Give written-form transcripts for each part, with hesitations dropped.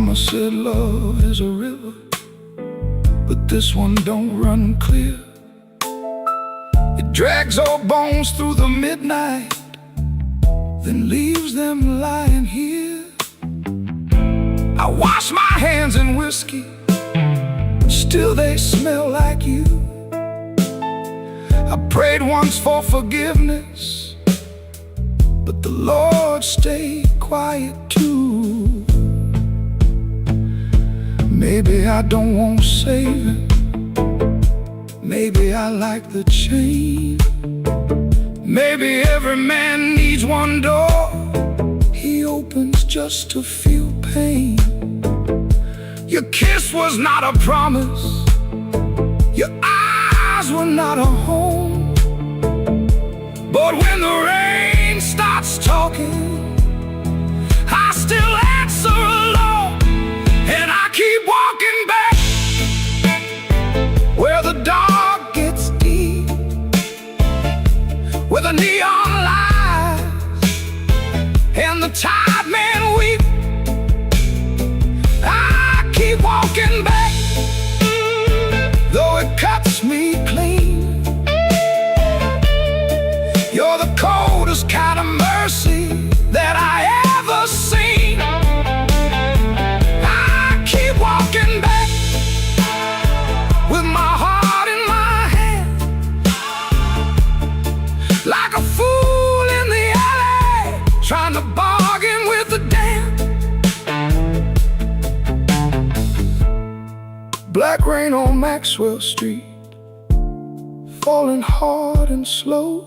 Mama said love is a river, but this one don't run clear. It drags old bones through the midnight, then leaves them lying here. I wash my hands in whiskey, still they smell like you. I prayed once for forgiveness, but the Lord stayed quiet too. Maybe I don't want saving, maybe I like the chain. Maybe every man needs one door he opens just to feel pain. Your kiss was not a promise, your eyes were not a home. But when the rain starts talking, I still answer alone. And I keep walking back where the dark gets deep, where the neon lies and the tired men weep. I keep walking back, though it cuts me clean. You're the coldest kind of mercy that I ever seen. I keep walking back with my heart in my hand, like a fool in the alley, trying to bargain with the damned. Black rain on Maxwell Street, falling hard and slow.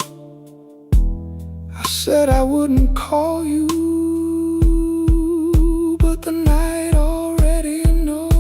I said I wouldn't call you, but the night already knows.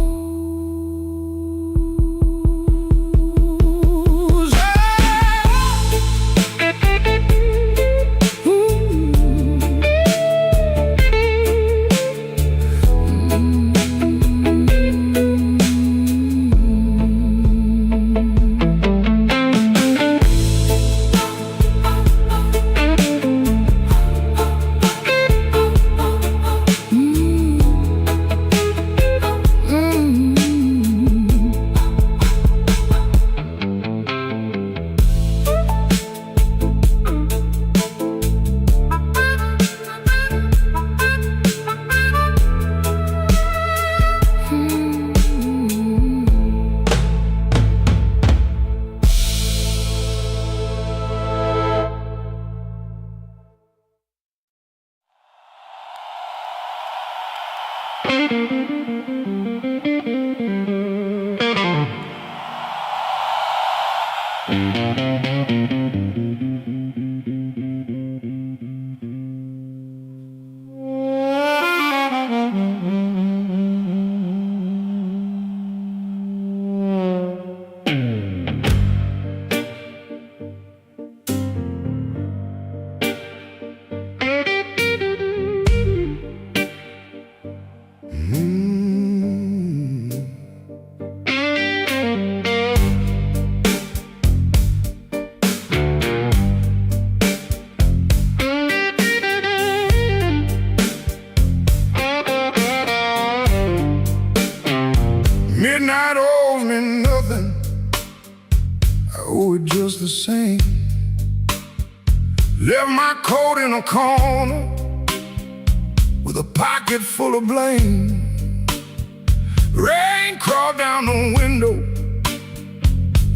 Midnight owes me nothing, I owe it just the same. Left my coat in a corner with a pocket full of blame. Rain crawled down the window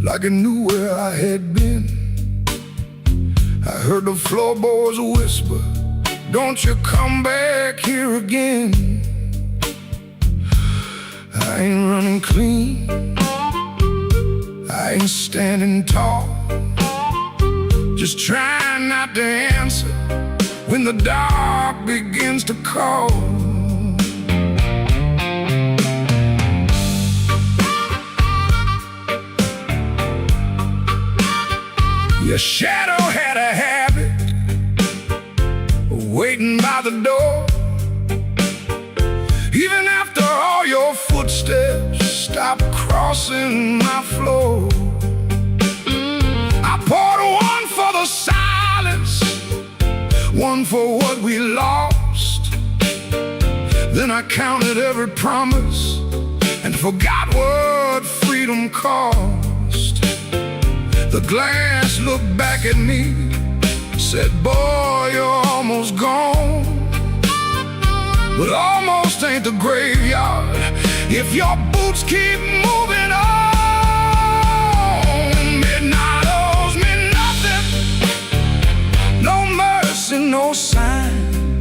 like it knew where I had been. I heard the floorboards whisper, don't you come back here again. I ain't running clean, I ain't standing tall, just trying not to answer when the dark begins to call. Your shadow had a habit of waiting by the door. Even after all your footsteps stopped crossing my floor, I poured one for the silence, one for what we lost. Then I counted every promise and forgot what freedom cost. The glass looked back at me, said, boy, you're almost gone. But almost ain't the graveyard if your boots keep moving on. Midnight owes me nothing, no mercy, no sign,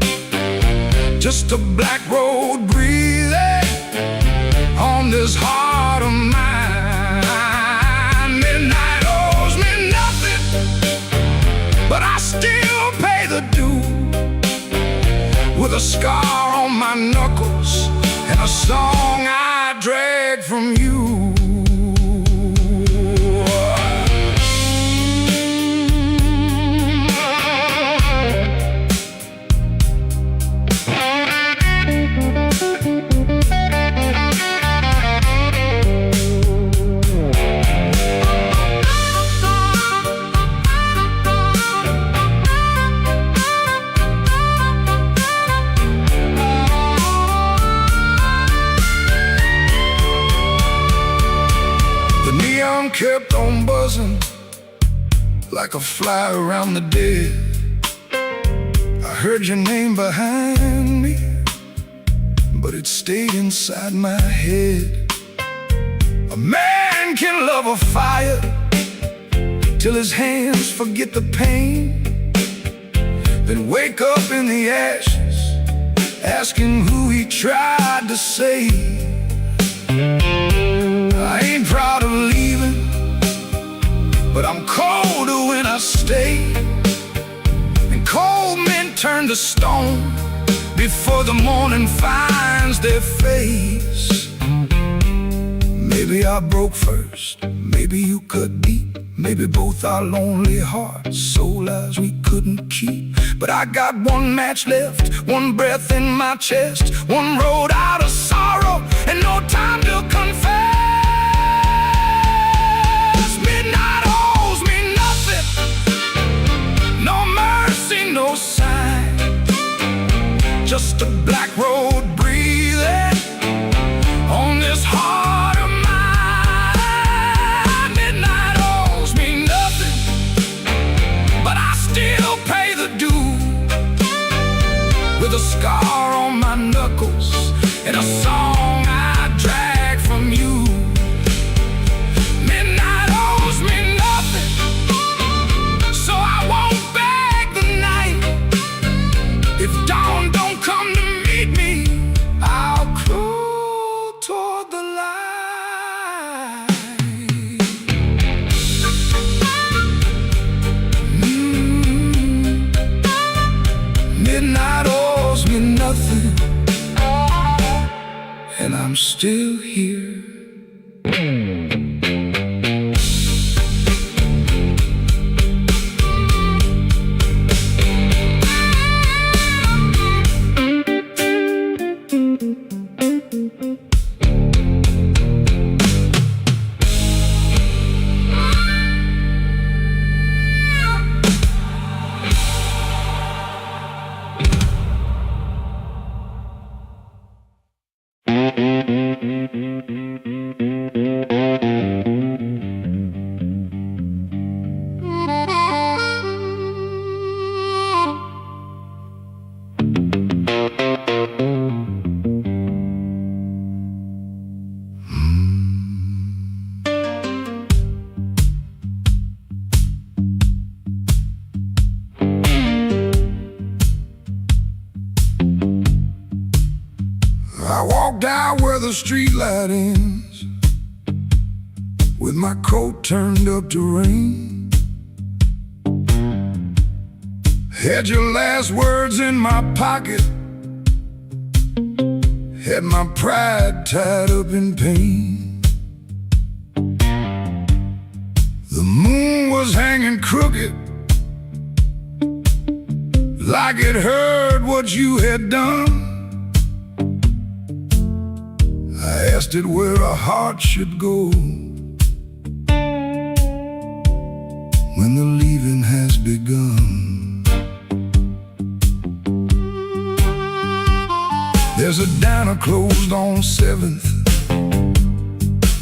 just a black road breathing on this heart of mine. Midnight owes me nothing, but I still pay the due, with a scar on my knuckles and a song I drag from you. Kept on buzzing like a fly around the dead. I heard your name behind me, but it stayed inside my head. A man can love a fire till his hands forget the pain, then wake up in the ashes asking who he tried to save. I ain't proud of leaving, but I'm colder when I stay. And cold men turn to stone before the morning finds their face. Maybe I broke first, maybe you cut deep, maybe both our lonely hearts, soul lives we couldn't keep. But I got one match left, one breath in my chest, one road out of sorrow, and no time to confess. Midnight owes me nothing, no mercy, no sign, just a black road breathing on this heart of mine. Midnight owes me nothing, but I still pay the due, with a scar on my knuckles and a song I drag from you. Midnight owes me nothing, so I won't beg the night. If dawn don't come to meet me, I'll crawl toward the light. Midnight owes me nothing, and I'm still here. I walk down where the street light ends, with my coat turned up to rain. Had your last words in my pocket, had my pride tied up in pain. The moon was hanging crooked, like it heard what you had done. I asked it where a heart should go when the leaving has begun. There's a diner closed on 7th.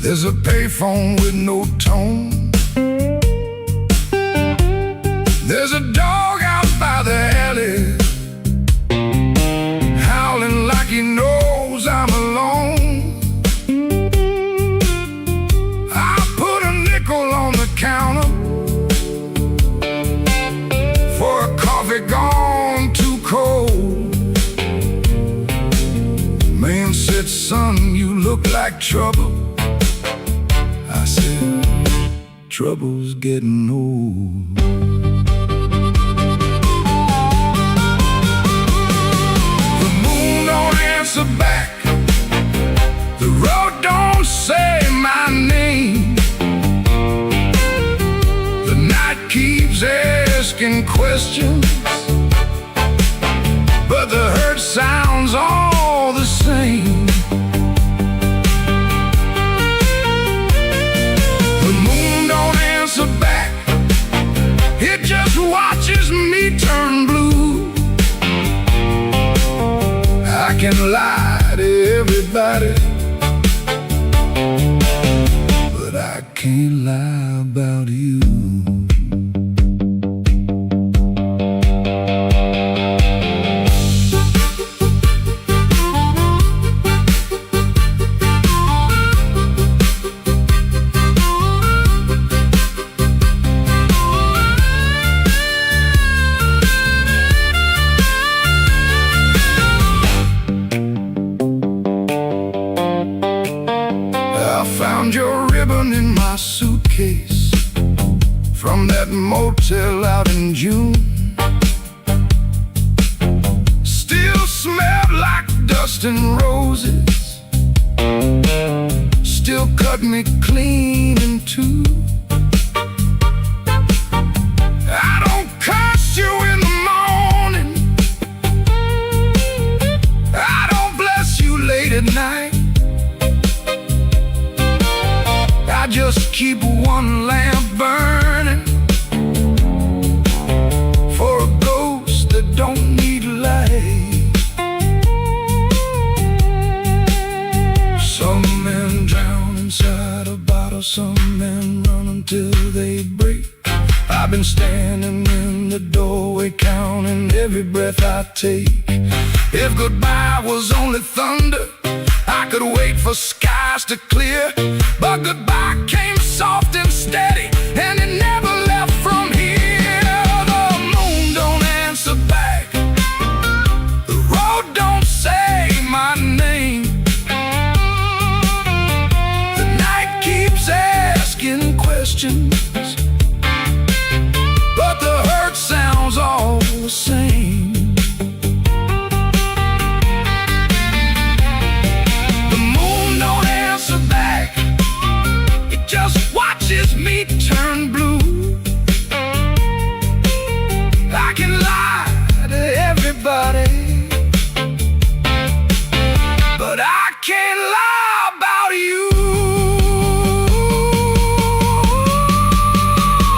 There's a payphone with no tone. There's a dog out by the alley, howling like he knows I'm alone. I put a nickel on the counter for a coffee gone too cold. Man said, son, you look like trouble. I said, trouble's getting old. The moon don't answer back. The road don't say my name. The night keeps asking questions, but the hurt sounds all the same. The moon don't answer back. It just watches me turn blue. I can lie to everybody, but I can't lie about you. Found your ribbon in my suitcase from that motel out in June. Still smelled like dust and roses. Still cut me clean in two. I don't curse you in the morning. I don't bless you late at night. I just keep one lamp burning for a ghost that don't need light. Some men drown inside a bottle, some men run until they break. I've been standing in the doorway counting every breath I take. If goodbye was only thunder, I could wait for skies to clear, but goodbye came soft and steady, and it never left from here. The moon don't answer back. The road don't say my name. The night keeps asking questions, but the hurt sounds all the same. Just watches me turn blue. I can lie to everybody, but I can't lie about you.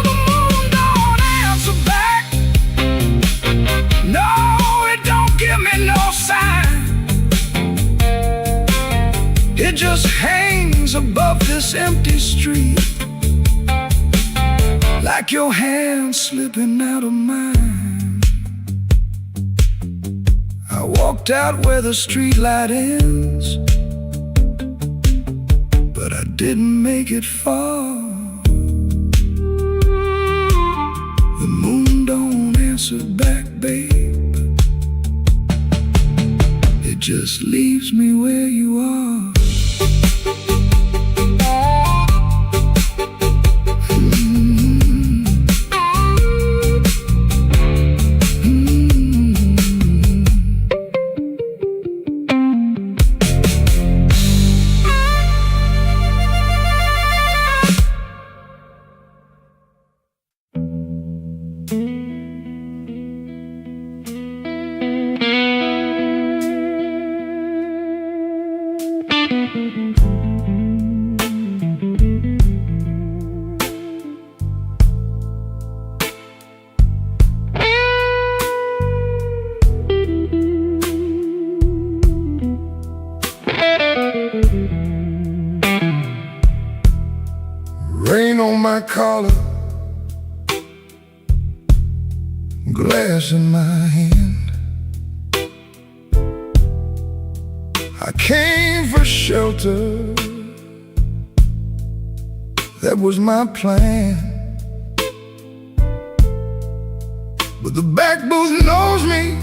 The moon don't answer back. No, it don't give me no sign. It just hangs above this empty street, like your hand slipping out of mine. I walked out where the street light ends, but I didn't make it far. The moon don't answer back, babe. It just leaves me where you are. glass in my hand. I came for shelter, that was my plan. But the back booth knows me,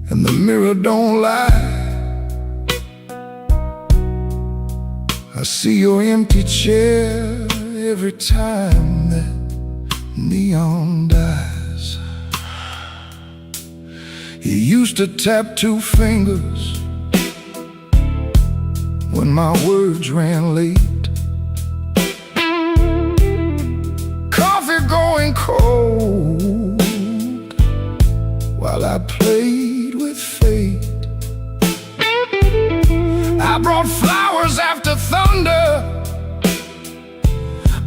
and the mirror don't lie. I see your empty chair every time that neon dies. You used to tap 2 fingers when my words ran late. Coffee going cold while I played with fate. I brought flowers after thunder,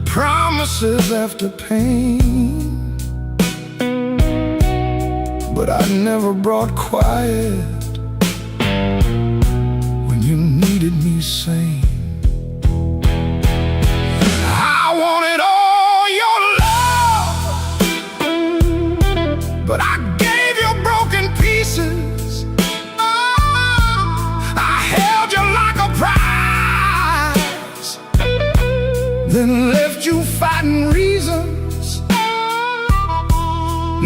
promises after pain, but I never brought quiet when you needed me sane. I wanted all your love, but I gave you broken pieces. I held you like a prize, then left you fighting reasons.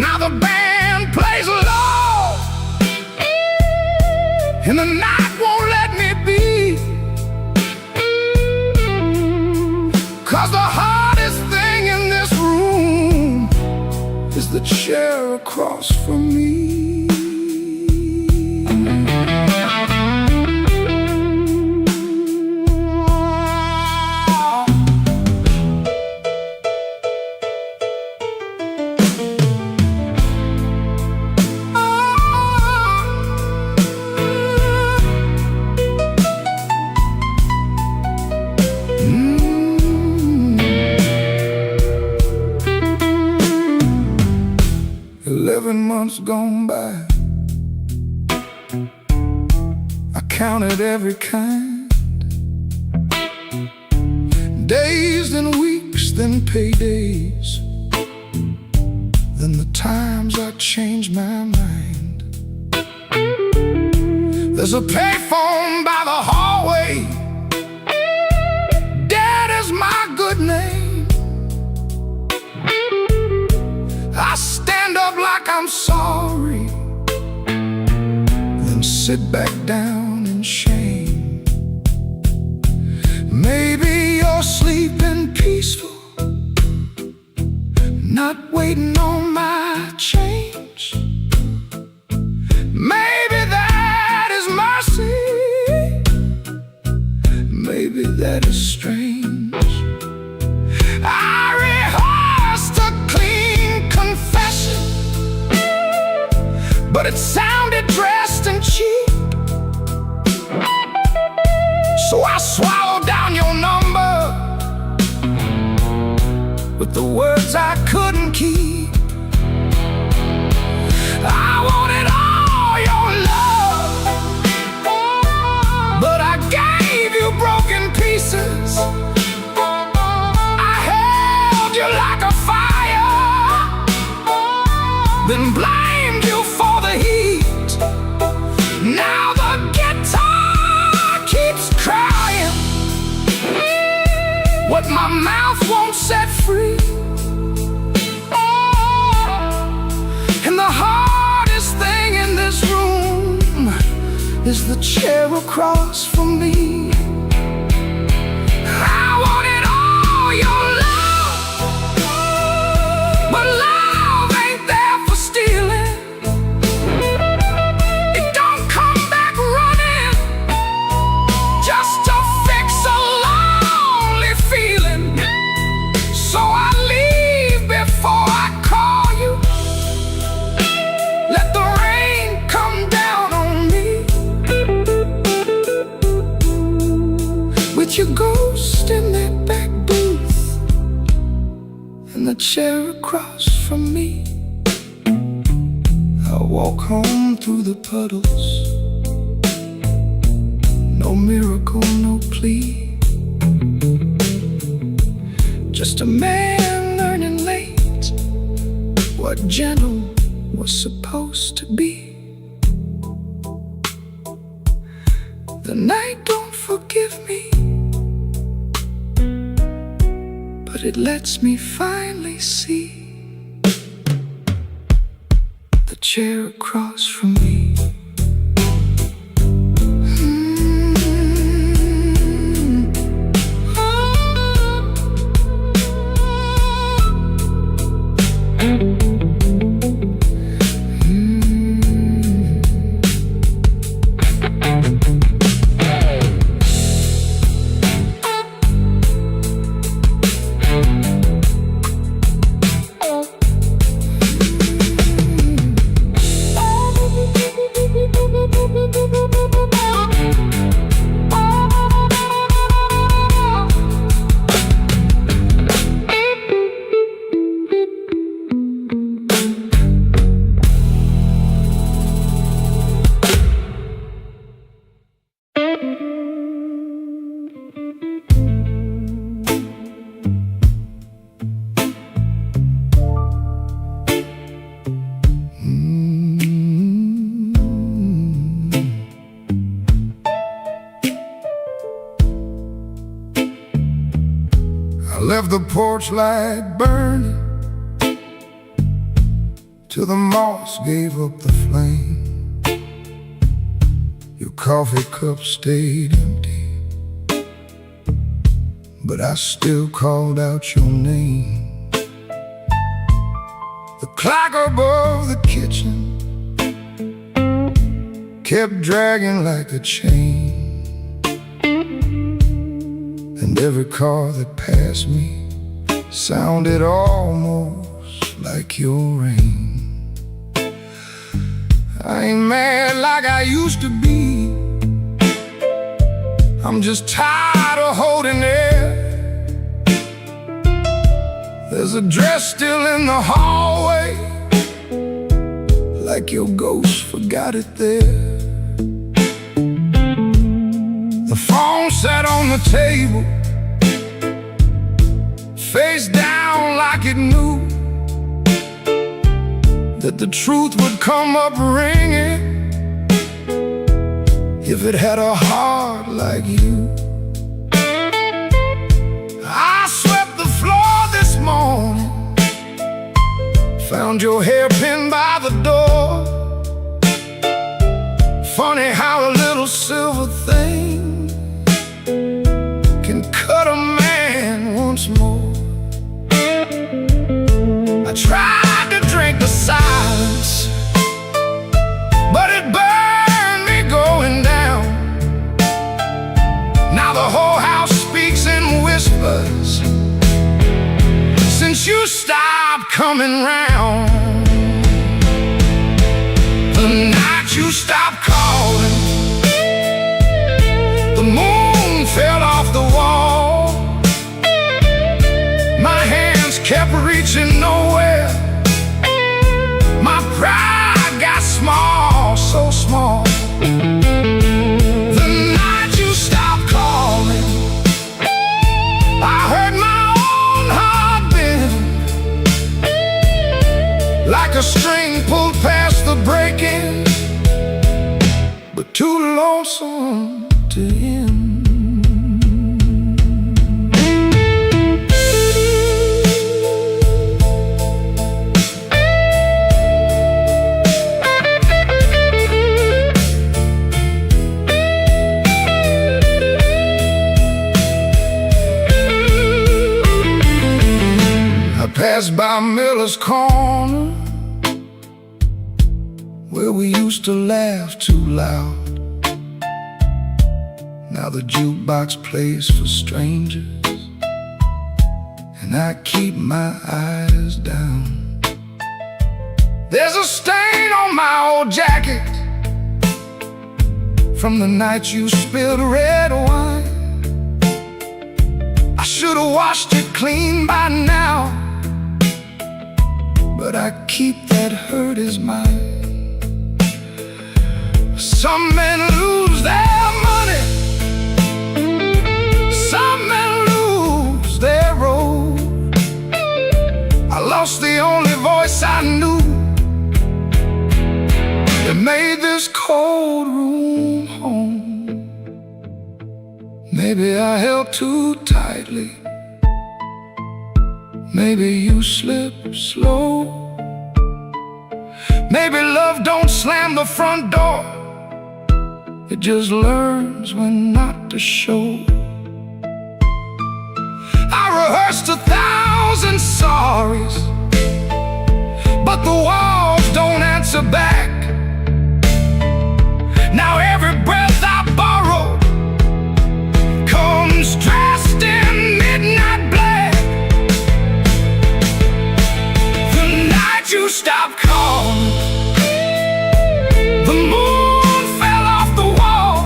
Now the band plays low, and the night won't let me be. 'Cause the hardest thing in this room is the chair across from me. 11 months gone by, I counted every kind. Days, then weeks, then paydays, then the times I changed my mind. There's a payphone by the hallway, Dad is my good name. I stand up like I'm sorry, then sit back down in shame. Maybe you're sleeping peaceful, not waiting on my change. Maybe that is mercy, maybe that is strange. I rehearsed a clean confession, but it sounded dressed and cheap. So I swallowed down your number with the words I couldn't keep. I wanted all your love, but I gave you broken pieces. I held you like a fire, then blamed you for the heat. Now the guitar keeps crying what my mouth won't set free. And the hardest thing in this room is the chair across from me. I wanted all your love, but love ain't there for stealing. It don't come back running just to fix a lonely feeling. So I leave before I call you. Let the rain come down on me, with your ghost in that back booth and the chair across from me. I walk home through the puddles, no miracle, no plea, just a man learning late what what gentle was supposed to be. The night don't forgive me, but it lets me finally see the chair across from me. I left the porch light burning till the moss gave up the flame. Your coffee cup stayed empty, but I still called out your name. The clock above the kitchen kept dragging like a chain, and every car that passed me sounded almost like your rain. I ain't mad like I used to be, I'm just tired of holding it. There's a dress still in the hallway, like your ghost forgot it there. The phone sat on the table, face down like it knew that the truth would come up ringing if it had a heart like you. I swept the floor this morning, found your hairpin by the door. Funny how a little silver thing can cut a man once more. I tried to drink the silence, but it burned me going down. Now the whole house speaks in whispers since you stopped coming round. The night you stopped calling, the moon fell off the wall. My hands kept reaching nowhere, my pride got small, so small. The night you stopped calling, I heard my own heart bend, like a string pulled past the breaking, but too lonesome to end. Passed by Miller's Corner, where we used to laugh too loud. Now the jukebox plays for strangers, and I keep my eyes down. There's a stain on my old jacket from the night you spilled red wine. I should have washed it clean by now, but I keep that hurt as mine. Some men lose their money, some men lose their road. I lost the only voice I knew that made this cold room home. Maybe I held too tightly, maybe you slipped slow. Maybe love don't slam the front door, it just learns when not to show. I rehearsed 1,000 sorries, but the walls don't answer back. Now every breath I borrow comes dressed in midnight black. The night you stopped calling, the moon fell off the wall.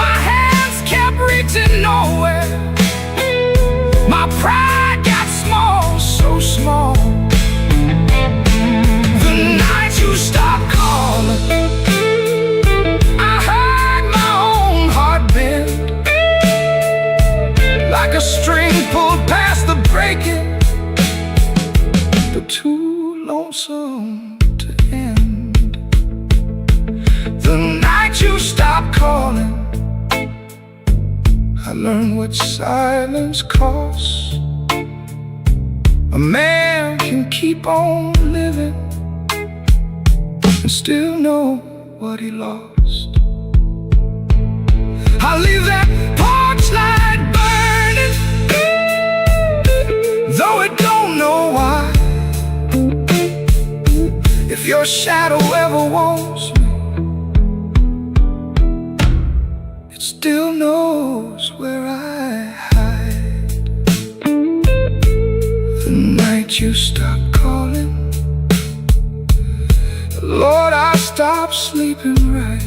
My hands kept reaching nowhere, my pride got small, so small. The night you stopped calling, I heard my own heart bend, like a string pulled past the breaking, but too lonesome to end. The night you stopped calling, I learned what silence costs. A man can keep on living and still know what he lost. I leave that porch light burning, though it don't know why. If your shadow ever wants me, it still knows where I hide. The night you stopped calling, Lord, I stopped sleeping right.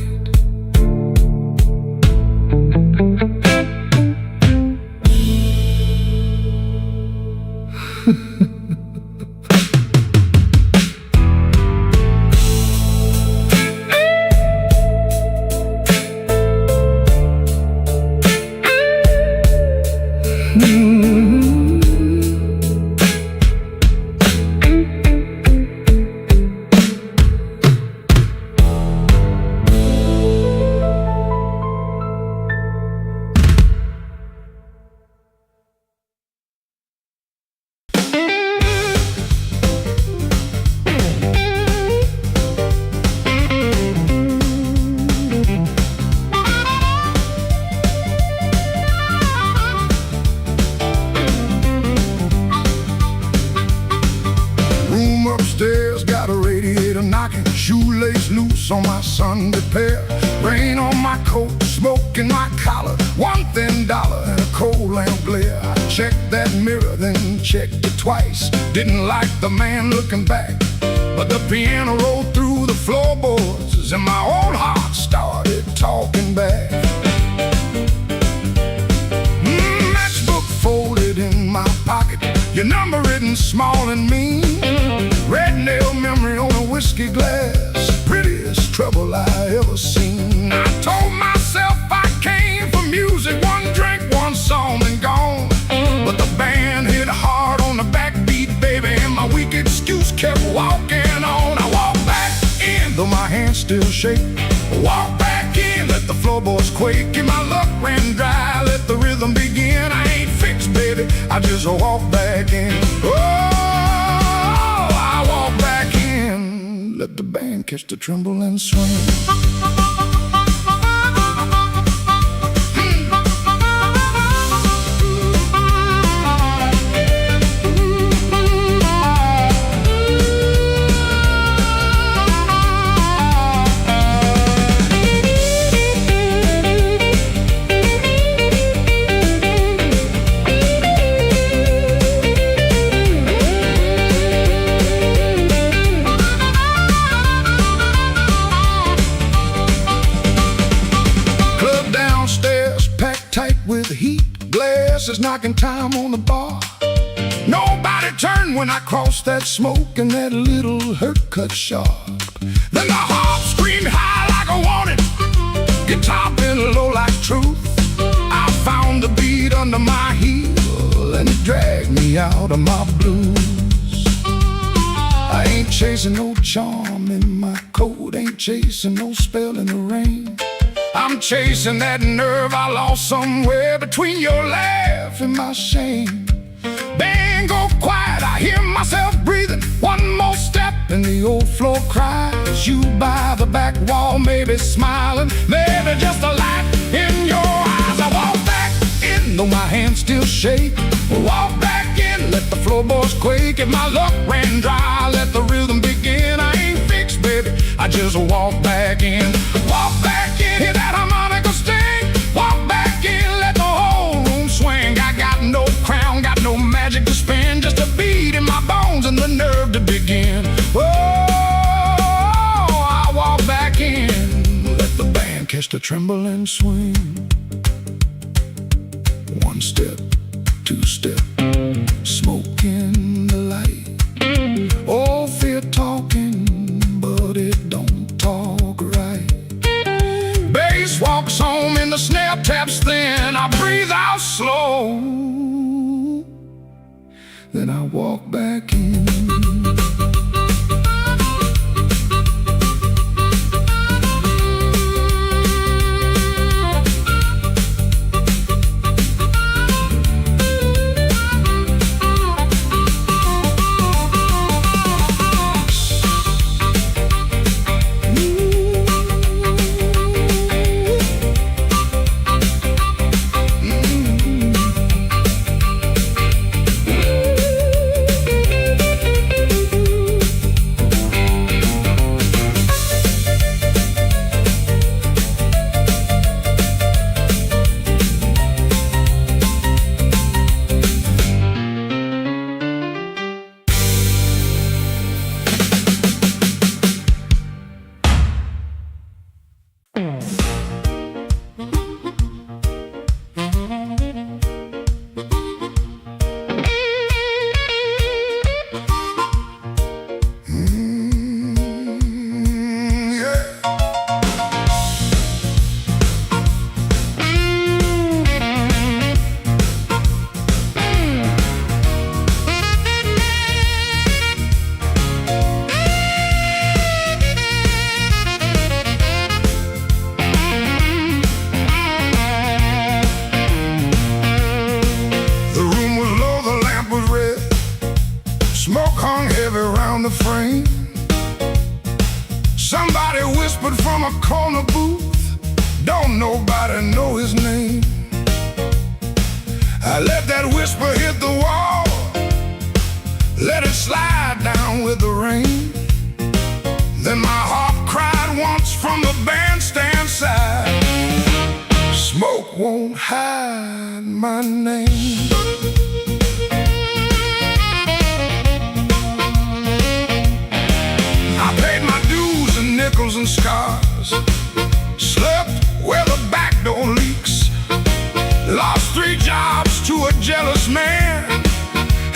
Upstairs got a radiator knocking, shoelace loose on my Sunday pair, rain on my coat, smoke in my collar, one thin dollar and a cold lamp glare. I checked that mirror, then checked it twice. Didn't like the man looking back, but the piano rolled through the floorboards and my old heart started talking back. Matchbook folded in my pocket, your number written small and mean, red nail memory on a whiskey glass, prettiest trouble I ever seen. I told myself I came for music, one drink, one song and gone, but the band hit hard on the backbeat, baby, and my weak excuse kept walking on. I walked back in, though my hands still shake. Walk back in, let the floorboards quake, and my luck ran dry, let the rhythm begin. I ain't fixed, baby, I just walk back in. Oh, I walk back in, let the band catch the tremble and swing. With heat, glasses knocking time on the bar. Nobody turned when I crossed that smoke and that little hurt cut sharp. Then the harp screamed high like a warning, guitar bent low like truth. I found the beat under my heel and it dragged me me out of my blues. I ain't chasing no charm in my coat, ain't chasing no spell in the rain. I'm chasing that nerve I lost somewhere between your laugh and my shame. Bang, go quiet, I hear myself breathing. One more step and the old floor cries. You by the back wall, maybe smiling, maybe just a light in your eyes. I walk back in, though my hands still shake. Walk back in, let the floorboards quake. If my luck ran dry, let the rhythm begin. I ain't fixed, baby, I just walk back in. Walk back in, hear that harmonica sting. Walk back in, let the whole room swing. I got no crown, got no magic to spin, just a beat in my bones and the nerve to begin. Oh, I walk back in, let the band catch the tremble and swing. One step, two step, smoke in the light. Oh, fear talking, but it don't talk right. Bass walks home and the snare taps thin. I breathe out slow, then I walk back in. Somebody whispered from a corner booth, don't nobody know his name. I let that whisper hit the wall, let it slide down with the rain. Then my heart cried once from the bandstand side, smoke won't hide my name. I paid my dues and nickels and scars, slept where the back door leaks, lost 3 jobs to a jealous man,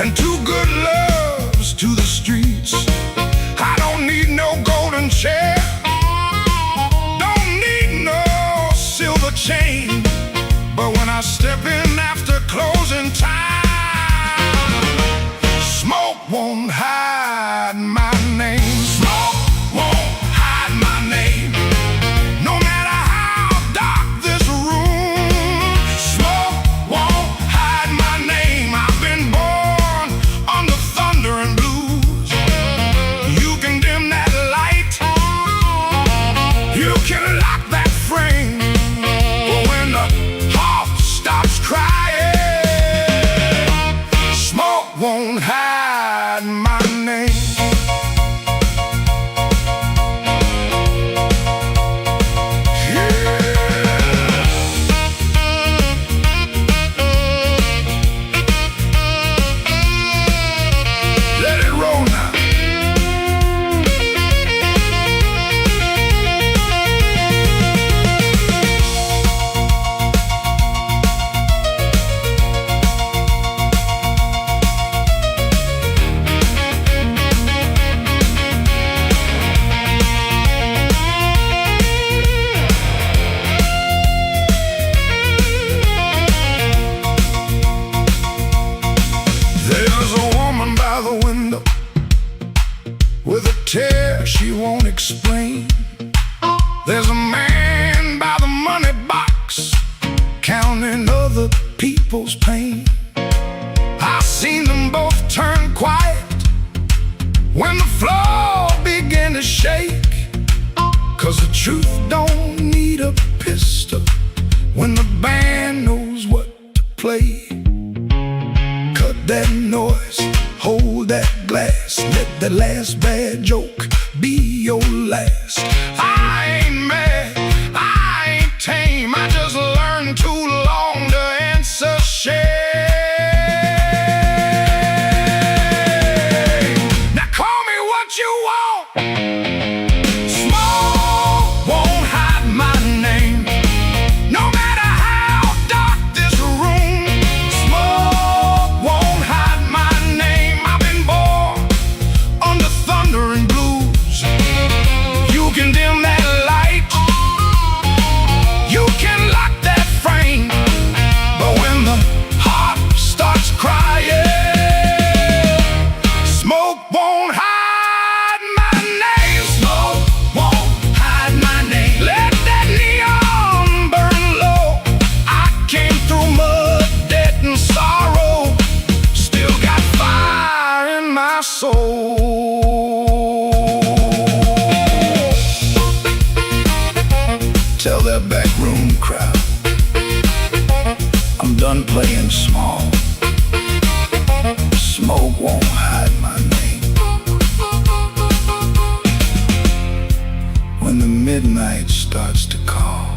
and 2 good loves to the streets. I don't need no golden chair, don't need no silver chain, but when I step in after closing with a tear she won't explain. There's a man by the money box counting other people's pain. I've seen them both turn quiet when the floor began to shake. 'Cause the truth don't need a pistol when the band knows what to play. Cut that noise, hold that glass, let that last bad joke be your last. I ain't mad, I ain't tame, I just learned too long to answer shame. Now call me what you want, smoke won't hide my name. No matter how dark this room, smoke won't hide my name. I've been born under thunder and blues. You can dim that light, you can lock that frame, but when the heart starts crying, smoke won't hide my name. Smoke won't hide my name. Let that neon burn low. I came through mud, debt, and sorrow, still got fire in my soul. Tell that backroom crowd I'm done playing small. Smoke won't hide my name. When the midnight starts to call,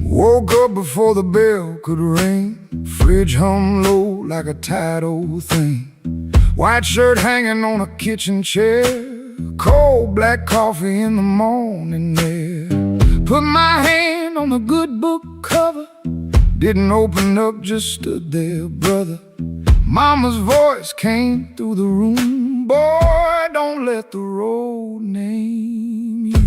woke up before the bell could ring. Fridge hum low like a tired old thing. White shirt hanging on a kitchen chair. Cold black coffee in the morning air. Put my hand on the good book cover. Didn't open up, just stood there, brother. Mama's voice came through the room. Boy, don't let the road name you.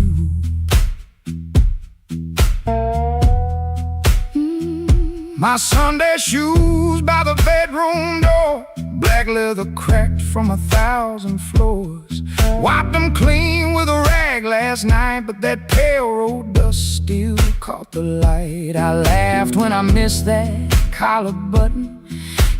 My Sunday shoes by the bedroom door, black leather cracked from 1,000 floors. Wiped them clean with a rag last night, but that pale road dust still caught the light. I laughed when I missed that collar button.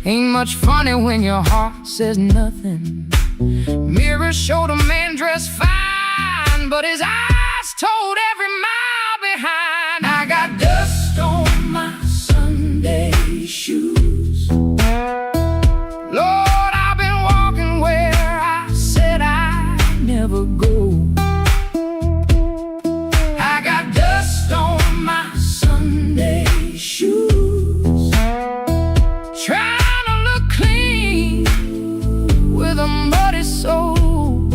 Ain't much funny when your heart says nothing. Mirrors showed a man dressed fine, but his eyes told every mile behind. I got dust on my Sunday shoes. Lord, I've been walking where I said I'd never go. I got dust on my Sunday shoes. Trying to look clean with a muddy soul.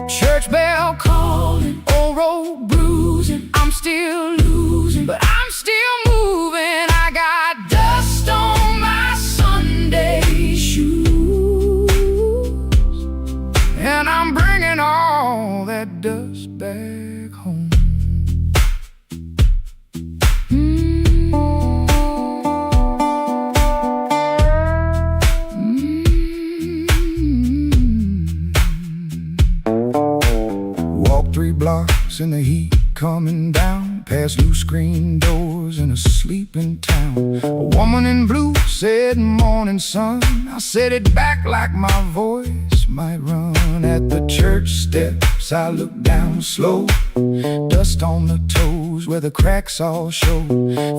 Church bell calling, old road bruising. I'm still losing, but I'm still moving. I got dust on my Sunday shoes, and I'm bringing all that dust back home. coming down, past loose screen doors in a sleeping town. A woman in blue said, "Morning, sun." I said it back like my voice might run. At the church steps I looked down slow, dust on the toes where the cracks all show.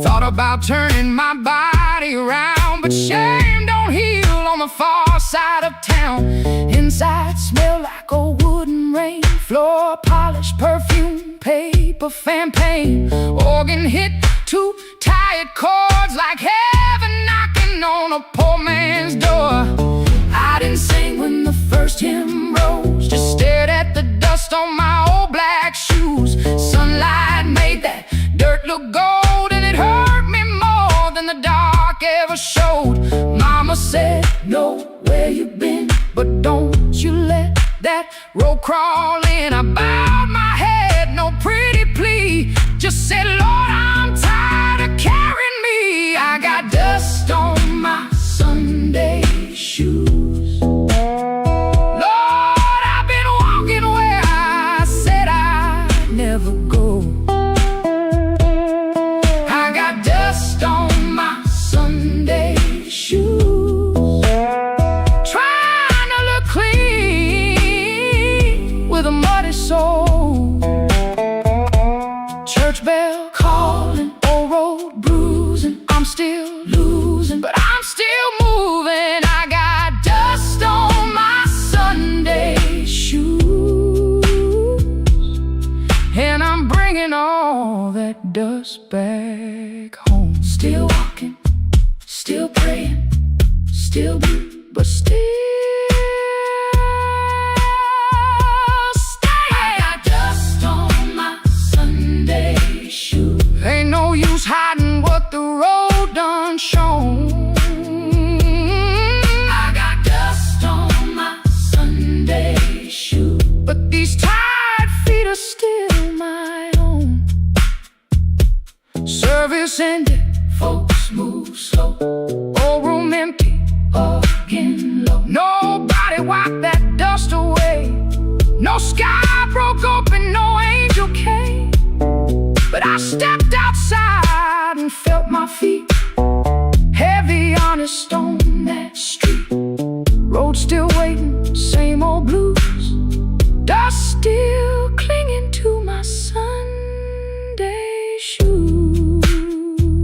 Thought about turning my body around, but shame don't heal on the far side of town. Inside smelled like a wooden rain, floor polish, perfume, paper, fan paint. Organ hit two tired chords like heaven knocking on a poor man's door. I didn't sing when the first hymn rose, just stared at the dust on my old black shoes. Sunlight made that dirt look gold, and it hurt me more than the dark ever showed. Mama said, "Know where you been, but don't you let that road crawl in." I bowed my head, no pretty plea, just said, "Lord, I'm tired of carrying me." I got dust on my Sunday shoes. Lord, I've been walking where I said I'd never go. I got dust on my Sunday shoes, trying to look clean with a muddy soul. Church bell calling, old road bruising. I'm still losing, but I'm still moving. I got dust on my Sunday shoes, and I'm bringing all that dust back home. Still walking, still praying, still blue, but still staying. I got dust on my Sunday shoes. Ain't no use hiding what the road done shown. I got dust on my Sunday shoes, but these tired feet are still my own. Service ended, folks move slow. Old room empty, organ low. Nobody wiped that dust away. No sky broke open, no angel came. But I stepped outside and felt my feet heavy on a stone that street. Road still waiting, same old blues. Dust still clinging to my Sunday shoes.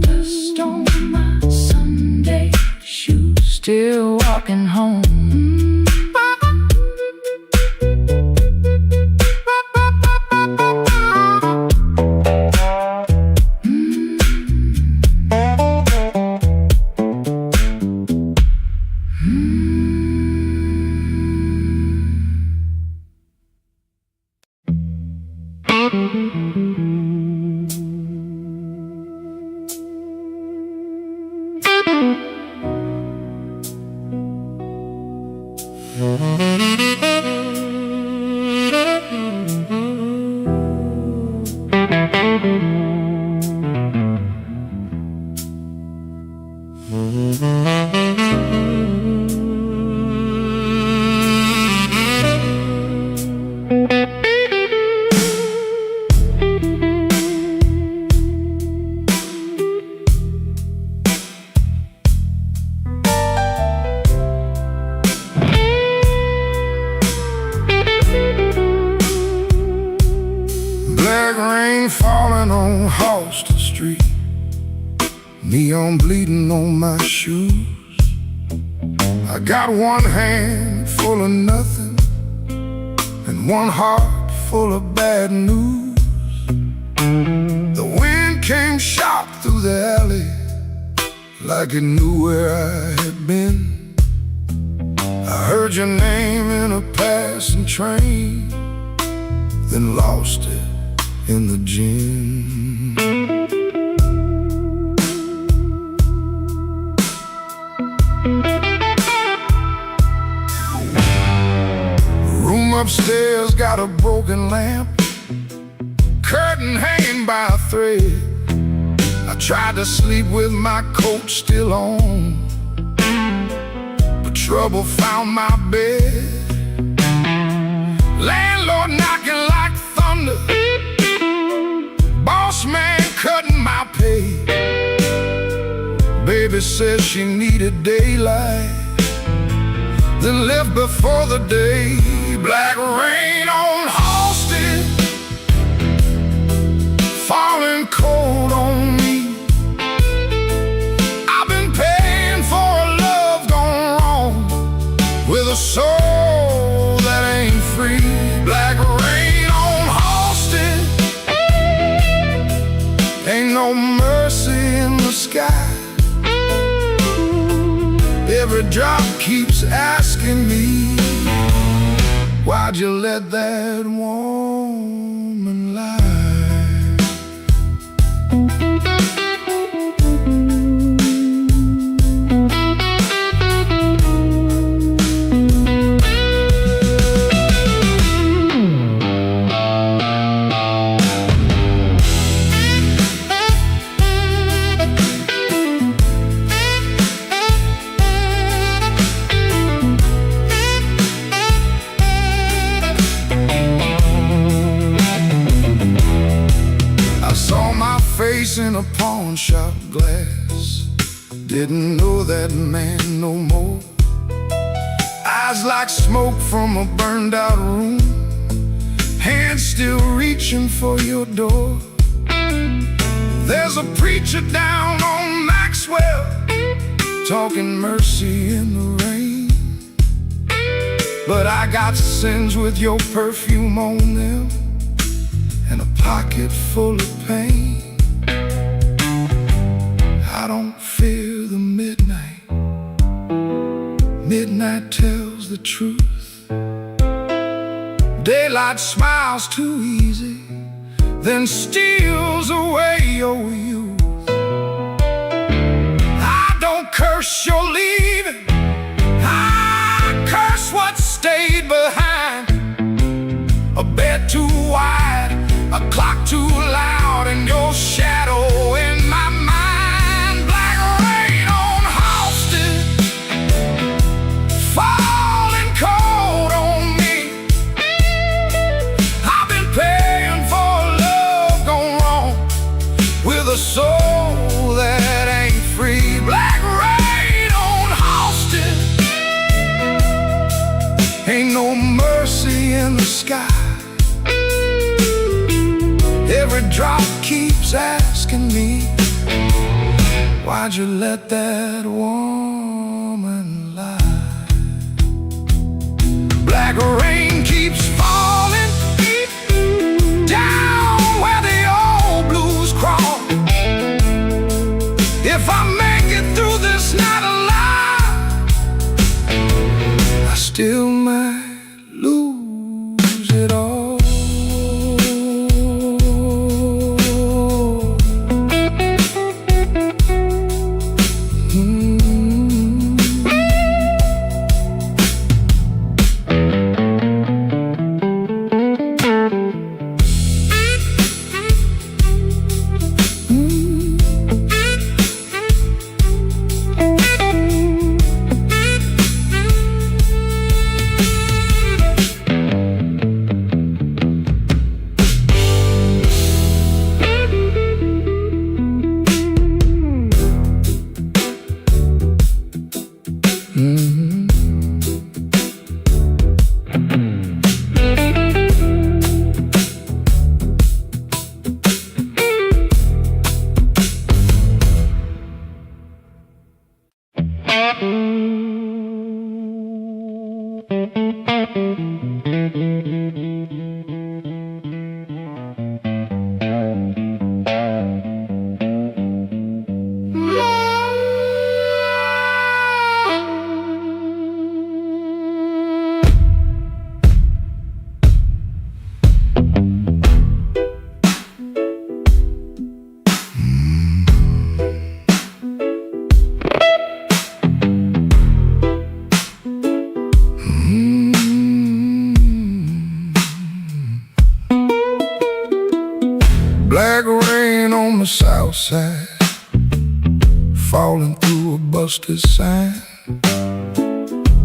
Dust on my Sunday shoes, still walking home. Falling on Halsted Street, neon bleeding on my shoes. I got one hand full of nothing and one heart full of bad news. The wind came sharp through the alley like it knew where I had been. I heard your name in a passing train, then lost it in the gym. Room upstairs got a broken lamp, curtain hanging by a thread. I tried to sleep with my coat still on, but trouble found my bed. Landlord knocking like thunder, my pay. Baby says she needed daylight, then left before the day. Black rain on Halsted, falling cold on me. I've been paying for a love gone wrong, with a soul that ain't free. Black rain on Halsted, ain't no mercy in the sky. Every drop keeps asking me, why'd you let that woman lie? In a pawn shop glass, didn't know that man no more. Eyes like smoke from a burned out room, hands still reaching for your door. There's a preacher down on Maxwell, talking mercy in the rain, but I got sins with your perfume on them, and a pocket full of pain. I don't fear the midnight. Midnight tells the truth. Daylight smiles too easy, then steals away your youth. I don't curse your leaving, I curse what stayed behind. A bed too wide, a clock too loud, and your shadow in my mind. Falling cold on me. I've been paying for love gone wrong, with a soul that ain't free. Black rain on Halsted, ain't no mercy in the sky. Every drop keeps asking me, why'd you let that woman lie? Black rain keeps falling down where the old blues crawl. If I make it through this night alive, I still might lose it all. Black rain on the south side, falling through a busted sign.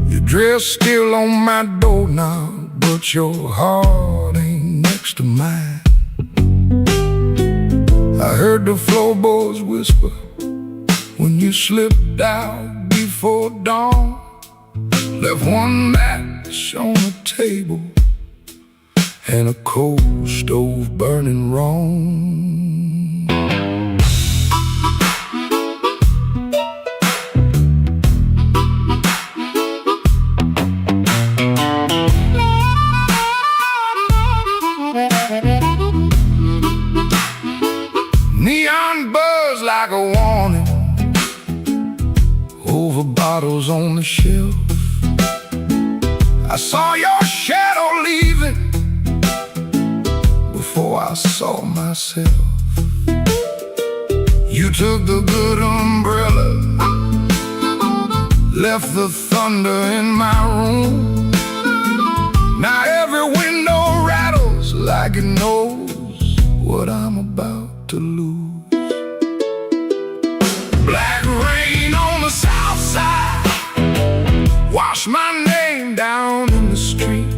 Your dress still on my doorknob, but your heart ain't next to mine. I heard the floorboards whisper when you slipped out before dawn. Left one match on the table and a coal stove burning wrong. Neon buzz like a warning over bottles on the shelf. I saw your shadow leaving before I saw myself. You took the good umbrella, left the thunder in my room. Now every window rattles like it knows what I'm about to lose. Black rain on the south side, wash my name down in the street.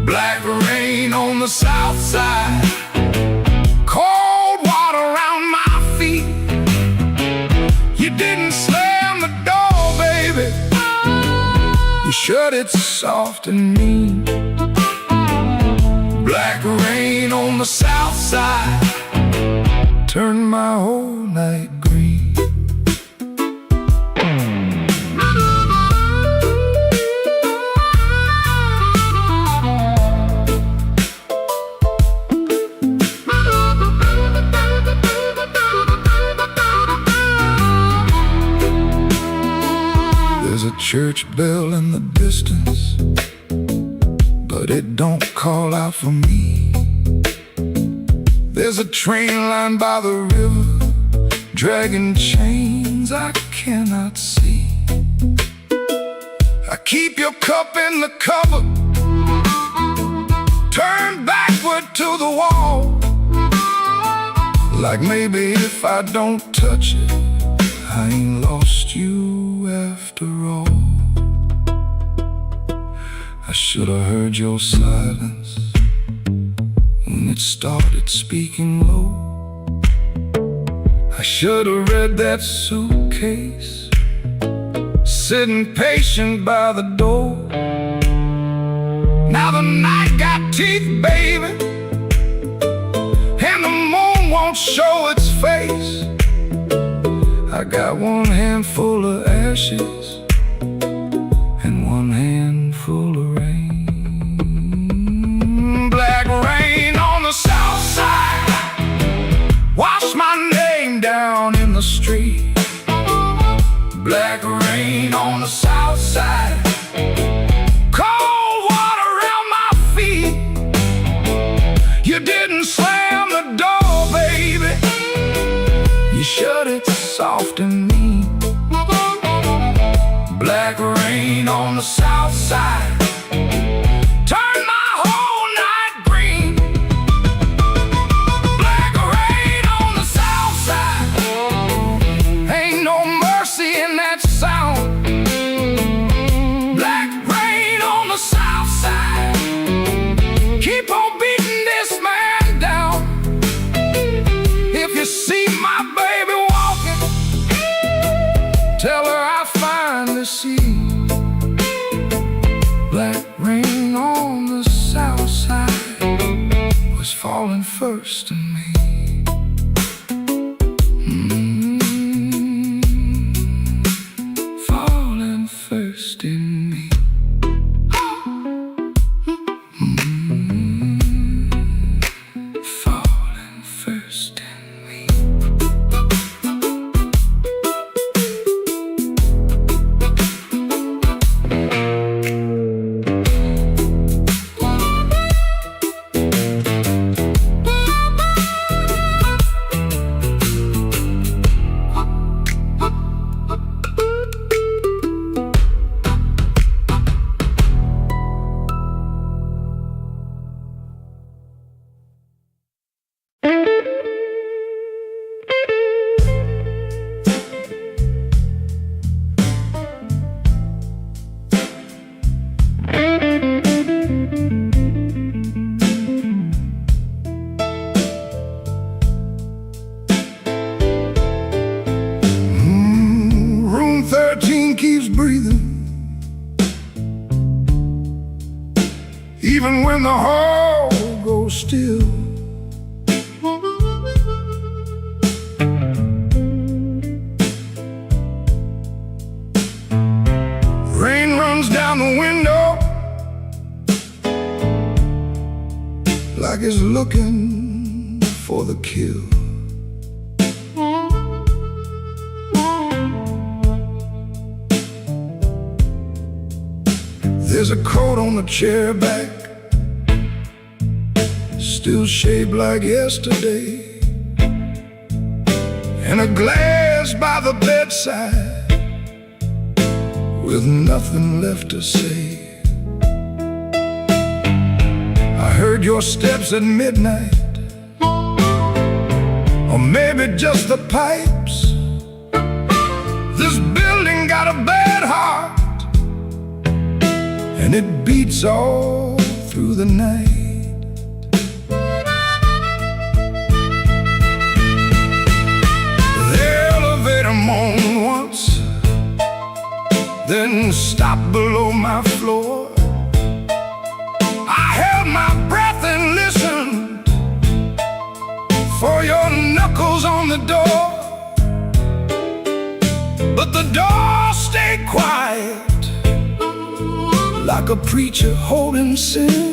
Black rain on the south side, cold water around my feet. You didn't slam the door, baby, you shut it soft and mean. Black rain on the south side turned my whole night green. There's a church bell in the distance, but it don't call out for me. There's a train line by the river, dragging chains I cannot see. I keep your cup in the cupboard, turned backward to the wall, like maybe if I don't touch it, I ain't lost you after all. I should have heard your silence when it started speaking low. I should have read that suitcase, sitting patient by the door. Now the night got teeth, baby, and the moon won't show its face. I got one handful of ashes and one handful of rain. Black rain on the south side, wash my name down in the street. Black rain on the south side, cold water around my feet. You didn't slam the door, baby, you shut it soft and mean. Black rain on the south side turned my whole night green. Black rain on the south side, ain't no mercy in that sound. Black rain on the south side, keep on beating this man down. If you see my baby walking, tell her I finally see. even when the hall goes still. Rain runs down the window like it's looking for the kill. There's a coat on the chair back, still shaped like yesterday, and a glass by the bedside with nothing left to say. I heard your steps at midnight, or maybe just the pipes. This building got a bad heart, and it beats all through the night. The elevator moaned once, then stopped below my floor. I held my breath and listened for your knuckles on the door, but the door stayed quiet, like a preacher holding sin.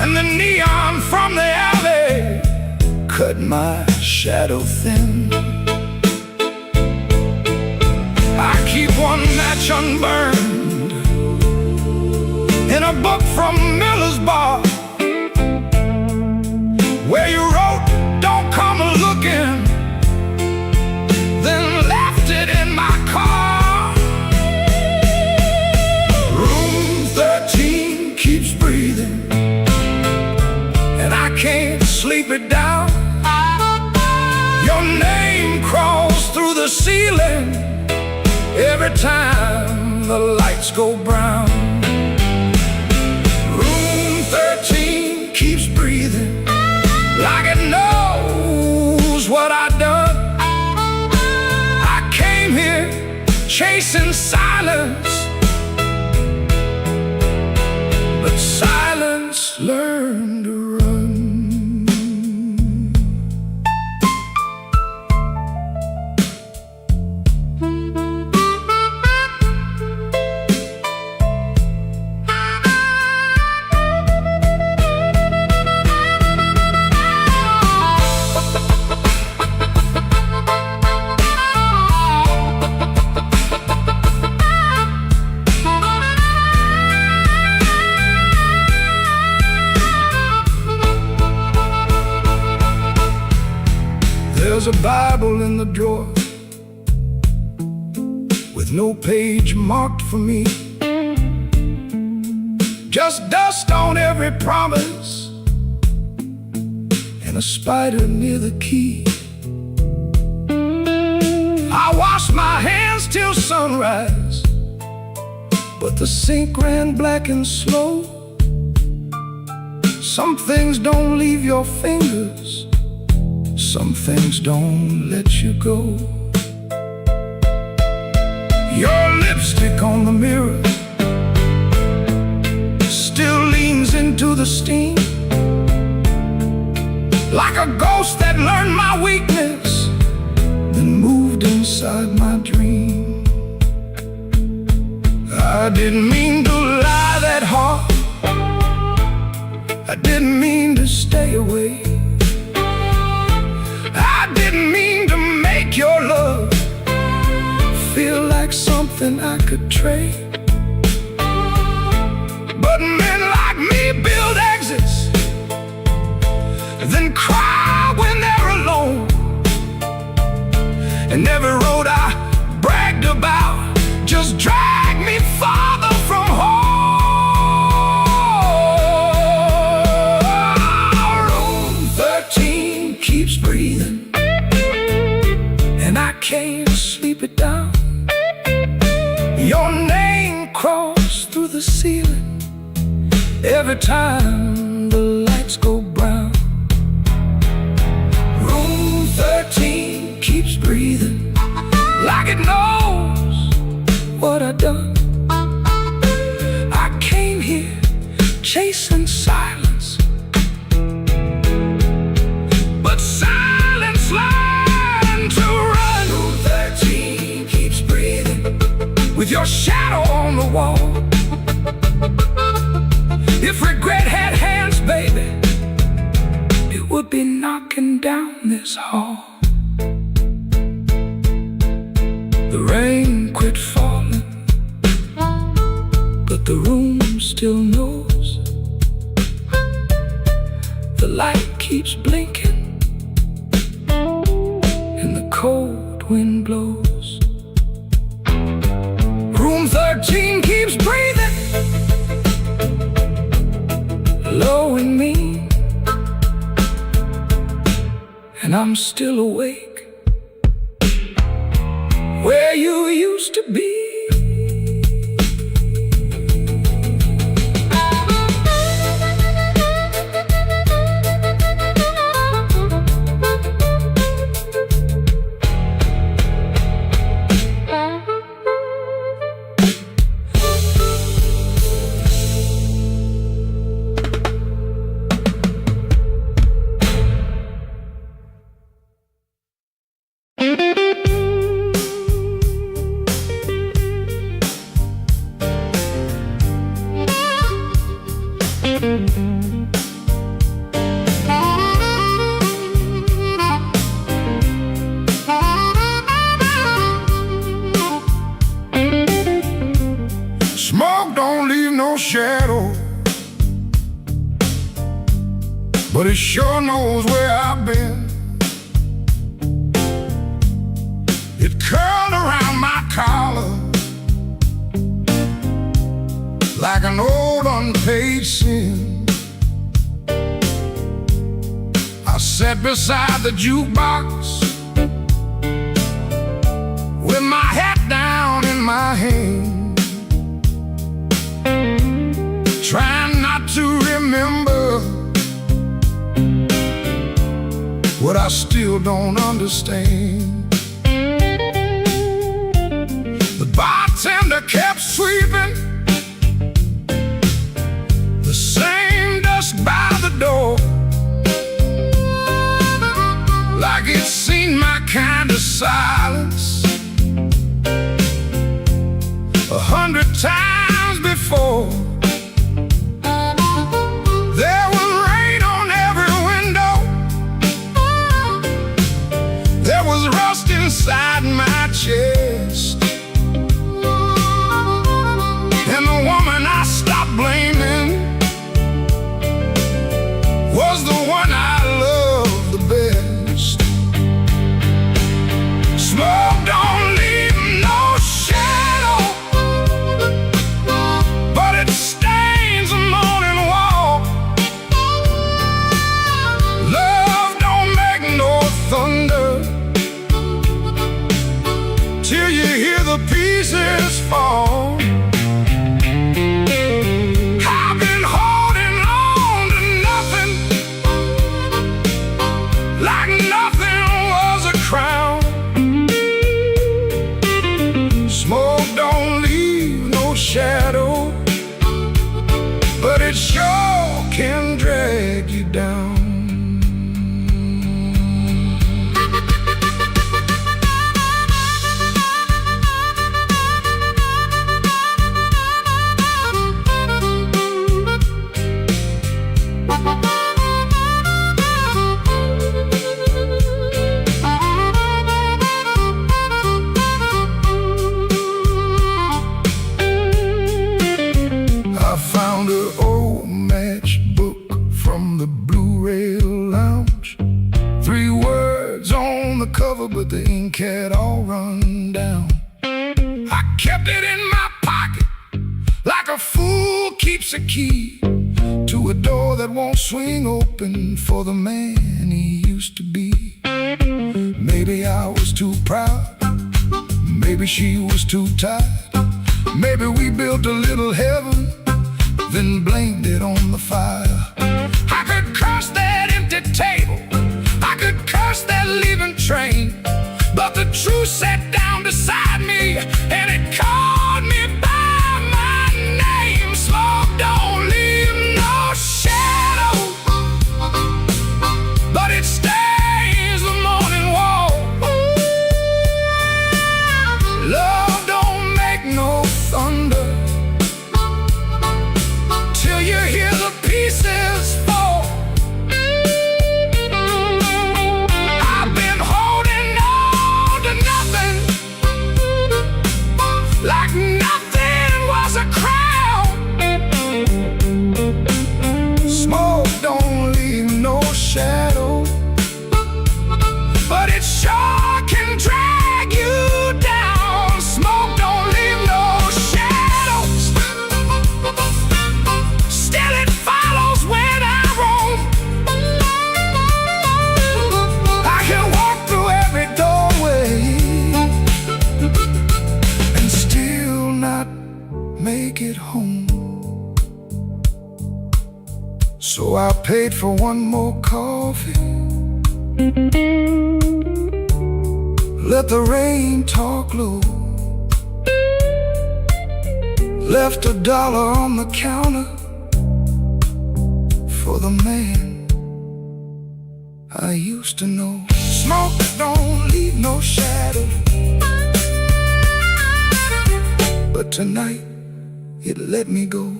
And the neon from the alley cut my shadow thin. I keep one match unburned in a book from Miller's bar, where you wrote, "Don't come looking," then left it in my car. Room 13 keeps breathing, and I can't sleep it down. Your name crawls through the ceiling every time the lights go brown. Room 13 keeps breathing like it knows what I've done. I came here chasing silence, but silence learned to run. There's a Bible in the drawer with no page marked for me, just dust on every promise and a spider near the key. I washed my hands till sunrise, but the sink ran black and slow. Some things don't leave your fingers, some things don't let you go. Your lipstick on the mirror still leans into the steam, like a ghost that learned my weakness, then moved inside my dream. I didn't mean to lie that hard, I didn't mean to stay away, I didn't mean to make your love feel like something I could trade. But men like me build exits, then cry when they're alone. And every road I bragged about just dragged me farther from home. Room 13 keeps breathing, and I can't sleep it down. Your name crawls through the ceiling every time the lights go brown. Room 13 keeps breathing like it knows what I've done. I came here chasing silence, but silence learned to run. Room 13 keeps breathing with your shadow on the wall. If regret had hands, baby, it would be knocking down this hall. The rain quit falling, but the room still knows. The light keeps blinking and the cold wind blows. Room 13 keeps breathing, low and mean, and I'm still awake where you used to be. Smoke don't leave no shadow, but it sure knows where I've been. It curled around my collar like an old unpaid sin. I sat beside the jukebox with my hat down in my hand, trying not to remember what I still don't understand. The bartender kept sweeping the same dust by the door, like it's seen my kind of silence 100 times before. There was rain on every window, there was rust inside my chest, and the woman I stopped blaming was the one I loved the best. Smoke don't leave no shadow, but it stains the morning wall. Love don't make no thunder till you hear the pieces fall. I've been holding on to nothing, like nothing was a crown. Smoke don't leave no shadow, but it sure can drag you down. I found an old matchbook from the Blue Rail Lounge. 3 words on the cover, but the ink had all run down. I kept it in my pocket like a fool keeps a key to a door that won't swing open for the man he used to be. Maybe I was too proud, maybe she was too tired, maybe we built a little heaven, then blamed it on the fire. I could curse that empty table, I could curse that leaving train, but the truth sat down beside me and it called me by my name. Smoke don't leave no paid for one more coffee. Let the rain talk low. Left $1 on the counter for the man I used to know. Smoke don't leave no shadow, but tonight it let me go.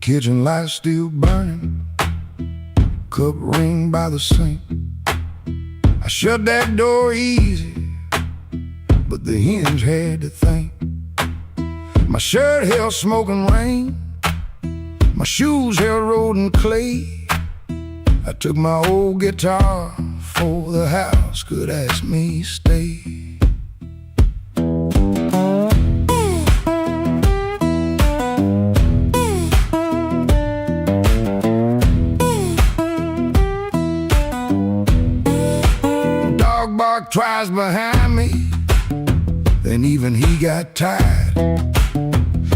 Kitchen lights still burning, cup ring by the sink. I shut that door easy, but the hinge had to think. My shirt held smoke and rain, my shoes held road and clay. I took my old guitar for the house could ask me stay. Tries behind me, then even he got tired.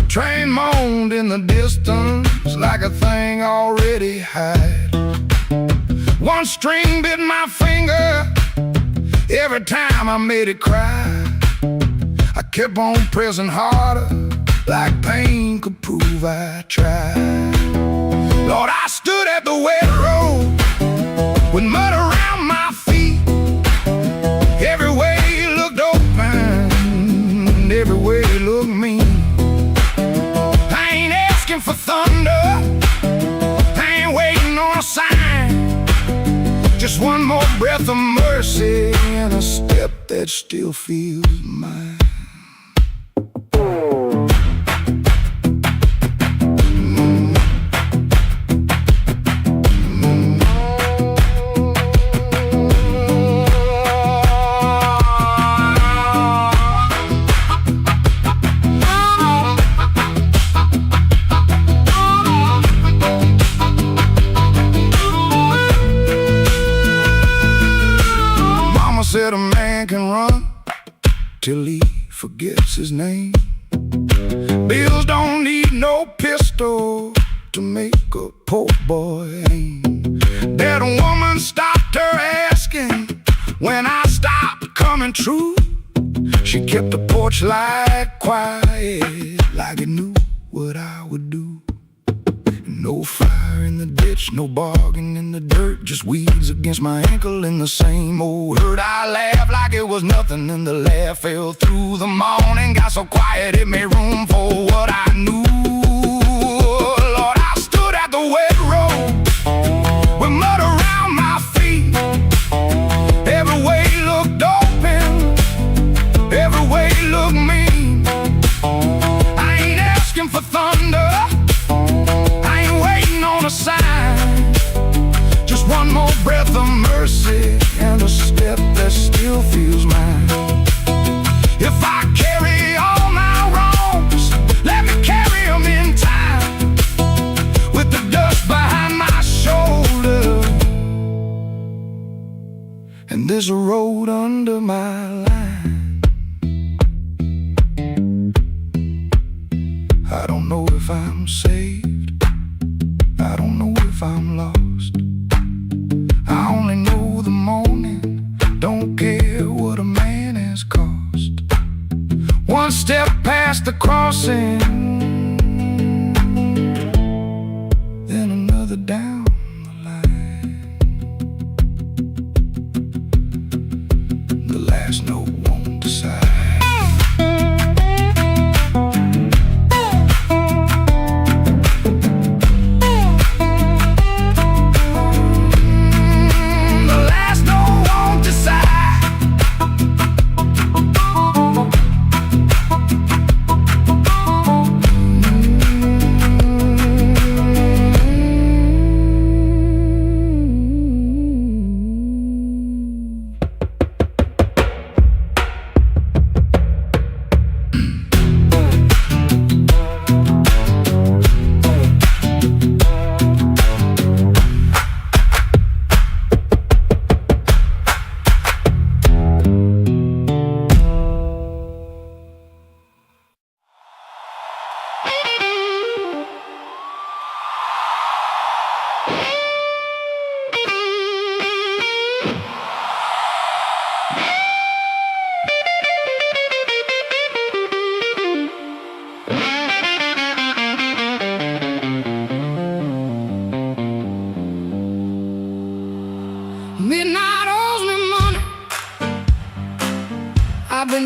Train moaned in the distance like a thing already hired. One string bit my finger every time I made it cry. I kept on pressing harder, like pain could prove I tried. Lord, I stood at the wet road with mud around my feet. Every way looked open, every way looked mean. I ain't asking for thunder, I ain't waiting on a sign. Just one more breath of mercy and a step that still feels mine. Said a man can run till he forgets his name. Bills don't need no pistol to make a poor boy aim. That woman stopped her asking when I stopped coming true. She kept the porch light quiet like it knew what I would do. No fire in the ditch, no bargain in the dirt, just weeds against my ankle in the same old hurt. I laughed like it was nothing and the laugh fell through the morning. Got so quiet it made room for what I knew. Lord, I stood at the wet road with mud around my feet. Every way looked open, every way looked mean. I ain't asking for thunder, on a sign. Just one more breath of mercy and a step that still feels mine. If I carry all my wrongs, let me carry them in time, with the dust behind my shoulder and there's a road under my line. I don't know if I'm saved, I don't know if I'm lost. I only know the morning, don't care what a man has cost. One step past the crossing, then another down the line. The last note won't decide.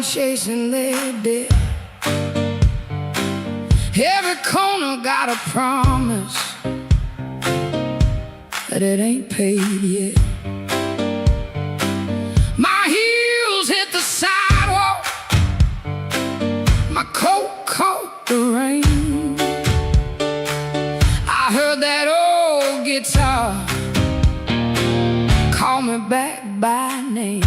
chasing their debt. Every corner got a promise, but it ain't paid yet. My heels hit the sidewalk, my coat caught the rain. I heard that old guitar call me back by name.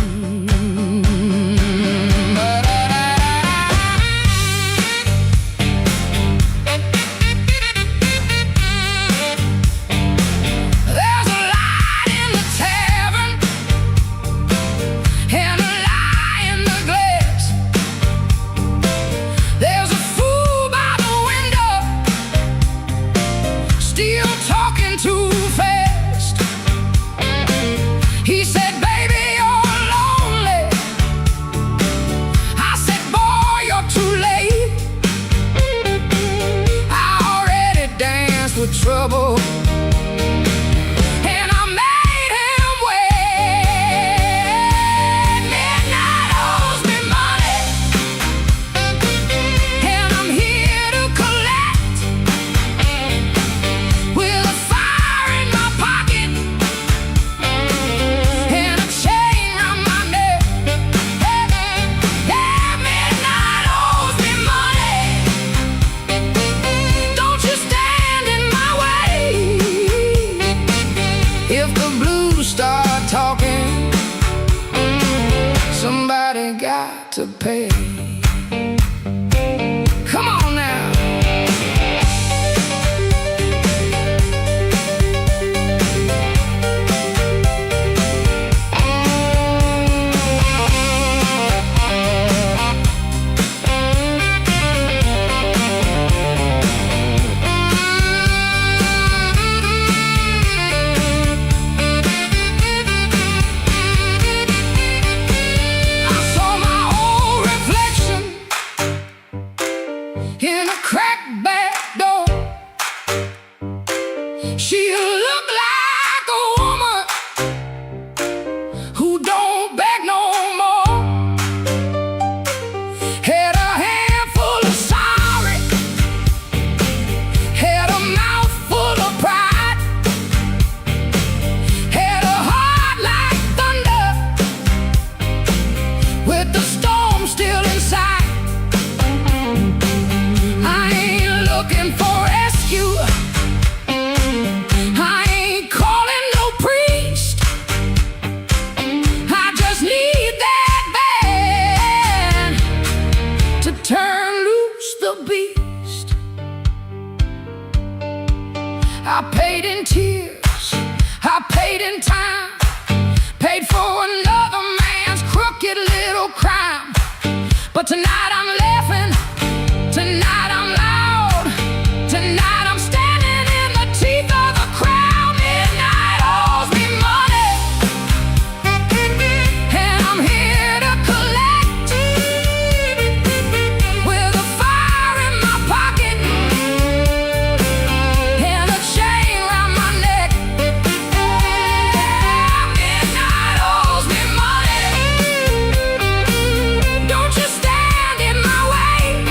He said, baby, you're lonely. I said, boy, you're too late. I already danced with trouble, and I made him wait. Midnight owes me money, and I'm here to collect. With a fire in my pocket and a chain round my neck. Yeah, midnight owes me money. Don't you stand in my way. If the blues start talking, somebody got to pay. Come on now. I saw my old reflection in a cracked back door. She looked like a woman who don't beg no more. Had a handful of sorry, had a mouth full of pride, had a heart like thunder with the storm still inside. I ain't looking for rescue, I ain't calling no priest. I just need that band to turn loose the beast. I paid in tears, I paid in time, paid for another man's crooked little crime. But tonight I'm laughing, tonight I'm loud, tonight I'm standing in the teeth of the crowd. Midnight owes me money, and I'm here to collect. With a fire in my pocket and a chain round my neck. Midnight owes me money. Don't you stand in my way.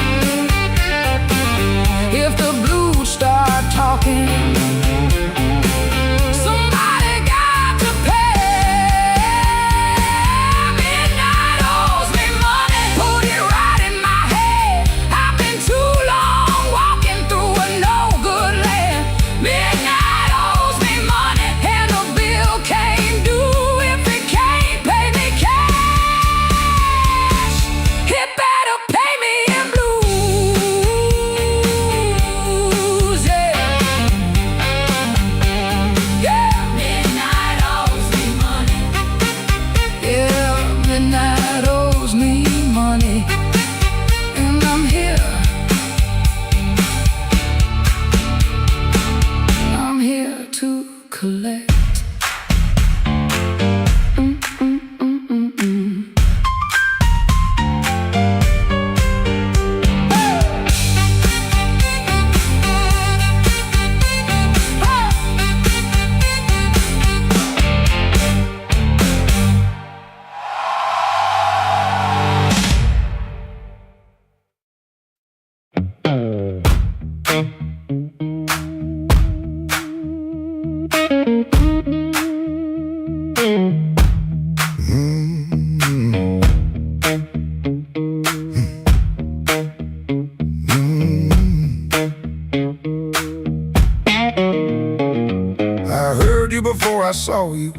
you before I saw you.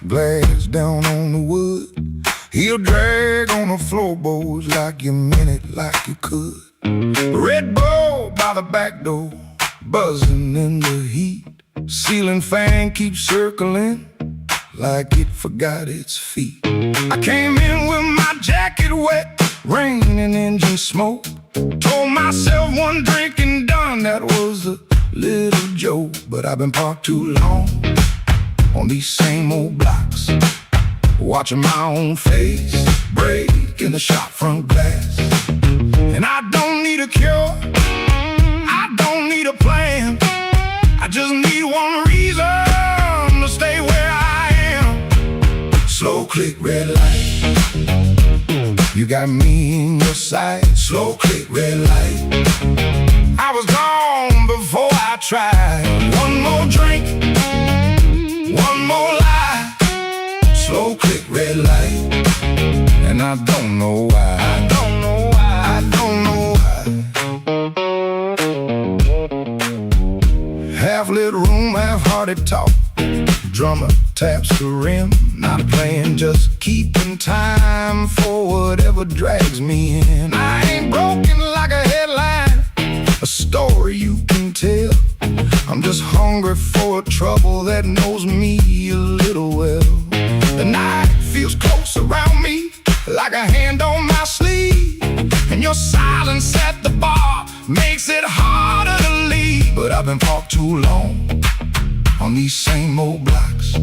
Glass down on the wood, heel drag on the floorboards like you meant it, like you could. Red Bull by the back door, buzzing in the heat. Ceiling fan keeps circling like it forgot its feet. I came in with my jacket wet, rain and engine smoke. Told myself one drink and done, that was a little joke. But I've been parked too long on these same old blocks, watching my own face break in the shop front glass. And I don't need a cure, I don't need a plan, I just need one reason to stay where I am. Slow click, red light, you got me in your sight. Slow click, red light, I was gone before I tried. One more drink, one more lie. Slow click, red light, and I don't know why. I don't know why. I don't know why. Half lit room, half-hearted talk. Drummer taps the rim, not playing, just keeping time for whatever drags me in. I ain't broken like a headline, a story you can tell. I'm just hungry for a trouble that knows me a little well. The night feels close around me, like a hand on my sleeve, and your silence at the bar makes it harder to leave. But I've been parked too long on these same old blocks,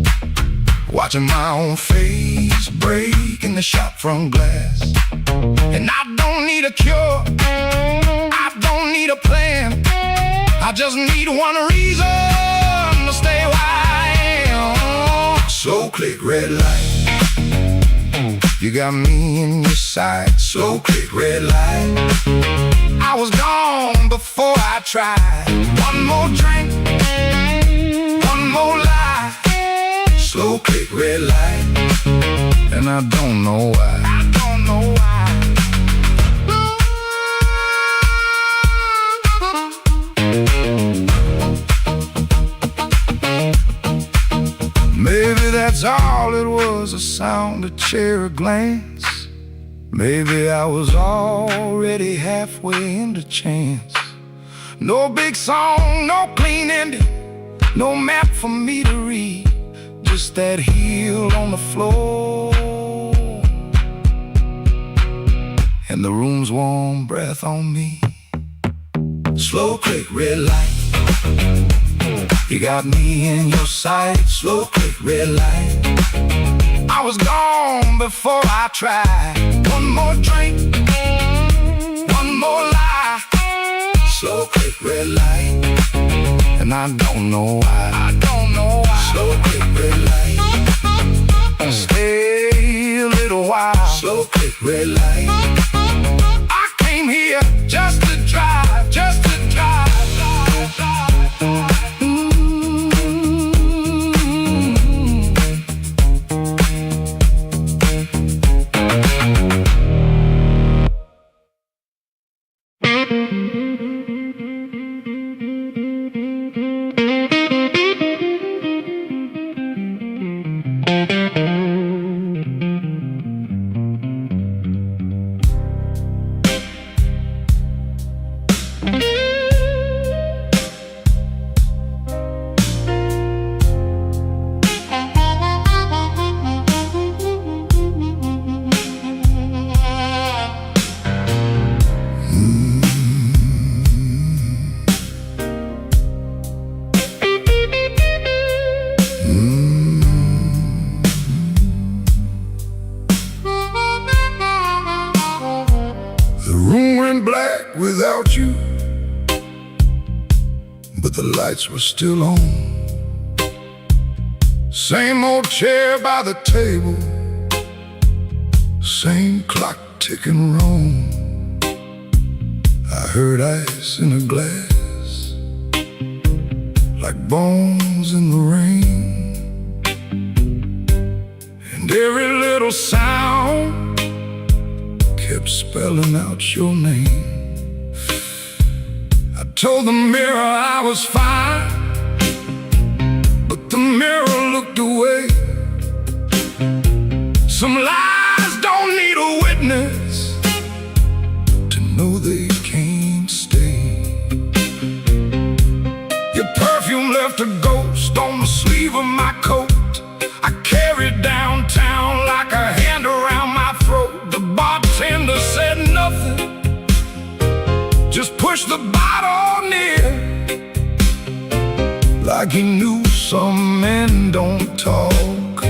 watching my own face break in the shop front glass. And I don't need a cure, I don't need a plan, I just need one reason to stay where I am. Slow click, red light, you got me in your sight. Slow click, red light, I was gone before I tried. One more drink, one more lie. Slow click, red light, and I don't know why. I don't know why. Maybe that's all it was, a sound, a chair, a glance. Maybe I was already halfway into chance. No big song, no clean ending, no map for me to read, just that heel on the floor and the room's warm breath on me. Slow click, red light, you got me in your sight. Slow click, red light, I was gone before I tried. One more drink, one more lie. Slow click, red light, and I don't know why. I don't know why. Slow click, red light, stay a little while. Slow click, red light, I came here just to drive, just to drive. Without you, but the lights were still on. Same old chair by the table, same clock ticking wrong. I heard ice in a glass, like bones in the rain, and every little sound kept spelling out your name. Told the mirror I was fine, but the mirror looked away. Some lies don't need a witness to know they can't stay. Your perfume left a ghost on the sleeve of my coat. I carried downtown like a hand around my throat. The bartender said nothing, just pushed the bottle near, like he knew some men don't talk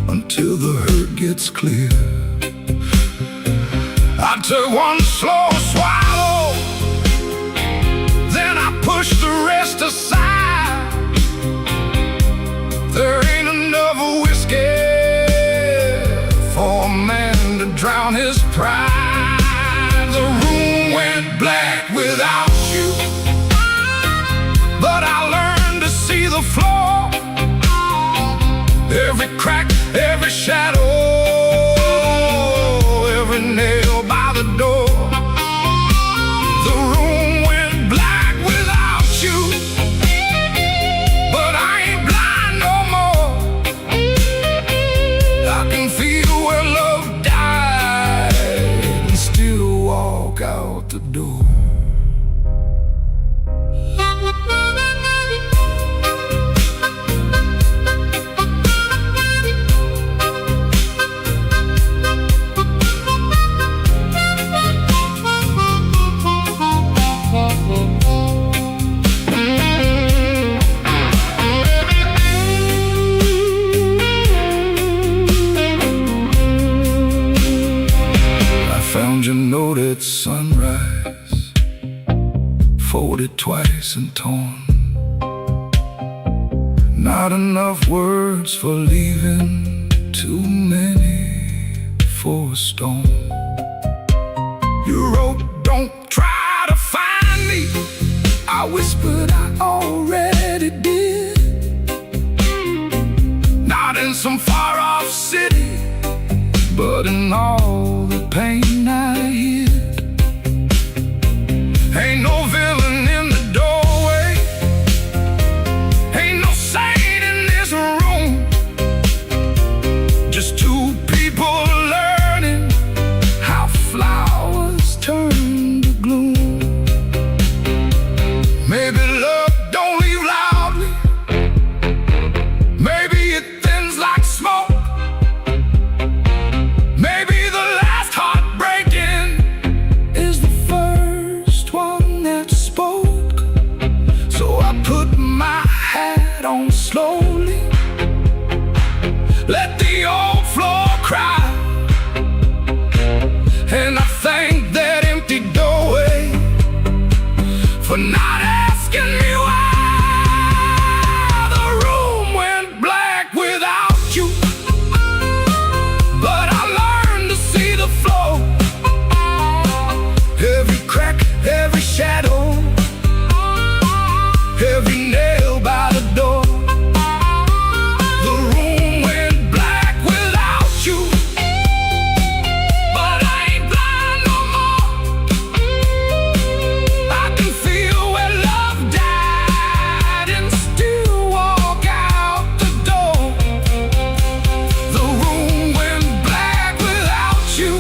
until the hurt gets clear. I took one slow swallow, then I pushed the rest aside. There ain't enough whiskey for a man to drown his pride. The room went black without you, but I learned to see the floor, every crack, every shadow, every nail by the door. The room went black without you, but I ain't blind no more. I can feel where love died and still walk out the door. Found your note at sunrise, folded twice and torn. Not enough words for leaving, too many for a storm. You wrote, don't try to find me. I whispered, I already did. Not in some far-off city, but in all the pain I hid. Ain't no villain in the doorway, ain't no saint in this room, just two people learning how flowers turn to gloom. Maybe love don't leave loudly, maybe it thins like smoke. Maybe the last heartbreaking is the first one that spoke. So I put my hat on slowly, let the old floor cry, and I thank that empty doorway for not asking me why. The room went black without you, but I learned to see the flow, every crack, every shadow, every nail by the door. The room went black without you, but I ain't blind no more. I can feel where love died and still walk out the door. The room went black without you,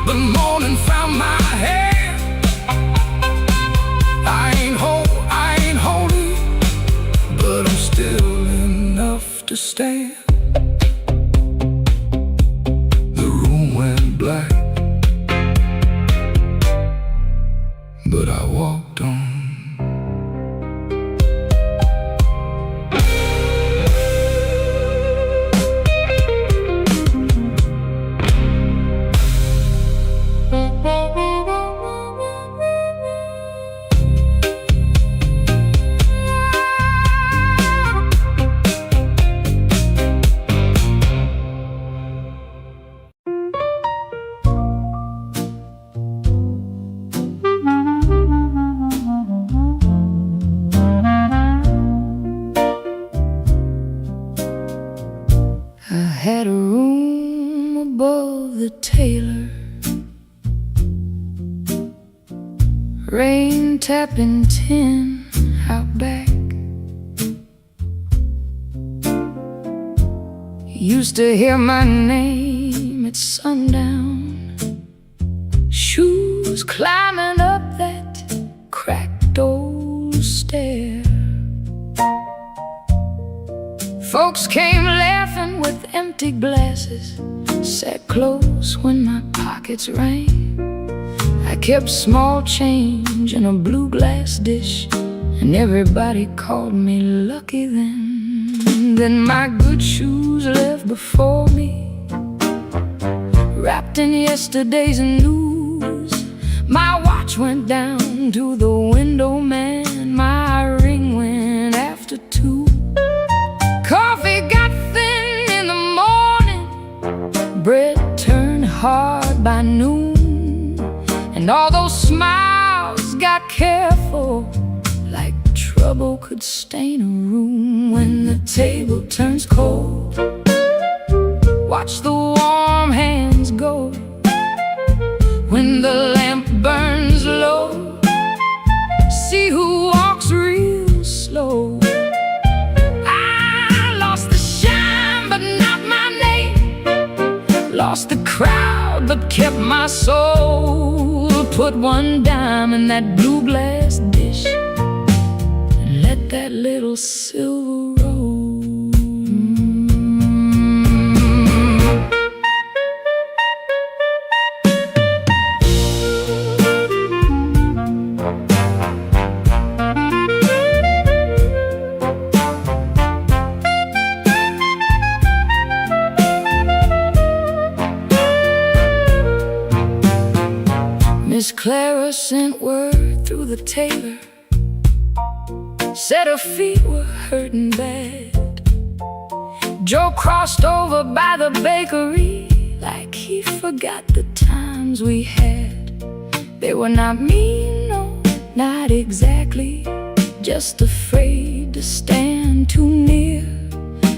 but morning found my hand. I ain't holy, but I'm still enough to stand. The room went black, but I walked on. had a room above the tailor, rain tapping tin out back. Used to hear my name at sundown, shoes climbing up that cracked old stair. Folks came laughing with empty glasses, sat close when my pockets rang. I kept small change in a blue glass dish, and everybody called me lucky then. Then my good shoes left before me, wrapped in yesterday's news. My watch went down to the window man, my ring went after 2. Coffee got thin in the morning, bread turned hard by noon, and all those smiles got careful, like trouble could stain a room. When the table turns cold, watch the warm hands go. When the lamp burns low, see who walks real slow. I lost the shine but not my name, lost the crowd but kept my soul. Put one dime in that blue glass dish, let that little silver roll. Miss Clara sent word through the tailor, said her feet were hurting bad. Joe crossed over by the bakery like he forgot the times we had. They were not mean, no, not exactly, just afraid to stand too near.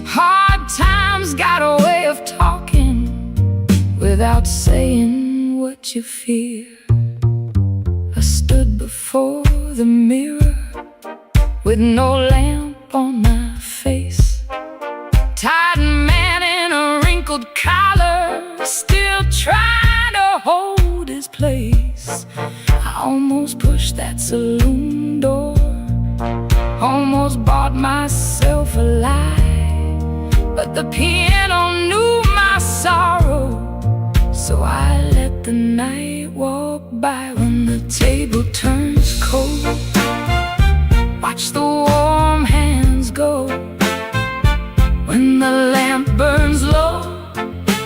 Hard times got a way of talking without saying what you fear. I stood before the mirror with no lamp on my face, tired man in a wrinkled collar, still trying to hold his place. I almost pushed that saloon door, almost bought myself a lie, but the piano knew my sorrow, so I let the night walk by. When the table turns cold, watch the warm hands go. When the lamp burns low,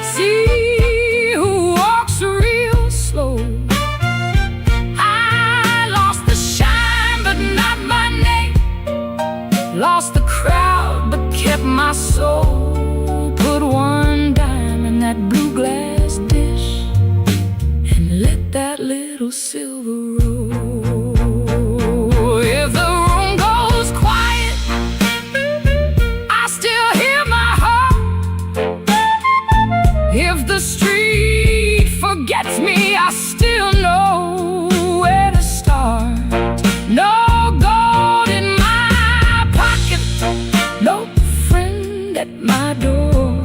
see who walks real slow. I lost the shine but not my name, lost the crowd but kept my soul. Put one dime in that blue glass dish, and let that little silver roll. If the room goes quiet, I still hear my heart. If the street forgets me, I still know where to start. No gold in my pocket, no friend at my door,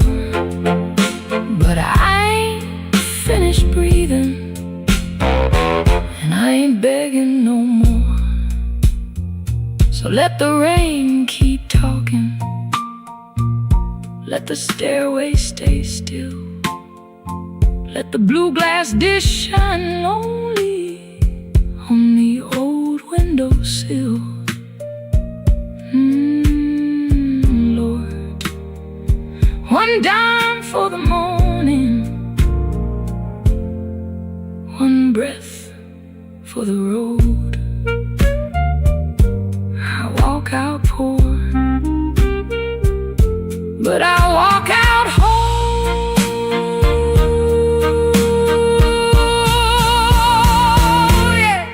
but I ain't finished breathing, and I ain't begging no more. So let the rain keep talking, let the stairway stay still, let the blue glass dish shine lonely on the old windowsill. Lord, one dime for the morning, one breath for the road. I walk out poor, but I walk out whole. Yeah.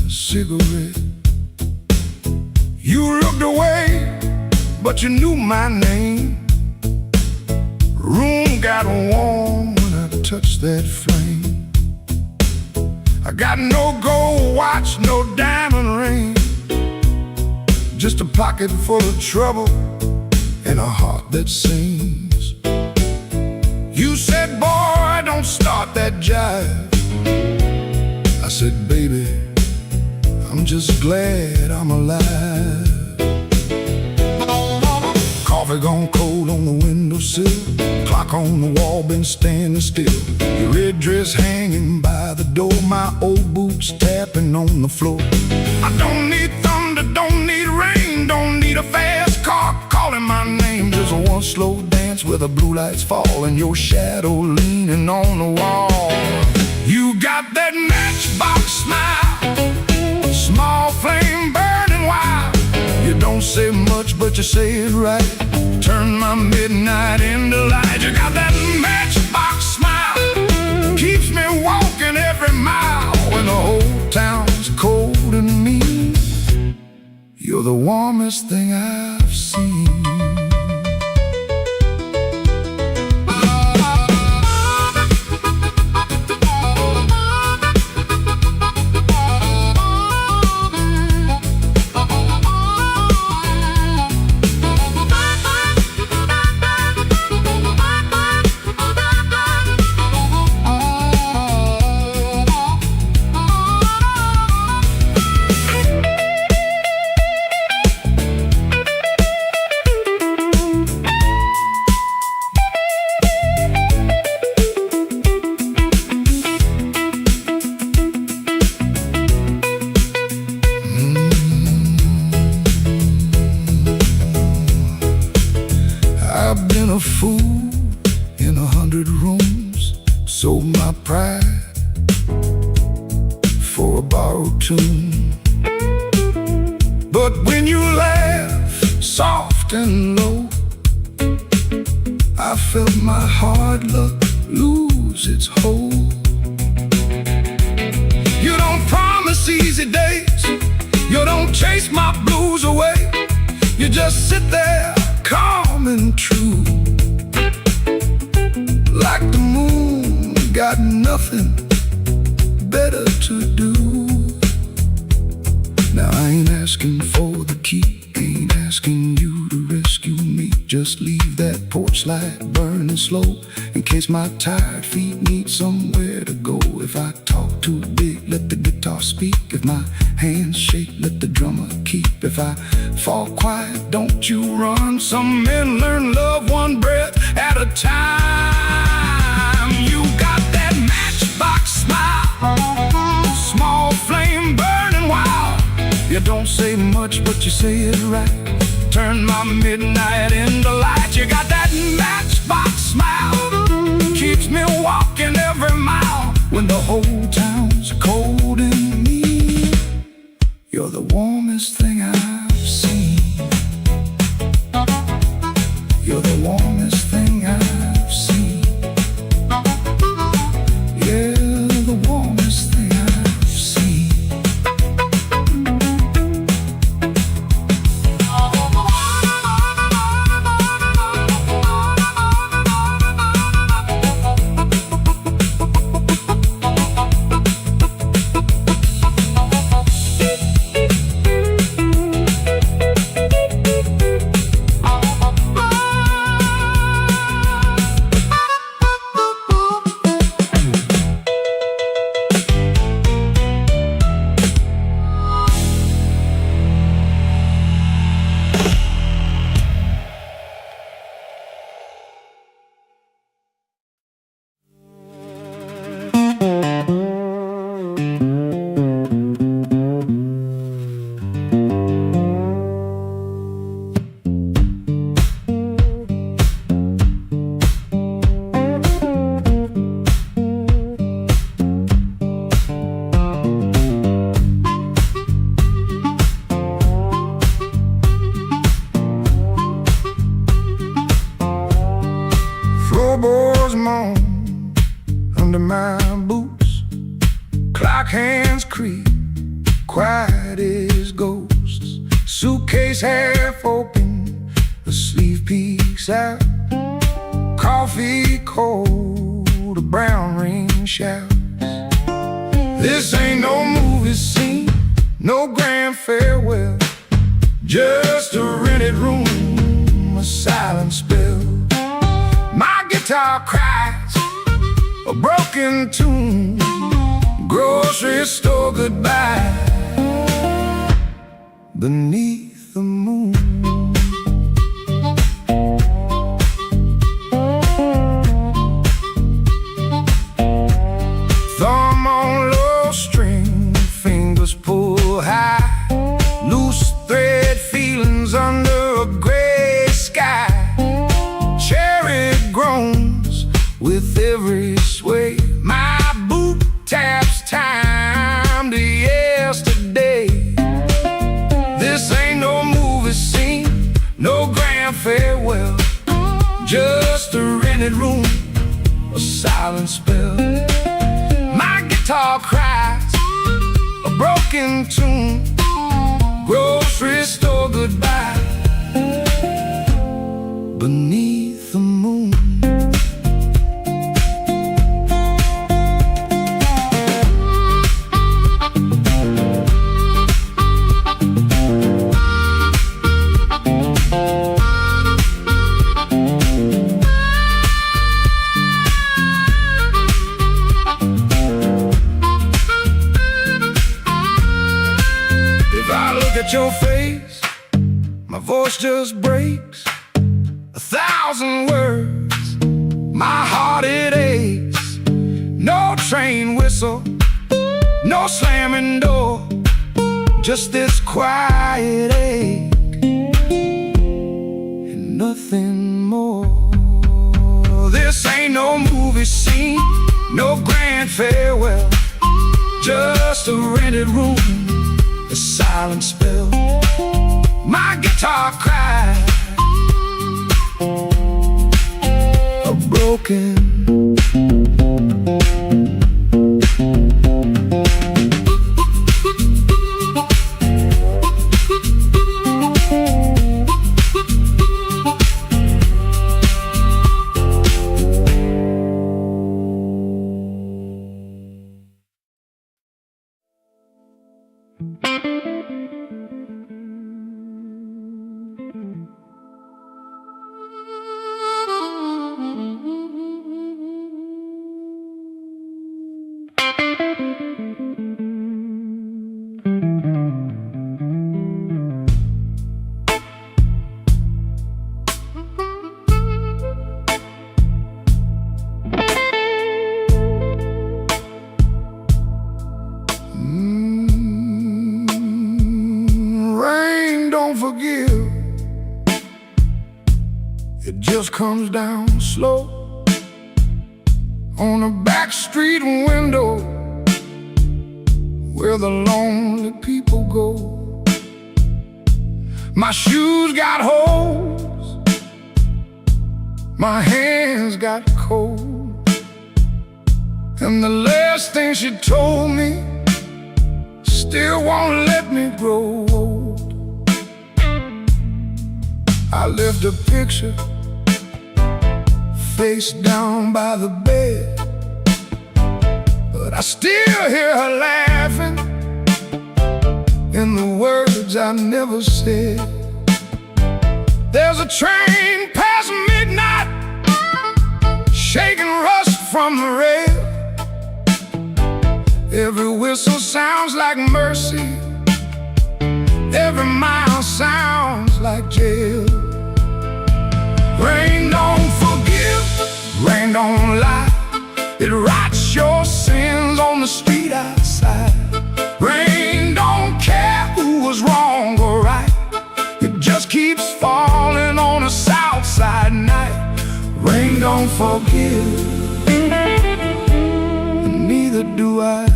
cigarette. You looked away, but you knew my name. Room got warm when I touched that flame. I got no gold watch, no diamond ring, just a pocket full of trouble and a heart that sings. You said, boy, don't start that jive. I said, baby, I'm just glad I'm alive. Coffee gone cold on the windowsill, clock on the wall been standing still. Your red dress hanging by the door, my old boots tapping on the floor. I don't need thunder, don't need rain, don't need a fast car calling my name. Just one slow dance where the blue lights fall and your shadow leaning on the wall. You got that matchbox smile, small flame burning wild. You don't say much, but you say it right. Turn my midnight into light. You got that matchbox smile, keeps me walking every mile when the whole town's cold and mean. You're the warmest thing I've seen. I've been a fool in 100 rooms, sold my pride for a borrowed tune. But when you laugh soft and low, I felt my hard luck lose its hold. You don't promise easy days, you don't chase my blues away. You just sit there calm and true, like the moon got nothing better to do. Now I ain't asking for the key, ain't asking you to rescue me. Just leave that porch light burning slow, in case my tired feet need somewhere to go. If I talk too big, let the guitar speak. If my hands shake, let the drummer keep. If I fall quiet, don't you run. Some men learn love one breath at a time. You got that matchbox smile, small flame burning wild. You don't say much, but you say it right. Turn my midnight into light. You got that matchbox smile, keeps me walking every mile when the whole town's cold and mean. You're the warmest thing I've seen. You're the warmest thing I've seen. Yeah, the warmest thing I've seen. quiet as ghosts. Suitcase half open, the sleeve peeks out. Coffee cold, a brown rain shouts. This ain't no movie scene, no grand farewell, just a rented room, a silent spell. My guitar cries a broken tune, grocery store goodbye beneath the moon. Thumb on low string, fingers pull high, loose thread feelings under a gray sky. Cherry groans with every sway. My boot taps time to yesterday. This ain't no movie scene, no grand farewell, just a rented room, a silent spell. My guitar cries a broken tune, grocery store goodbye beneath the moon. At your face, my voice just breaks 1,000 words, my heart it aches. No train whistle, no slamming door, just this quiet ache and nothing more. This ain't no movie scene, no grand farewell, just a rented room, a silent spell. My guitar cries a broken. Rain don't forgive, it just comes down slow on a back street window where the lonely people go. My shoes got holes, my hands got cold, and the last thing she told me still won't let me grow old. I left a picture face down by the bed, but I still hear her laughing in the words I never said. There's a train past midnight, shaking rust from the rail. Every whistle sounds like mercy, every mile sounds like jail. Rain don't forgive, rain don't lie, it writes your sins on the street outside. Rain don't care who was wrong or right, it just keeps falling on a south side night. Rain don't forgive, and neither do I.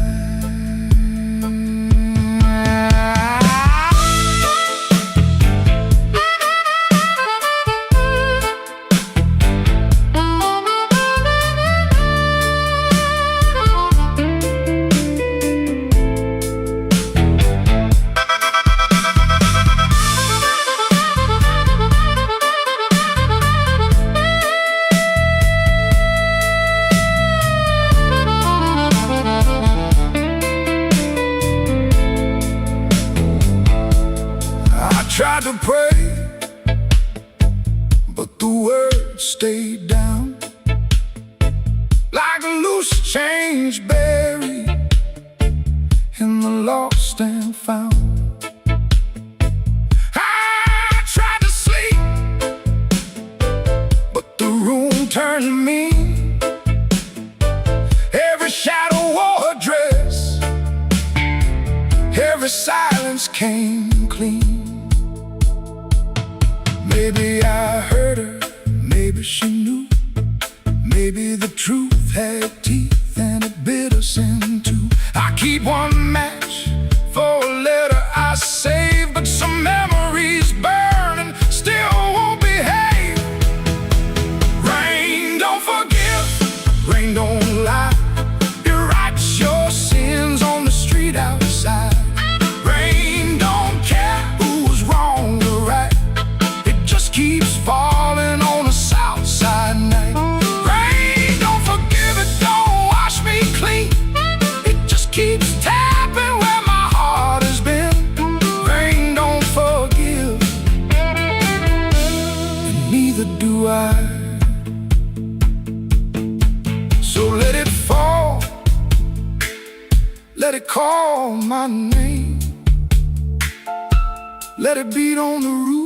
tried to pray, but the words stayed down like a loose change buried in the lost and found. I tried to sleep, but the room turned mean. Every shadow wore a dress, every silence came clean. Maybe I hurt her, maybe she knew. Maybe the truth had teeth and it bit us in two. I keep one match for a letter I saved, but some memories burn and still won't behave. Rain don't forgive, rain don't lie. It writes your sins on the street outside. Rain don't care who's wrong or right. It just keeps falling on a south side night. Rain don't forgive, it don't wash me clean. It just keeps tapping where my heart has been. Rain don't forgive, and neither do I. So let it fall, let it call my name. Let it beat on the roof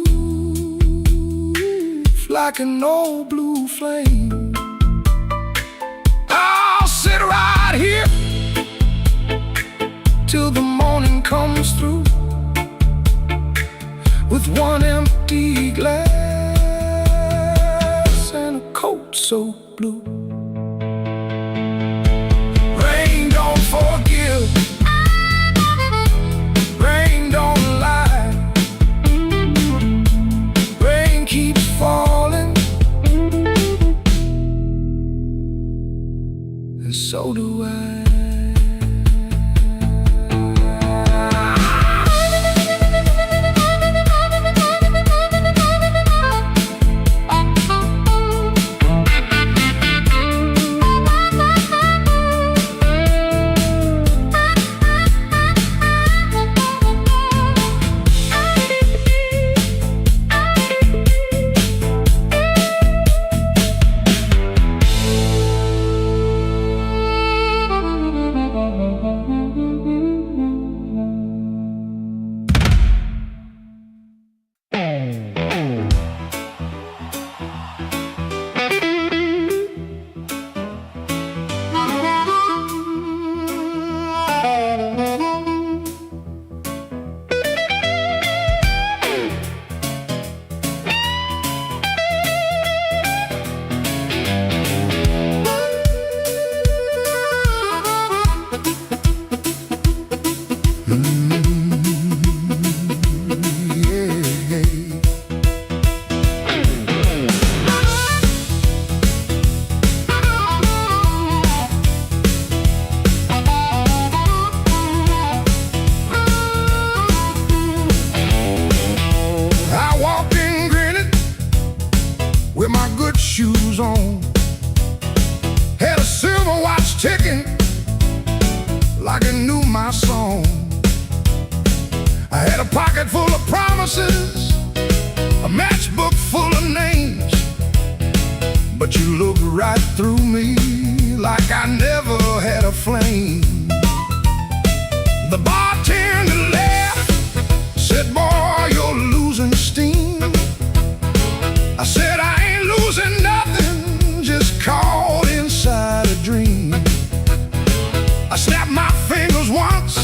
like an old blue flame. I'll sit right here till the morning comes through with one empty glass and a coat so blue. Rain don't forgive, rain don't lie. Rain keeps falling, and so do I. Shoes on, had a silver watch ticking like it knew my song. I had a pocket full of promises, a matchbook full of names, but you looked right through me like I never had a flame. The bartender laughed, said, "Boy, you're losing steam." I said, "I ain't losing nothing, just caught inside a dream." I snapped my fingers once,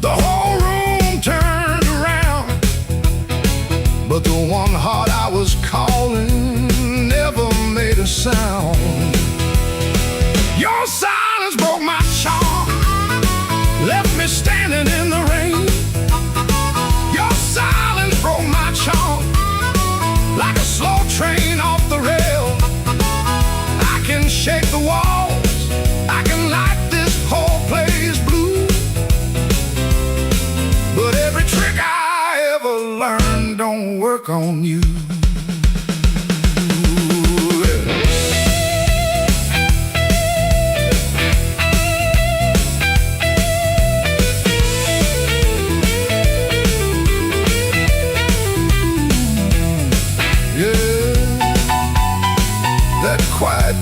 the whole room turned around, but the one heart I was calling never made a sound. Your silence broke my charm, left me standing in the rain. Your silence broke my charm like a slow train off the rail. I can shake the walls, I can light this whole place blue, but every trick I ever learned don't work on you.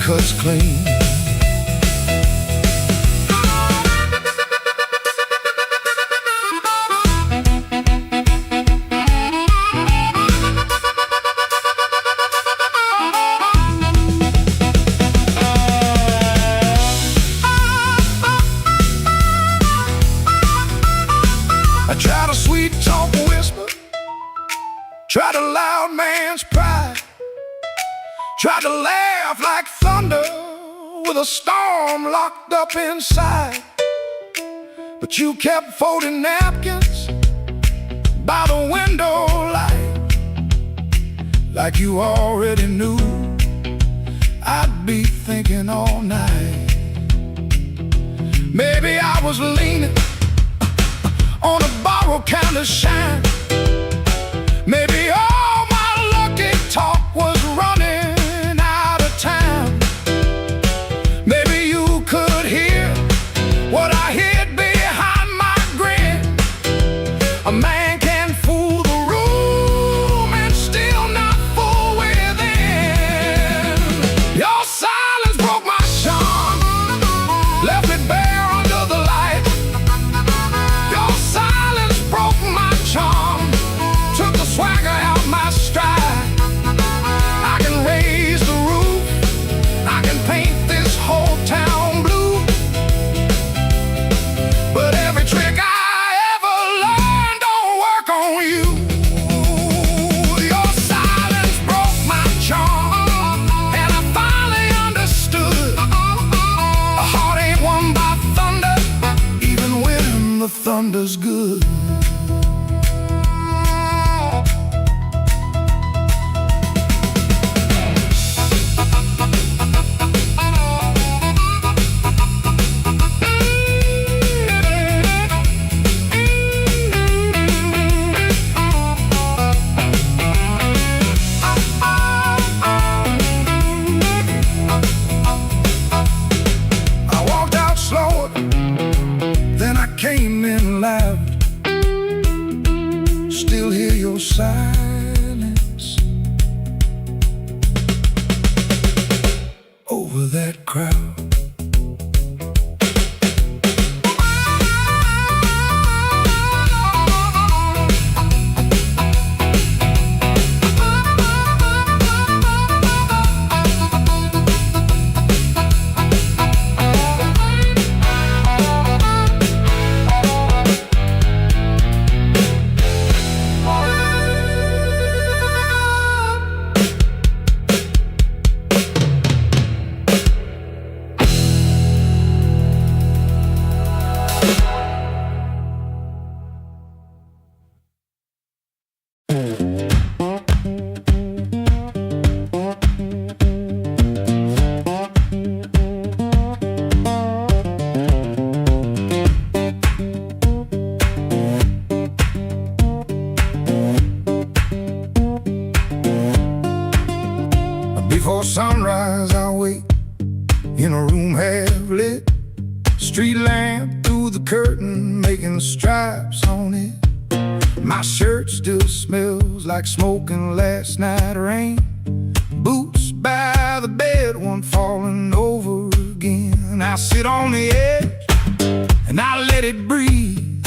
cuts clean. I try to sweet talk whisper, try to loud man's pride, try to laugh like thunder with a storm locked up inside. But you kept folding napkins by the window light, like you already knew I'd be thinking all night. Maybe I was leaning on a borrowed kind of shine. Maybe all my lucky talk was running out of time. Maybe you could hear what I hid behind my grin. A man can fool the room and still not fool within. Your silence broke my charm, left it bare under the light. Your silence broke my charm, took the swagger out my stride. I can raise the roof, I can paint this whole town blue, but every trick I ever learned don't work on you. Your silence broke my charm, and I finally understood. A heart ain't won by thunder, even when the thunder's good. I walked out slower, then I came in loud. Still hear your silence over that crowd. Before sunrise I'll wait in a room half lit, street lamp through the curtain making stripes on it. My shirt still smells like smoking last night rain. Boots by the bed, one falling over again. I sit on the edge and I let it breathe.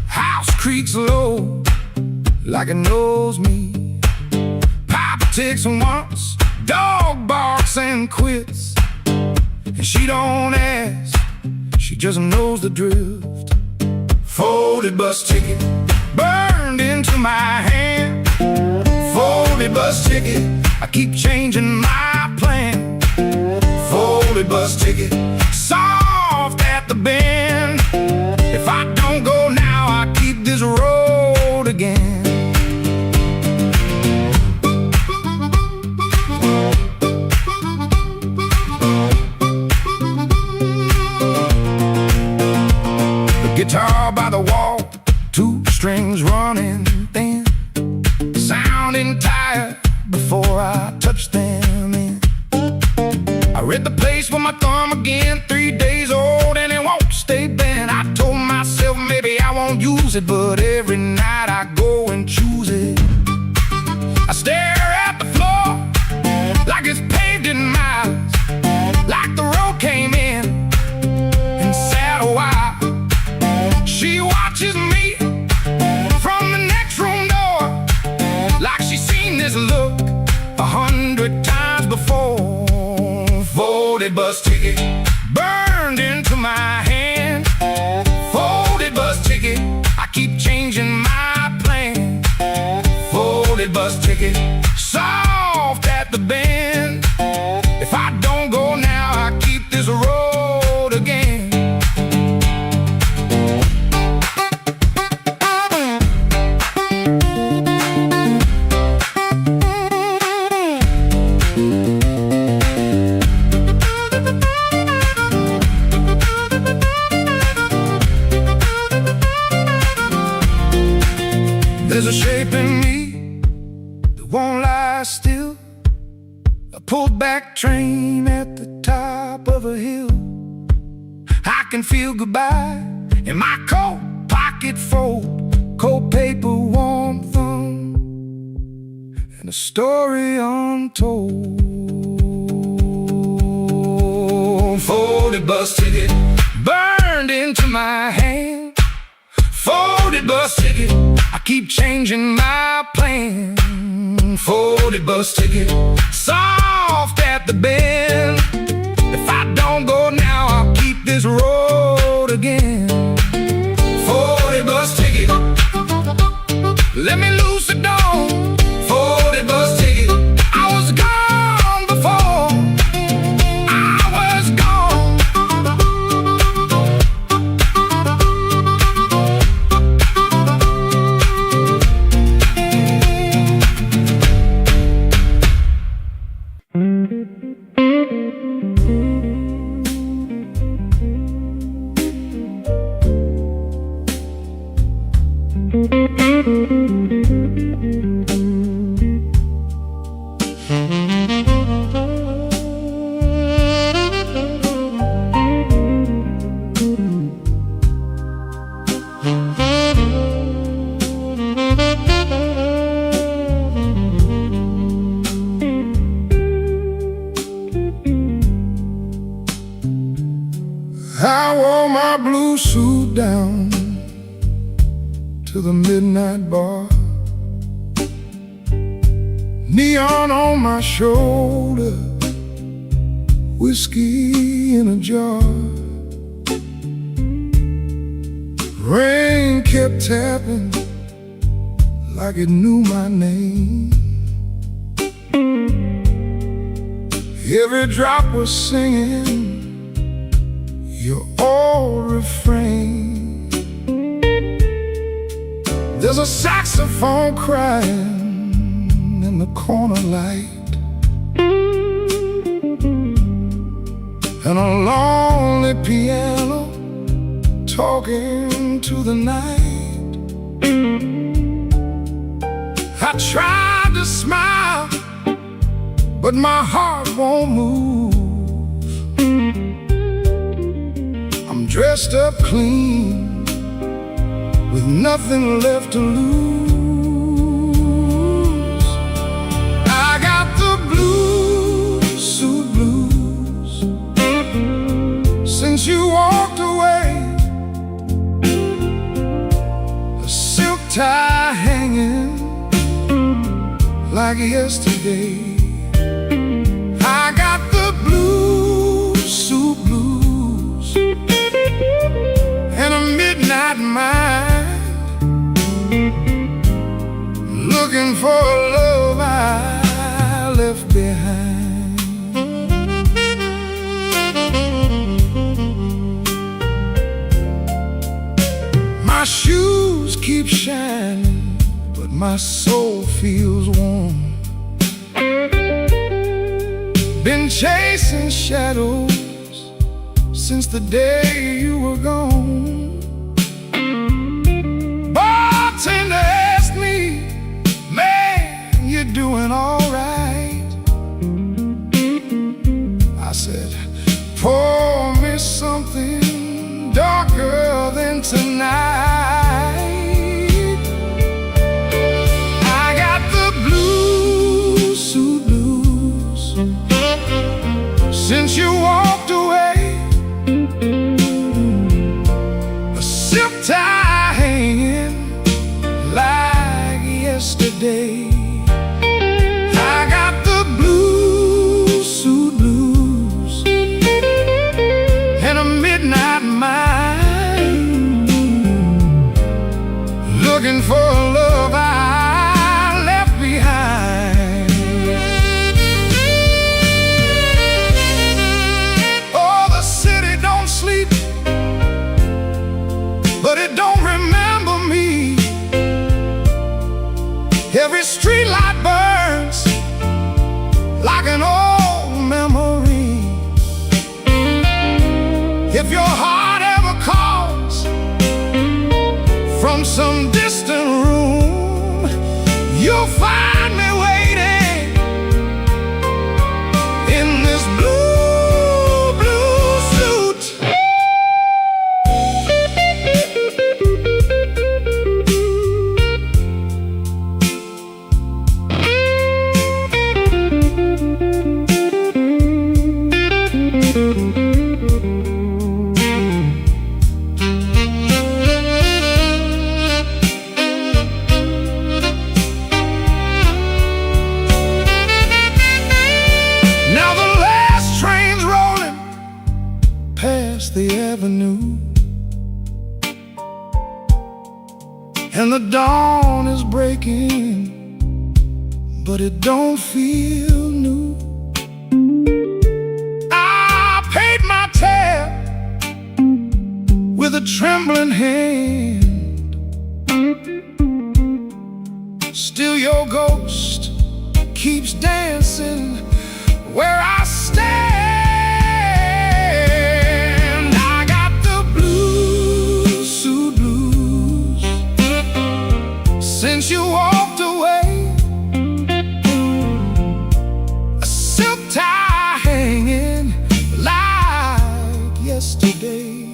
House creaks low like it knows me. Papa takes once, dog barks and quits, and she don't ask, she just knows the drift. Folded bus ticket burned into my hand. Folded bus ticket, I keep changing my plan. Folded bus ticket, soft at the bend. If I don't go now, I keep this road again. Guitar by the wall, two strings running thin, sounding tired before I touch them in. I read the place with my thumb again, 3 days old and it won't stay bent. I told myself maybe I won't use it, but every night I go and choose it. I stare at the floor like it's paved in miles. folded bus ticket, soft at the bend. If I don't go now, I keep this road again. There's a shape in me that won't lie still. A pulled back train at the top of a hill. I can feel goodbye in my coat pocket fold, cold paper, warm thumb, and a story untold. Folded bus ticket burned into my hand. Folded bus ticket, I keep changing my plan. Folded bus ticket, soft at the bend. If I don't go now, I'll keep this road again. Folded bus ticket, let me loose the dawn. Folded bus ticket, I was gone before I was gone. I wore my blue suit down to the midnight bar, neon on my shoulder, whiskey in a jar. Rain kept tapping like it knew my name. Every drop was singing your old refrain. There's a saxophone crying in the corner light, and a lonely piano talking to the night. I tried to smile, but my heart won't move. I'm dressed up clean, with nothing left to lose. I got the blues, suit blues, since you walked away. A silk tie hanging like yesterday. I got the blues, suit blues, and a midnight mind, looking for a love I left behind. My shoes keep shining, but my soul feels warm. Been chasing shadows since the day you were gone. Bartender asked me, man, you doing all right? I said, pour me something darker than tonight. I got the blues, suit blues, since you walked away. A silk tie hanging like yesterday. I got the blues, suit blues, and a midnight mind, looking for a love I left behind. Every street light burns like an old memory. If your heart ever calls from some distant room, you'll find me waiting in this blue, blue suit. The avenue, and the dawn is breaking, but it don't feel new. I paid my tab with a trembling hand. Still your ghost keeps dancing where I stand. Since you walked away, a silk tie hanging like yesterday.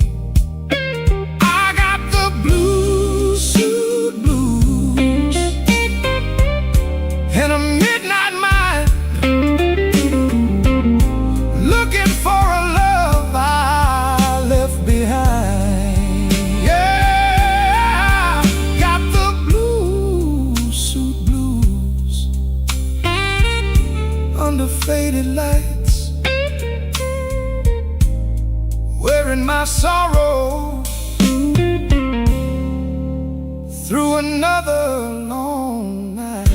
I got the blue suit blues and a midnight mind, looking for a love I left behind. Under faded lights, wearing my sorrow through another long night.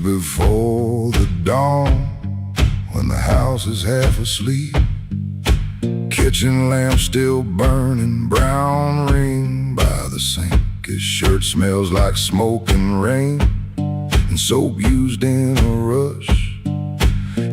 Before the dawn, when the house is half asleep, kitchen lamp still burning, brown ring by the sink. His shirt smells like smoke and rain, and soap used in a rush.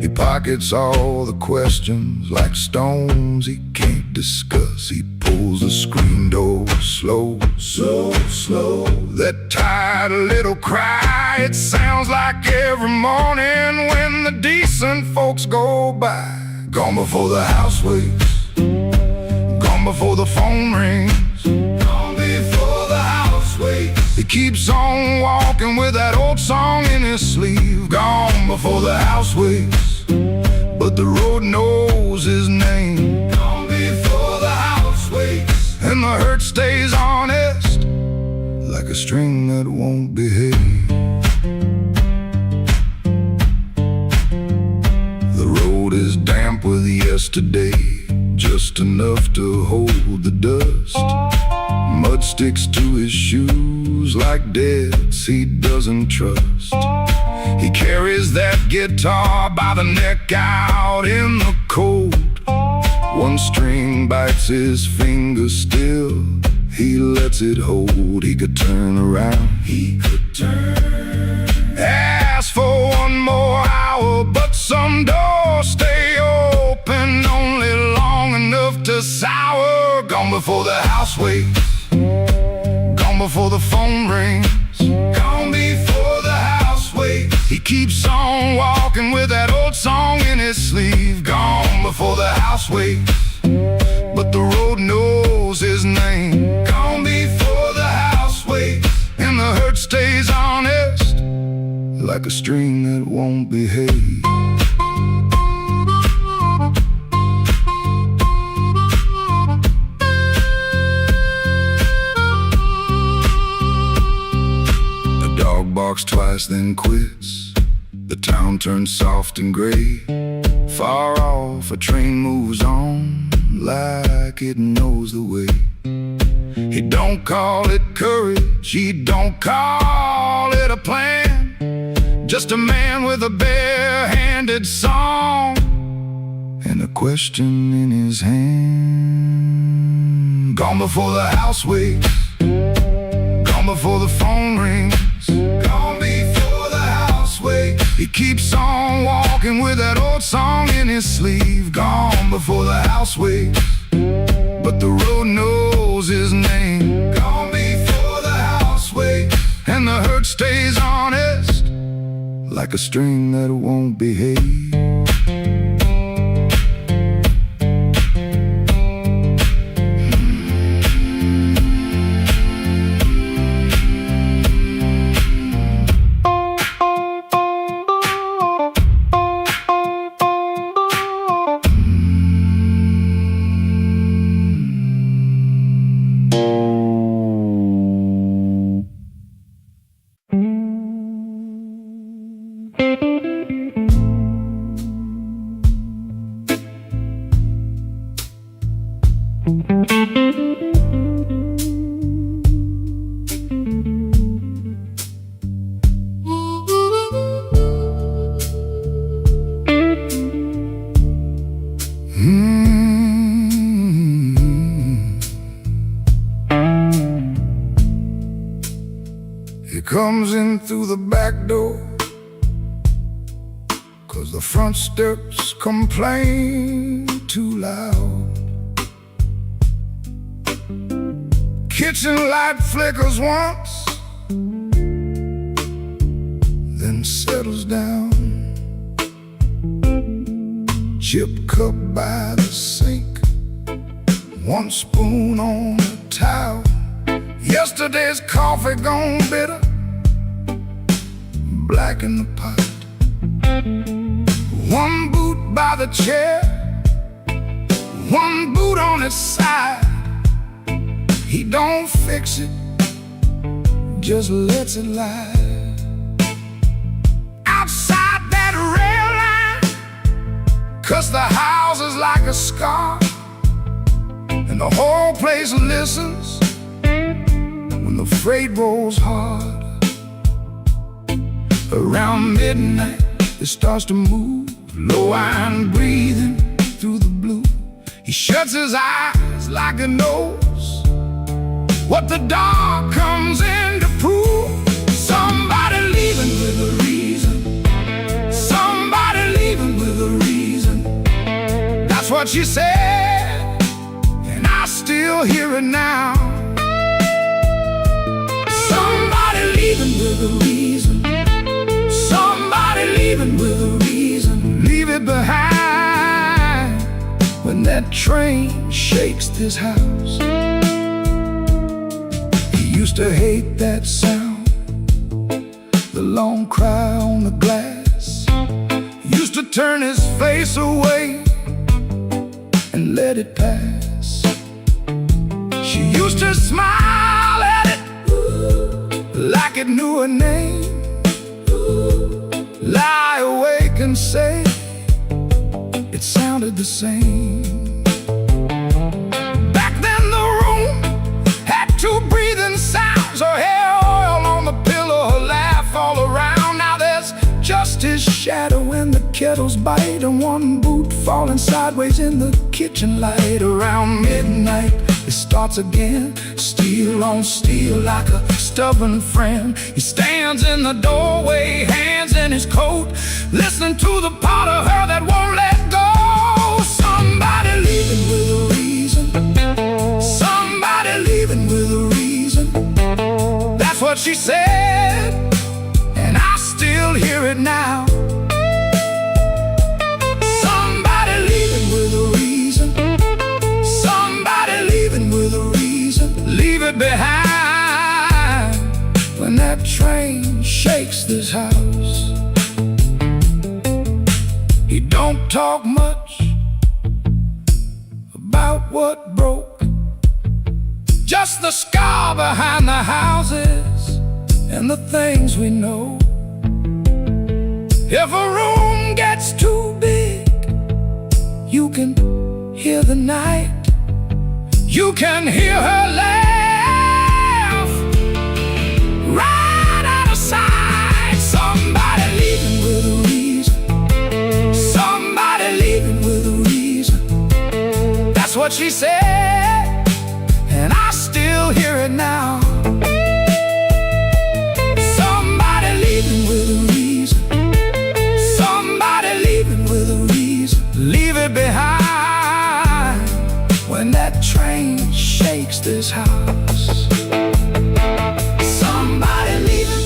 He pockets all the questions like stones he can't discuss. He pulls the screen door slow, so slow. That tired little cry, it sounds like every morning when the decent folks go by. Gone before the house wakes, gone before the phone rings, gone before the house wakes. He keeps on walking with that old song in his sleeve. Gone before the house wakes, but the road knows his name. Gone before the house wakes, and the hurt stays honest like a string that won't behave. The road is damp with yesterday, just enough to hold the dust. Mud sticks to his shoes like debts he doesn't trust. He carries that guitar by the neck out in the cold. One string bites his finger still, he lets it hold. He could turn around, he could turn, ask for one more hour, but some doors stay open only long enough to sour. Gone before the house wakes, gone before the phone rings, gone before the house wakes. He keeps on walking with that old song in his sleeve. Gone before the house wakes, but the road knows his name. Gone before the house wakes, and the hurt stays honest like a string that won't behave. talks twice, then quits. The town turns soft and gray. Far off, a train moves on like it knows the way. He don't call it courage, he don't call it a plan. Just a man with a bare-handed song and a question in his hand. Gone before the house wakes, gone before the phone rings, gone before the house wakes. He keeps on walking with that old song in his sleeve. Gone before the house wakes, but the road knows his name. Gone before the house wakes, and the hurt stays honest, like a string that won't behave. He comes in through the back door, 'cause the front steps complain too loud. Kitchen light flickers once, then settles down. Chip cup by the sink, one spoon on the towel. Yesterday's coffee gone bitter, black in the pot. One boot by the chair, one boot on its side. He don't fix it, just lets it lie. Outside that rail line, 'cause the house is like a scar, and the whole place listens when the freight rolls hard. Around midnight, it starts to move, low iron breathing through the blue. He shuts his eyes like he knows what the dark comes in to prove. Somebody leaving with a reason, somebody leaving with a reason. That's what she said, and I still hear it now. Somebody leaving with a reason, somebody leaving with a reason. Leave it behind when that train shakes this house. He used to hate that sound, the long cry on the glass. Used to turn his face away and let it pass. She used to smile at it like it knew her name. Lie awake and say it sounded the same. Back then the room had two breathing sounds, her hair oil on the pillow, her laugh all around. Now there's just his shadow when the kettles bite, and one boot falling sideways in the kitchen light. Around midnight it starts again, steel on steel like a stubborn friend. He stands in the doorway, hands in his coat, listening to the part of her that won't let go. Somebody leaving with a reason, somebody leaving with a reason. That's what she said, and I still hear it now. Somebody leaving with a reason, somebody leaving with a reason. Leave it behind when that train shakes this house. He don't talk much about what broke, just the scar behind the houses and the things we know. If a room gets too big, you can hear the night. You can hear her laugh right out of sight. Somebody leaving with a reason. Somebody leaving with a reason. That's what she said, and I still hear it now. Somebody leaving with a reason. Somebody leaving with a reason. Leave it behind when that train shakes this house. Somebody leaving.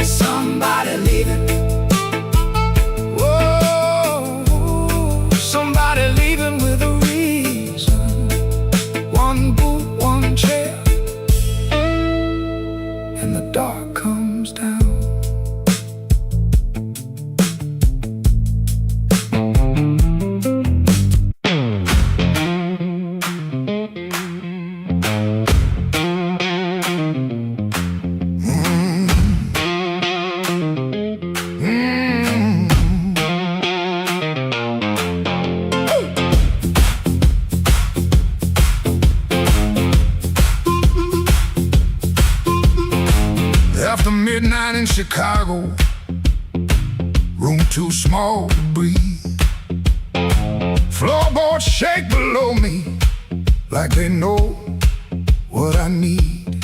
Somebody leaving. Whoa, somebody leaving with a reason. One boot, one chair, and the dark comes down. After midnight in Chicago, room too small to breathe. Floorboards shake below me like they know what I need.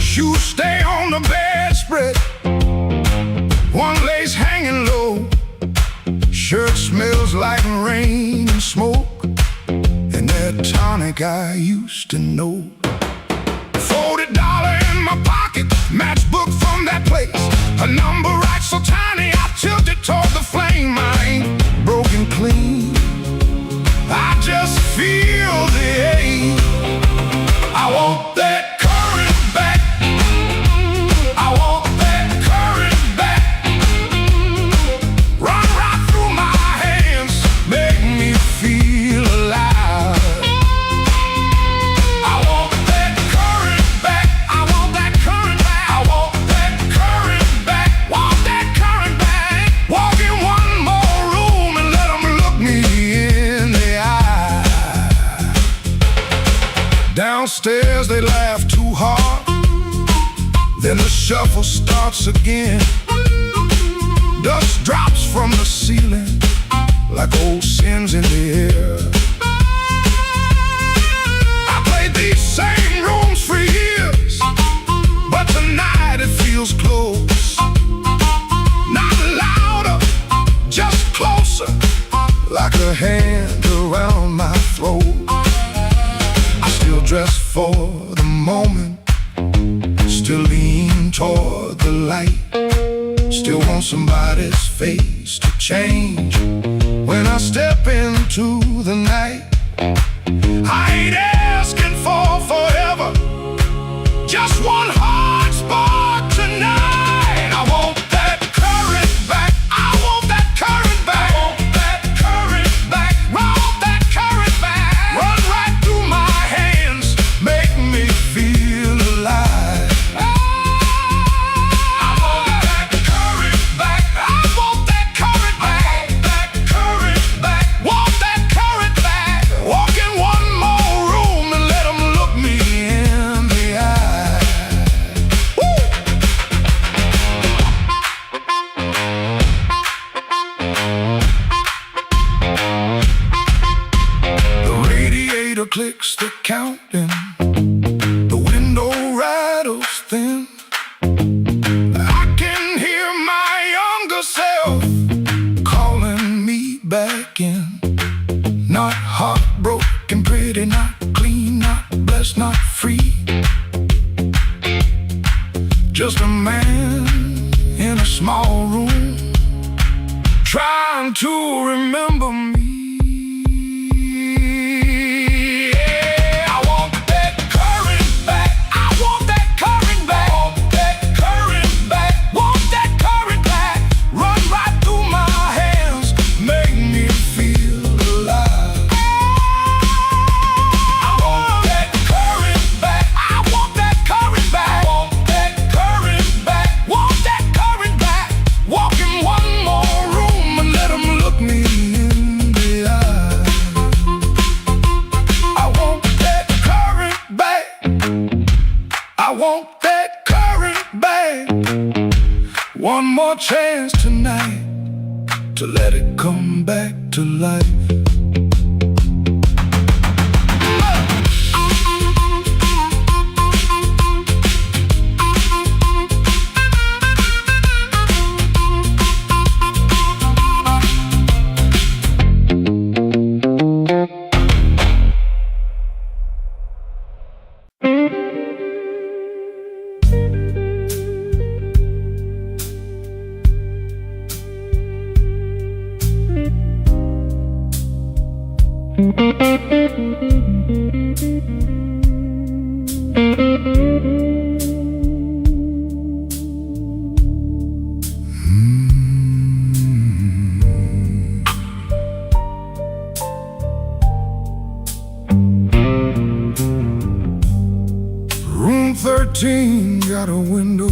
Shoes stay on the bedspread, one lace hanging low. Shirt smells like rain and smoke, and that tonic I used to know. $40 in my pocket, matchbook from that place. A number right so tiny, I tilt it toward the flame. I ain't broken clean, I just feel the ache. I want that current back. I want that current back. Run right through my hands, make me feel alive. I want that current back. I want that current back. I want that current back. Want that current back. Walk in one more room and let them look me in the eye. Downstairs they laugh too hard, then the shuffle starts again. Dust drops from the ceiling like old sins in the air. I played these same rooms for years, but tonight it feels close. Not louder, just closer, like a hand around my throat. I still dress for the moment, still lean toward the light. Still want somebody's face to change when I step into the night. I ain't asking for forever, just one hard spark tonight. I want that current back. I want that current back. I want that current back. I want that current back. Run right through my hands, make me feel alive. I want that current back. I want that current back. That current back. Want that current back. Walk in one more room and let them look me in the eye. Woo! The radiator clicks the counting, the window rattles thin. I can hear my younger self calling me back in. Not heartbroken, pretty, not clean, not blessed, not free. Just a man in a small room, trying to remember me. Yeah, I want that current back. I want that current back. Want that current back. Want that current back. Run right through my hands, make me feel alive. I want that current back. I want that current back. one more chance tonight to let it come back to life. Room 13 got a window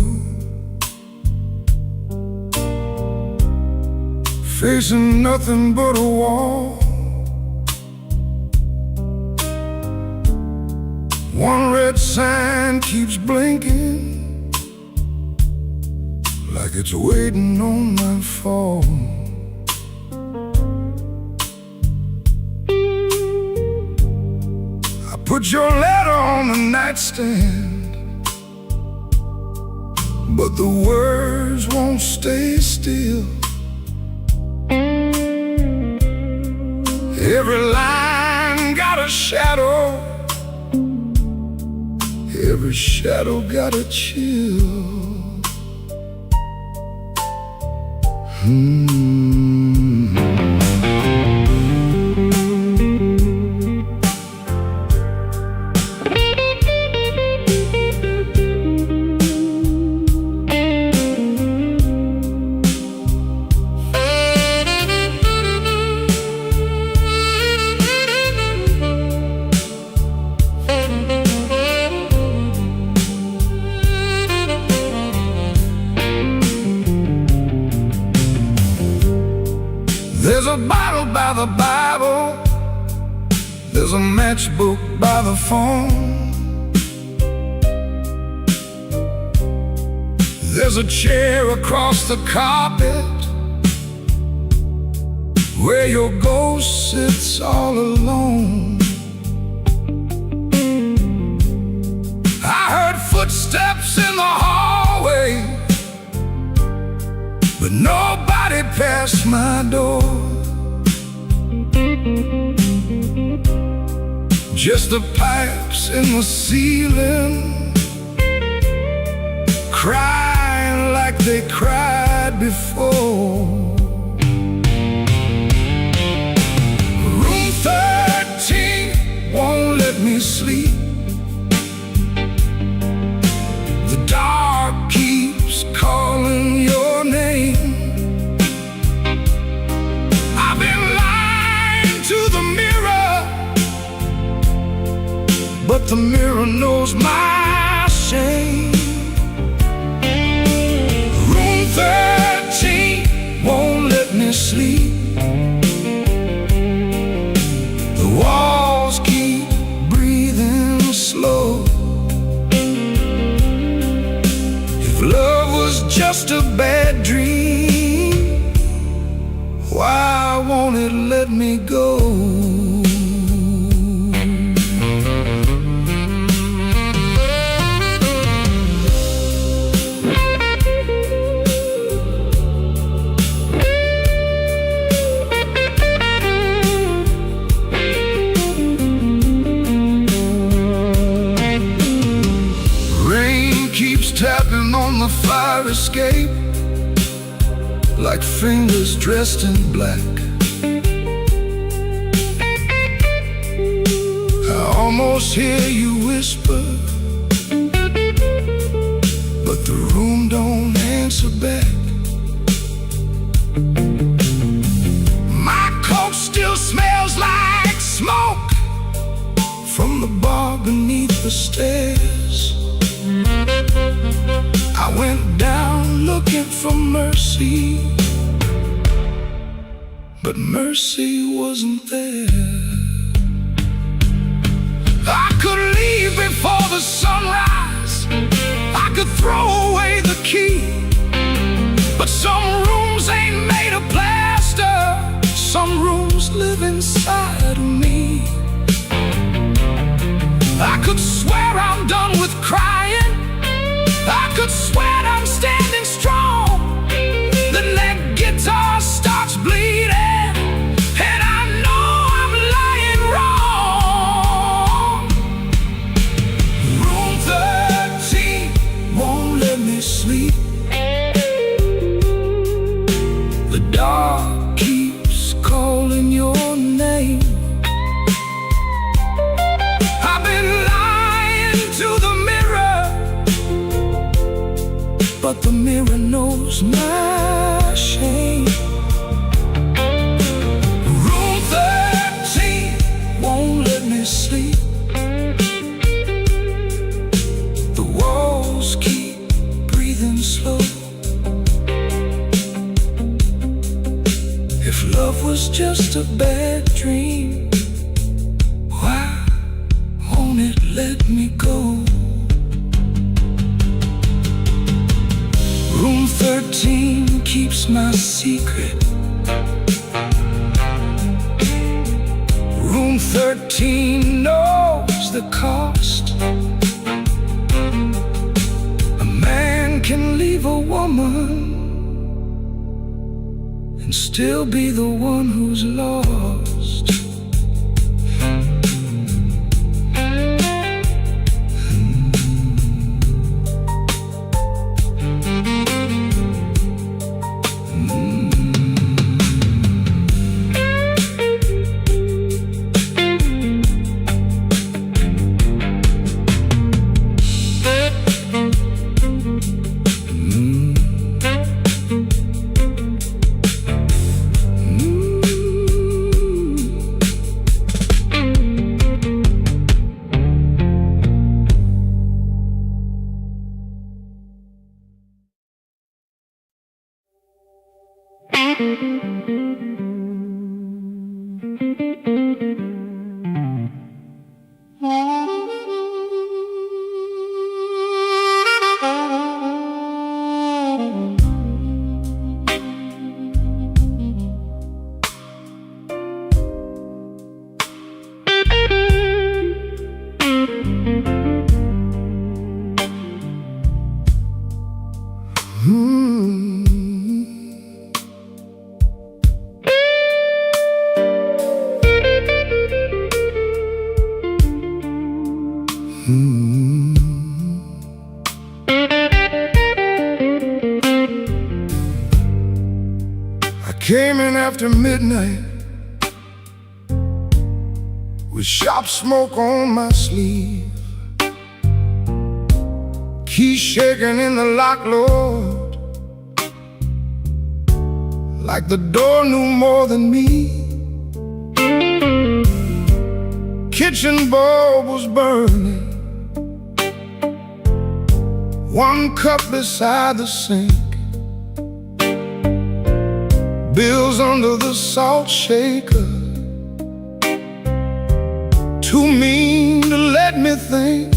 facing nothing but a wall. One red sign keeps blinking like it's waiting on my fall. I put your letter on the nightstand, but the words won't stay still. Every line got a shadow, every shadow got a chill. There's a bottle by the Bible, there's a matchbook by the phone, there's a chair across the carpet where your ghost sits all alone. I heard footsteps in the hallway, but nobody passed my door. Just the pipes in the ceiling, crying like they cried before. Room 13 won't let me sleep. The dark keeps calling your name. I've been lying to the mirror, but the mirror knows my shame. Room 13 won't let me sleep. The walls keep breathing slow. If love was just a bad dream, why won't it let me go? Tapping on the fire escape like fingers dressed in black. I almost hear you whisper, but the room don't answer back. My coat still smells like smoke from the bar beneath the stairs. I went down looking for mercy, but mercy wasn't there. I could leave before the sunrise, I could throw away the key, could swear I'm done with crying. I could swear I'm standing strong. The neck guitar starts bleeding, and I know I'm lying wrong. Room 13 won't let me sleep. The dark keeps calling your name. I've been lying to the mirror, but the mirror knows my shame. Room 13 won't let me sleep. The walls keep breathing slow. If love was just a bad dream, why won't it let me go? Room 13 keeps my secret. Room 13 knows the cost. A man can leave a woman and still be the one who's lost. I came in after midnight with shop smoke on my sleeve, keys shaking in the lock, Lord, like the door knew more than me. Kitchen bulb was burning, one cup beside the sink, bills under the salt shaker, too mean to let me think.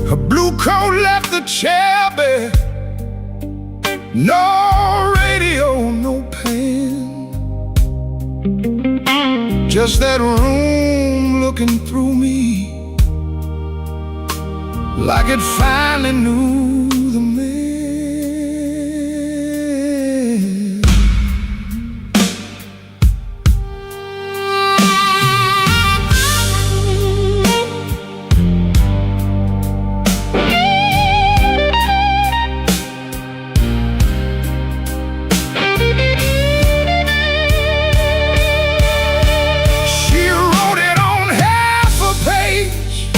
Her blue coat left the chair bare, no radio, no pen, just that room looking through me like it finally knew the man. She wrote it on half a page.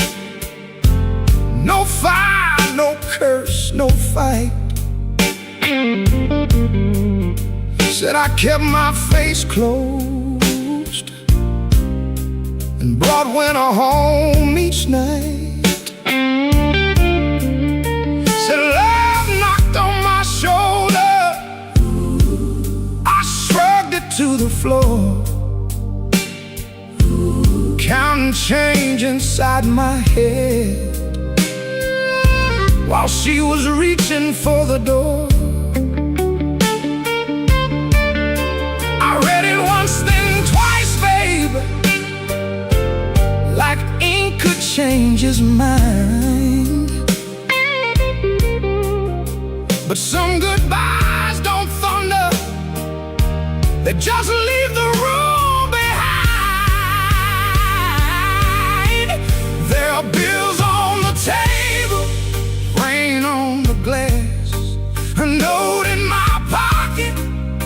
No fire, no curse, no fight. Said I kept my face closed and brought winter home each night. Said love knocked on my shoulder, I shrugged it to the floor, counting change inside my head while she was reaching for the door. I read it once, then twice, babe, like change his mind. But some goodbyes don't thunder, they just leave the room behind. There are bills on the table, rain on the glass, a note in my pocket,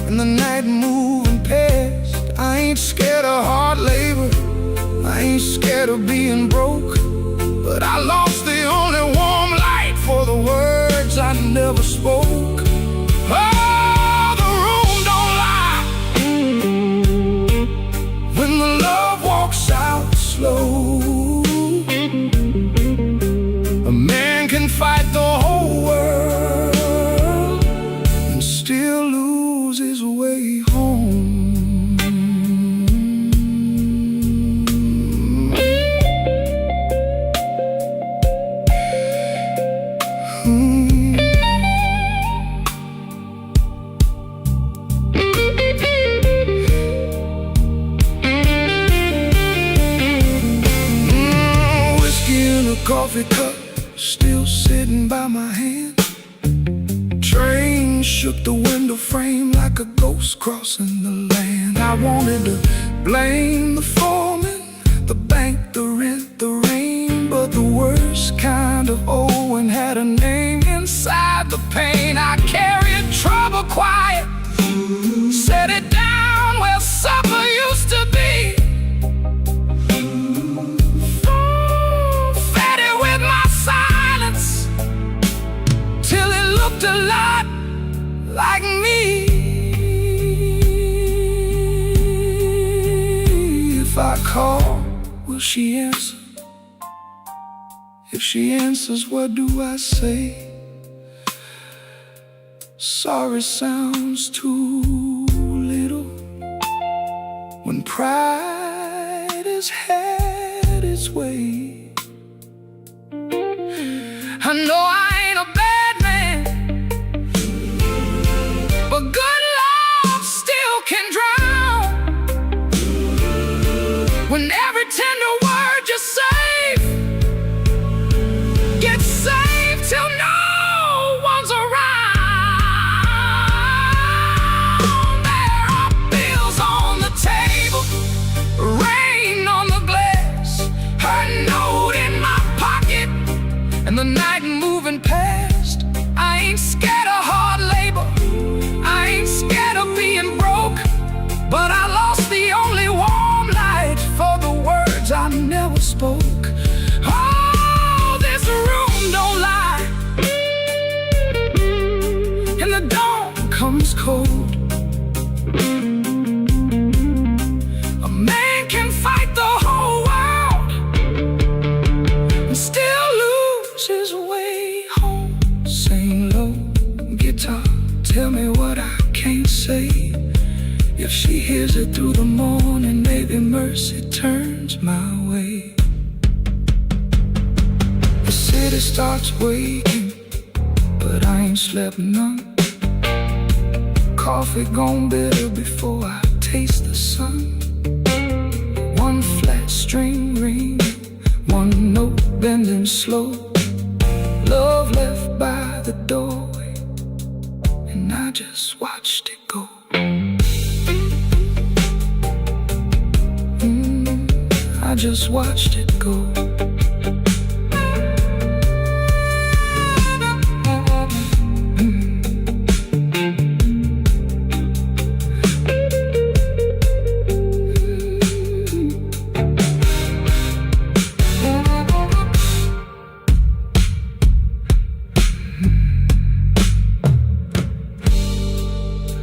and the night moving past. I ain't scared of hard labor, I ain't scared of being broke, but I lost the only warm light for the words I never spoke. Oh, the room don't lie when the love walks out slow. A man can fight the whole world and still lose his way home. Coffee cup still sitting by my hand. Train shook the window frame like a ghost crossing the land. I wanted to blame the foreman, the bank, the rent, the rain, but the worst kind of Owen had a name inside the pain. I carried trouble quiet, set it down where supper used to be. A lot like me. If I call, will she answer? If she answers, what do I say? Sorry sounds too little when pride has had its way. I know I ain't a bad man, but good love still can drown. When every tender word you save gets saved till no one's around. There are bills on the table, rain on the glass, her note in my pocket, and the night moving past. I ain't scared of hard labor, I ain't scared of being broke, but I lost the only warm light for the words I never spoke. Oh, this room don't lie, and the dawn comes cold. A man can fight the whole world and still lose his way home. Sing low, guitar, tell me what I can't say. If she hears it through the morning, maybe mercy turns my way. The city starts waking, but I ain't slept none. Coffee gone bitter before I taste the sun. One flat string ring, one note bending slow. Love left by the doorway, and I just watched it go. I just watched it go.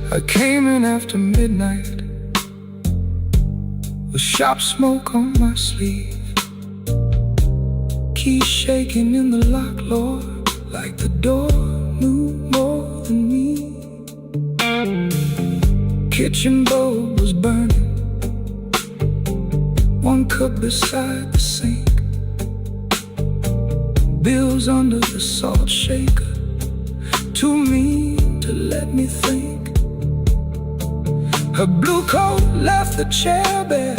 I came in after midnight with shop smoke on my sleeve, keys shaking in the lock, Lord, like the door knew more than me. Kitchen bulb was burning, one cup beside the sink, bills under the salt shaker, too mean to let me think. Her blue coat left the chair bare,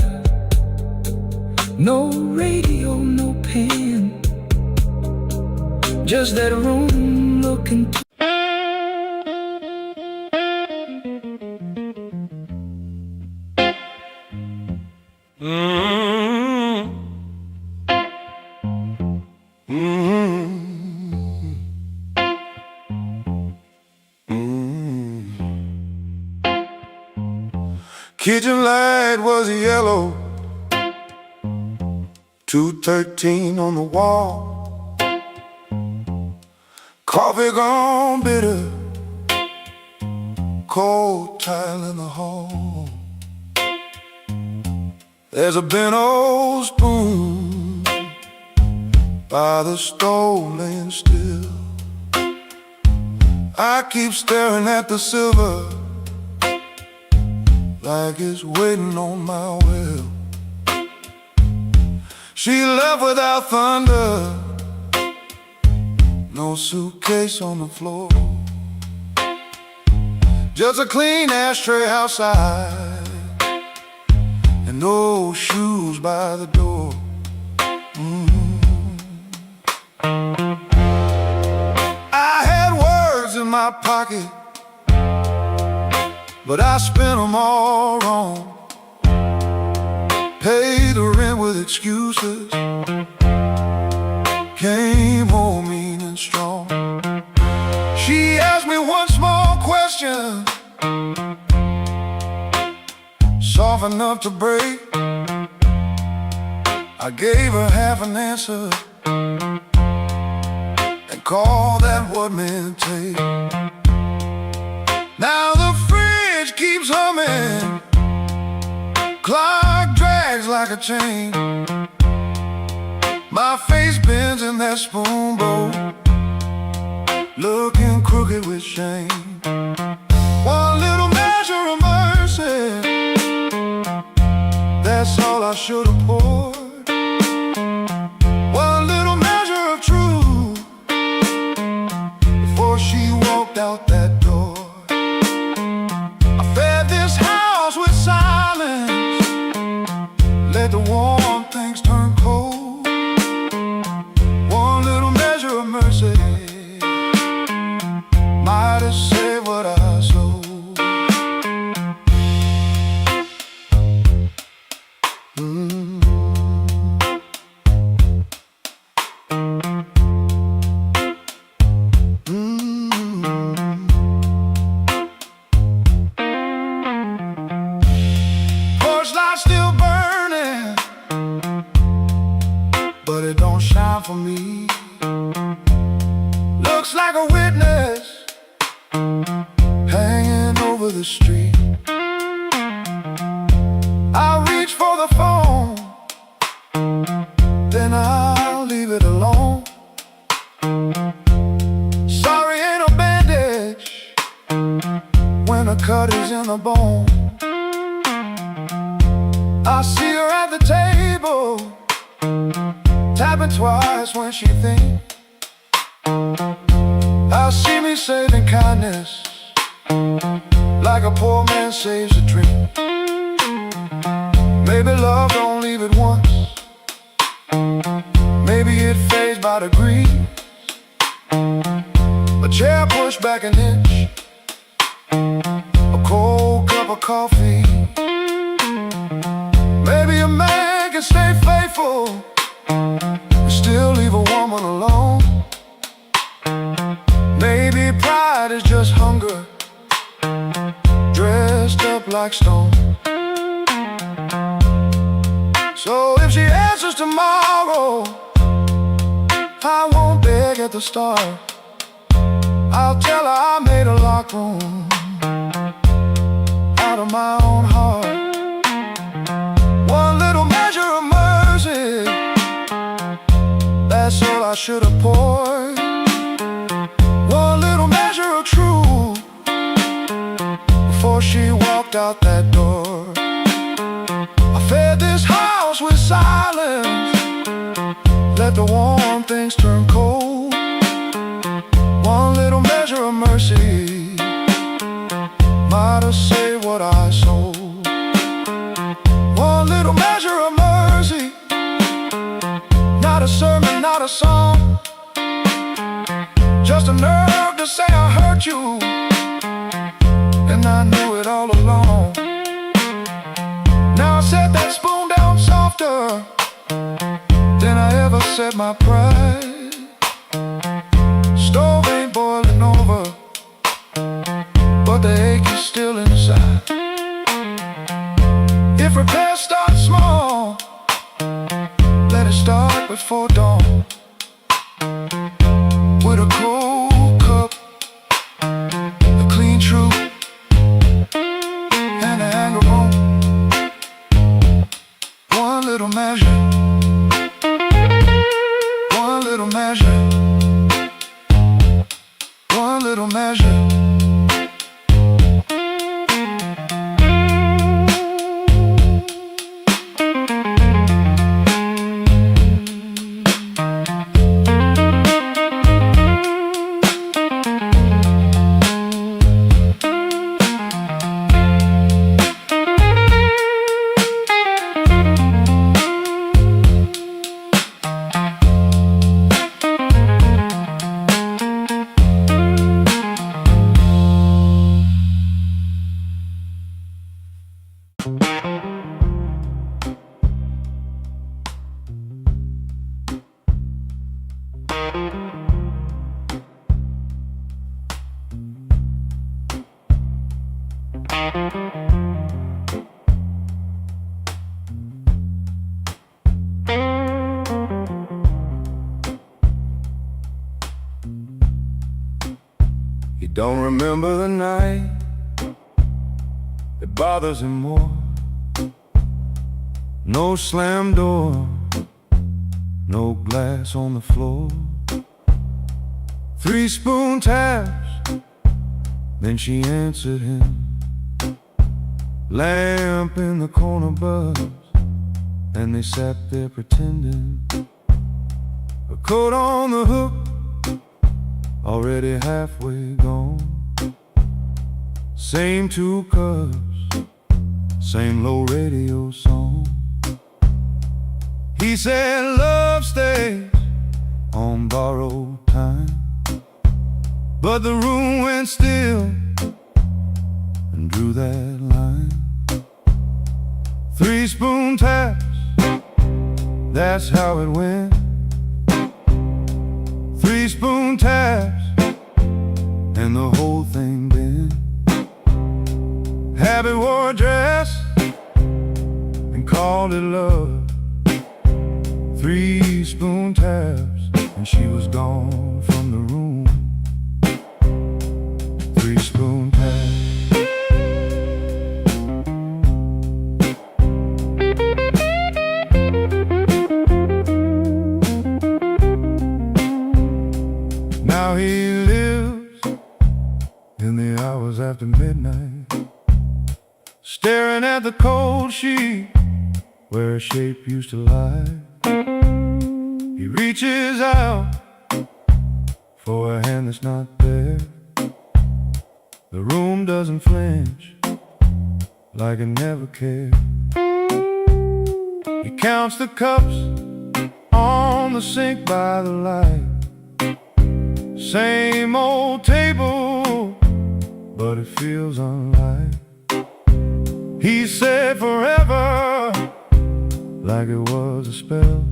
No radio, no pen, just that room looking to Kitchen light was yellow, 213 on the wall. Coffee gone bitter, cold tile in the hall. There's a bent old spoon by the stove laying still. I keep staring at the silver like it's waiting on my will. She left without thunder, no suitcase on the floor, just a clean ashtray outside and no shoes by the door. I had words in my pocket, but I spent them all wrong. Paid the rent with excuses, came home mean and strong. She asked me one small question, soft enough to break. I gave her half an answer and called that what men take. Now the fridge keeps humming, clock drags like a chain. My face bends in that spoon bowl, looking crooked with shame. One little measure of mercy, that's all I should have poured. One little measure of truth before she walked out that door. I fed this house with silence, let the warm things turn cold. One little measure of mercy might have saved what I sold. Porch light still burning, but it don't shine for me. Looks like a witness hanging over the street. I reach for the phone, then I'll leave it alone. Sorry, ain't no bandage when a cut is in the bone. I see her at the table, tapping twice when she thinks. I see me saving kindness like a poor man saves a drink. Maybe love don't leave it once, maybe it fades by degrees. A chair pushed back an inch, a cold cup of coffee. Maybe a man can stay faithful and still leave a woman alone. Maybe pride is just hunger dressed up like stone. So if she answers tomorrow, I won't beg at the start. I'll tell her I made a locked room out of my own heart. One little measure of mercy, that's all I should have poured. One little measure of truth before she walked out that door. I fed this house with silence, let the warm things turn cold. One little measure of mercy might have saved what I sold. One little measure of mercy a song, just a nerve to say I hurt you, and I knew it all along. Now I set that spoon down softer than I ever set my pride. Stove ain't boiling over, but the ache is still inside. If repairs start small, let it start before dawn. With a cold cup, a clean truth, and a hanger on. One little measure, one little measure, one little measure. He don't remember the night that bothers him more. No slam door, no glass on the floor. 3 spoon taps, then she answered him. Lamp in the corner buzzed, and they sat there pretending. A coat on the hook, already halfway gone. Same 2 cups, same low radio song. He said love stays on borrowed time, but the room went still and drew that line. 3 spoon taps, that's how it went. 3 spoon taps, and the whole thing bent. Habit wore a dress and called it love. 3 spoon taps, and she was gone from the room. 3 spoon taps. Now he lives in the hours after midnight, staring at the cold sheet where a shape used to lie. He reaches out for a hand that's not there. The room doesn't flinch, like it never cared. He counts the cups on the sink by the light. Same old table, but it feels unlike. He said forever, like it was a spell.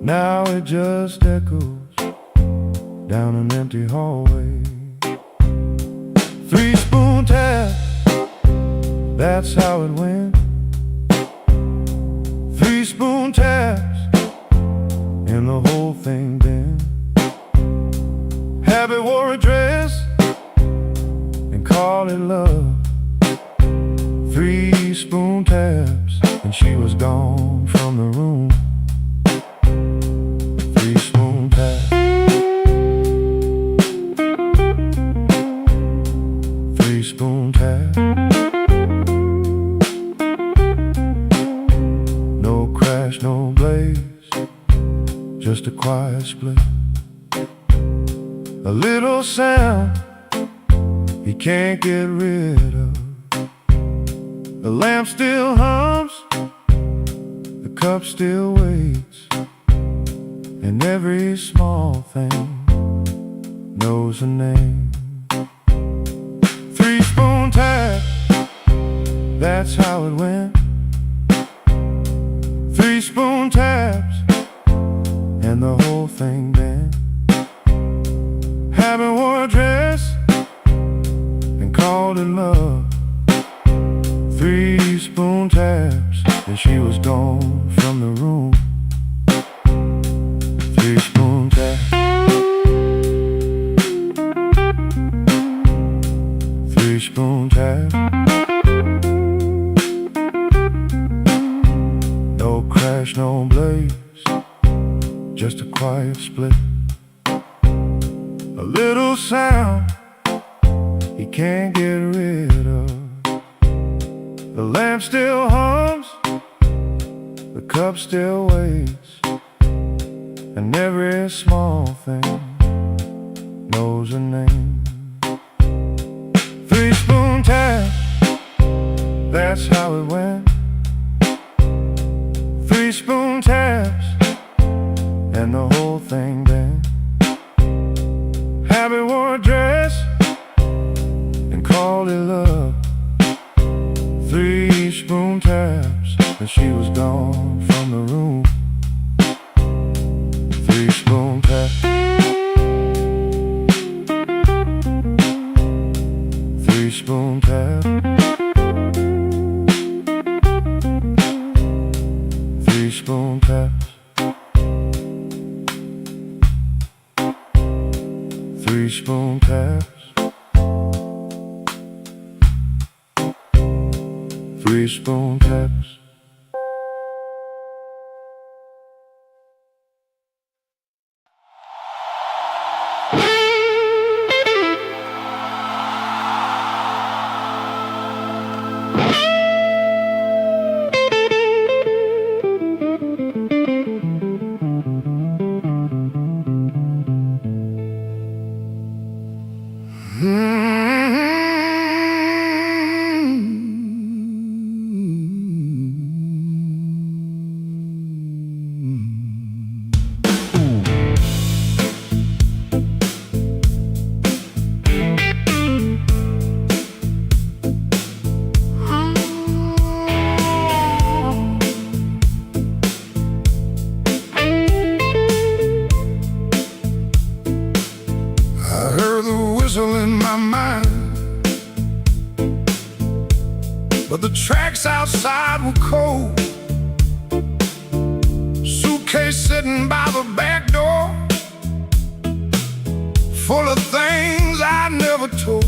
Now it just echoes down an empty hallway. 3 spoon taps, that's how it went. 3 spoon taps, and the whole thing bent. Habit wore a dress and called it love. 3 spoon taps, and she was gone from the room. 3 spoon taps. 3 spoon taps. No crash, no blaze, just a quiet split. A little sound he can't get rid of. The lamp still hums, the cup still waits, and every small thing knows a name. 3-spoon tap, that's how it went. 3-spoon taps, and the whole thing bent. Habit wore a dress and called it love. 3-spoon taps, and she was gone from the room. 3-spoon taps. 3-spoon taps. No crash, no blaze, just a quiet split. A little sound he can't get rid of. The lamp still hums, the cup still waits, and every small thing knows a name. 3-spoon tap, that's how it went. 3-spoon taps, and the whole thing bent. Habit wore a dress and called it love. 3-spoon taps, and she was gone from the room. 3-spoon taps. 3-spoon taps. 3-spoon taps. 3-spoon taps. 3-spoon taps. In my mind, but the tracks outside were cold. Suitcase sitting by the back door, full of things I never told.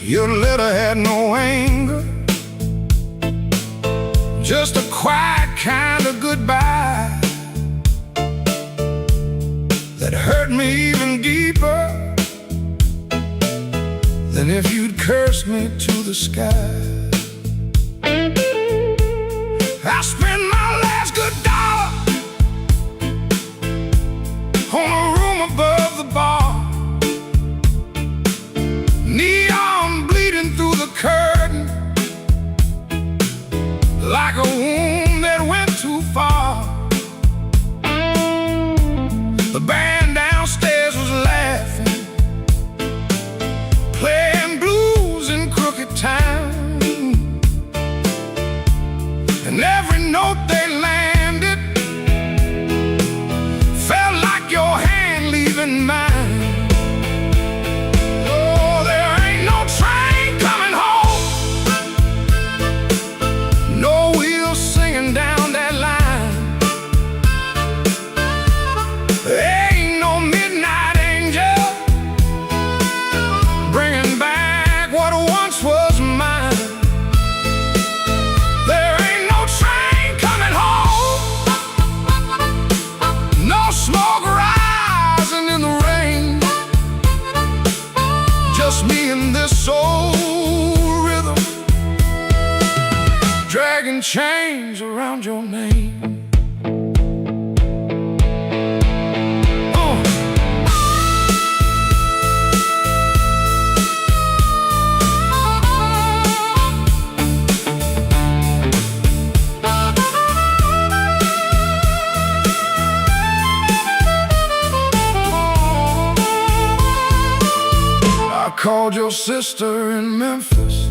Your letter had no anger, just a quiet kind of goodbye that hurt me even deeper than if you'd cursed me to the sky. I spent my last good dollar on a room above the bar, neon bleeding through the curtain like a wound that went too far. The band downstairs was laughing, playing blues in crooked time, and every note they landed felt like your hand leaving mine. Oh, there ain't no train coming home, no wheels singing down that line. Ain't no midnight angel bringing back what once was mine. There ain't no train coming home, no smoke rising in the rain, just me and this soul rhythm, dragging chains around your name. called your sister in Memphis.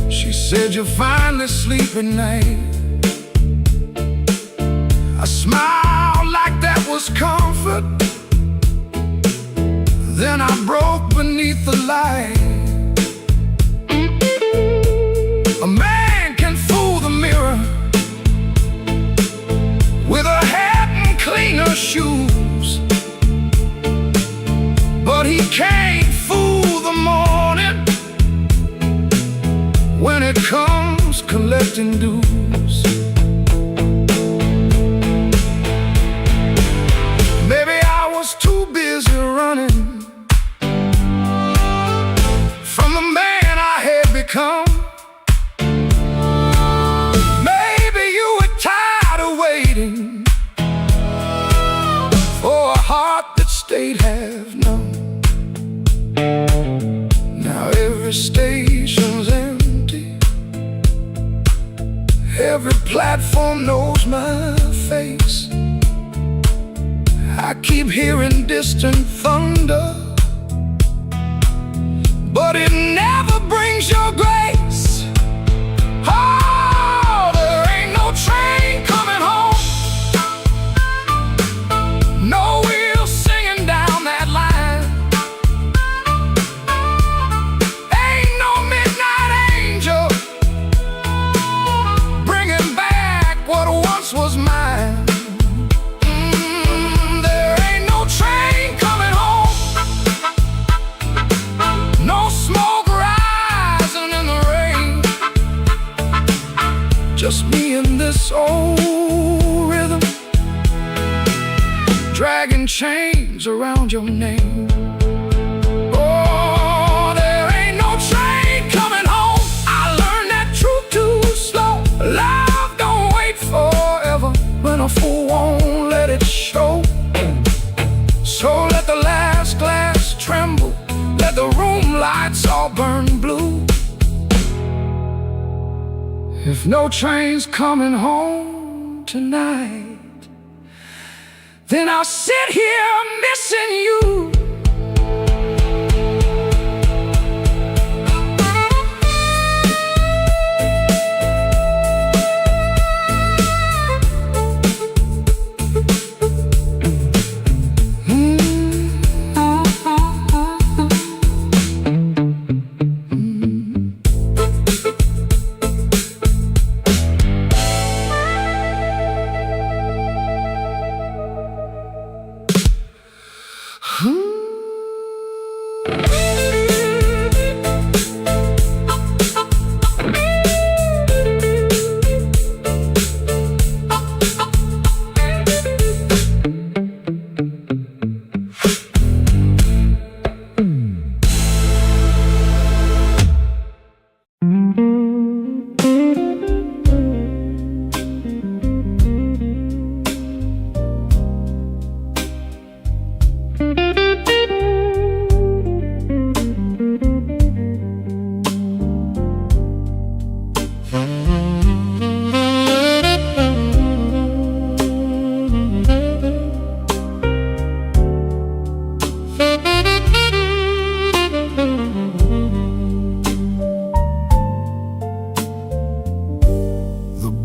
She said you finally sleep at night. I smiled like that was comfort. Then I broke beneath the light. A man can fool the mirror with her hat and cleaner shoes, but he can't fool the morning when it comes collecting dues. Maybe I was too busy running from the man I had become. Maybe you were tired of waiting for a heart that stayed half numb. Now every station's empty, every platform knows my face. I keep hearing distant thunder, but it never brings your grace. Oh, there ain't no train coming home, no wheels singing down that line. Ain't no midnight angel bringing back what once was mine. There ain't no train coming home, no smoke rising in the rain. Just me and this old rhythm, dragging chains around your name. Oh, there ain't no train coming home. I learned that truth too slow. Love don't wait forever when a fool won't let it show. So let the last glass tremble, let the room lights all burn blue. If no train's coming home tonight, then I'll sit here missing you.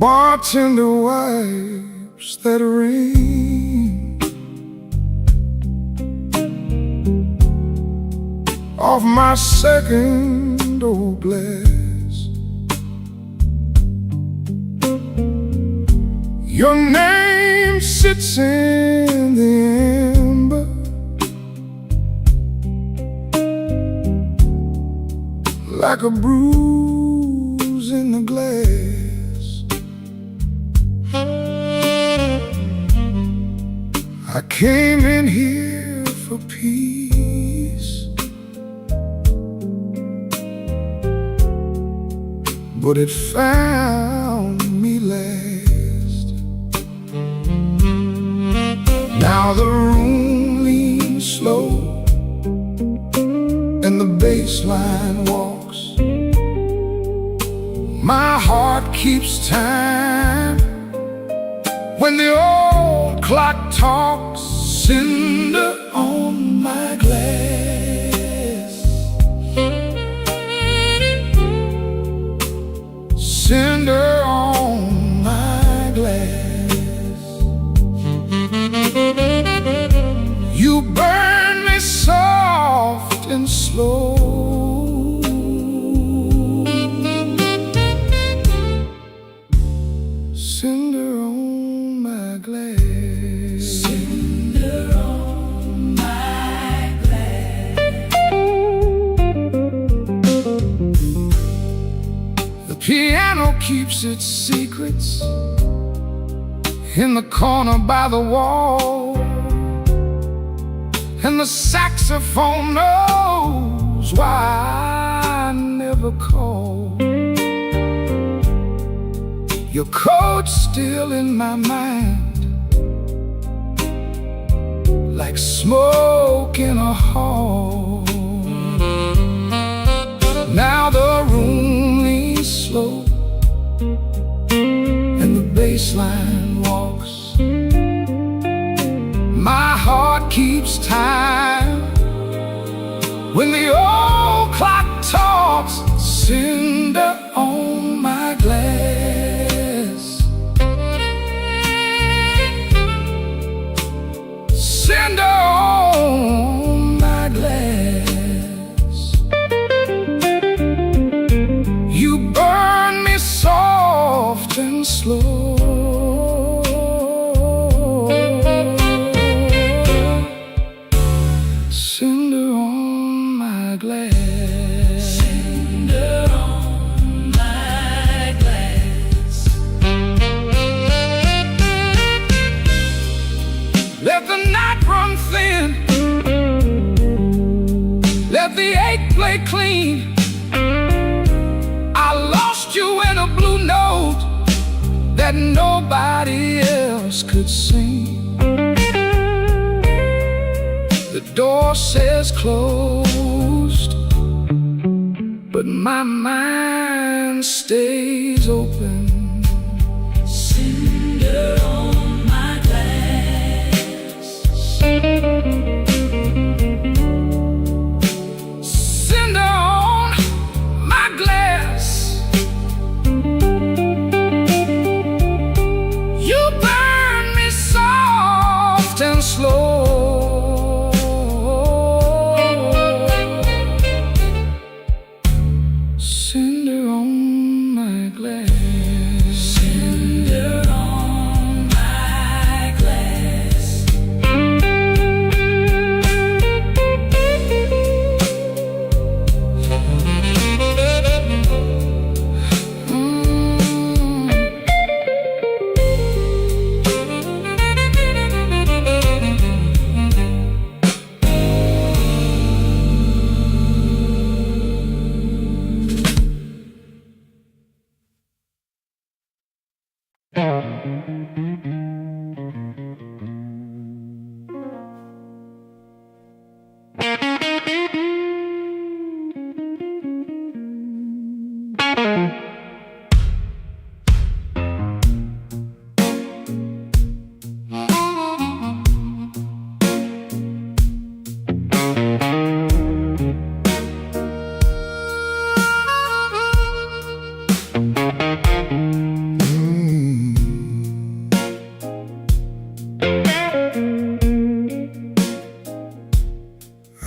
Bartender wipes that rain off my second old glass. Your name sits in the amber like a bruise in the glass. I came in here for peace, but it found me last. Now the room leans slow and the bass line walks. My heart keeps time when the old clock talks. Cinder on my glass. and slow. Cinder on my glass. Cinder on my glass. The piano keeps its secrets in the corner by the wall, and the saxophone knows why I never call. Your coat's still in my mind, like smoke in a hall. Now the room leans slow, and the bass line walks. My heart keeps time when the old clock talks. Cinder on my glass. Cinder on my glass. You burn me soft and slow. Cinder on my glass. Cinder on my glass. Let the night run thin, let the ache play clean. I lost you in a blue note that nobody else could sing. The door says closed, but my mind stays open. Cinder on my glass. Cinder on my glass. You burn me soft and slow. Cinder on my glass. Cinder on my glass.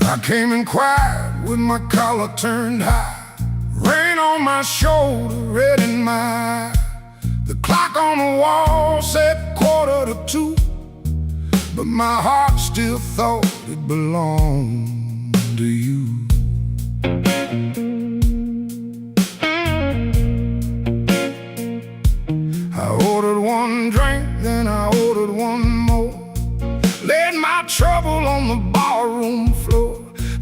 I came in quiet with my collar turned high, rain on my shoulder, red in my eye. The clock on the wall said 1:45, but my heart still thought it belonged to you. I ordered one drink, then I ordered one more, laid my trouble on the barroom floor.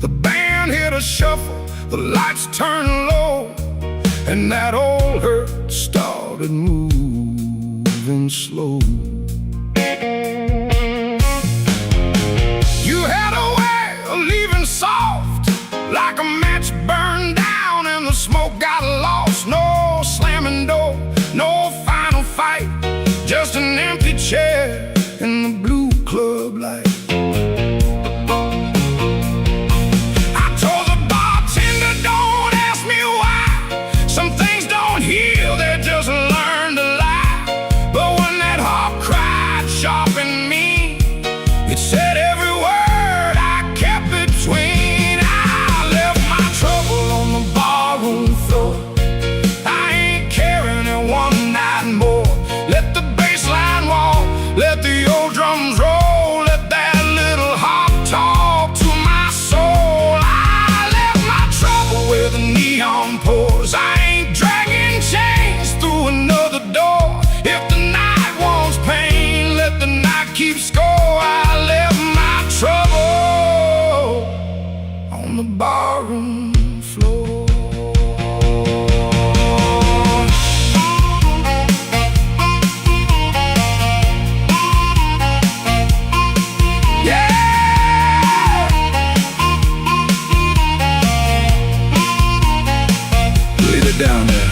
The band hit a shuffle, the lights turned low, and that old hurt started moving slow. You had a way of leaving soft, like a match burned down and the smoke got lost. No slamming door, no final fight, just an empty chair in the blue club light. I told the bartender, don't ask me why. Some things don't heal, they just learn to lie. But when that heart on the barroom floor. Down there.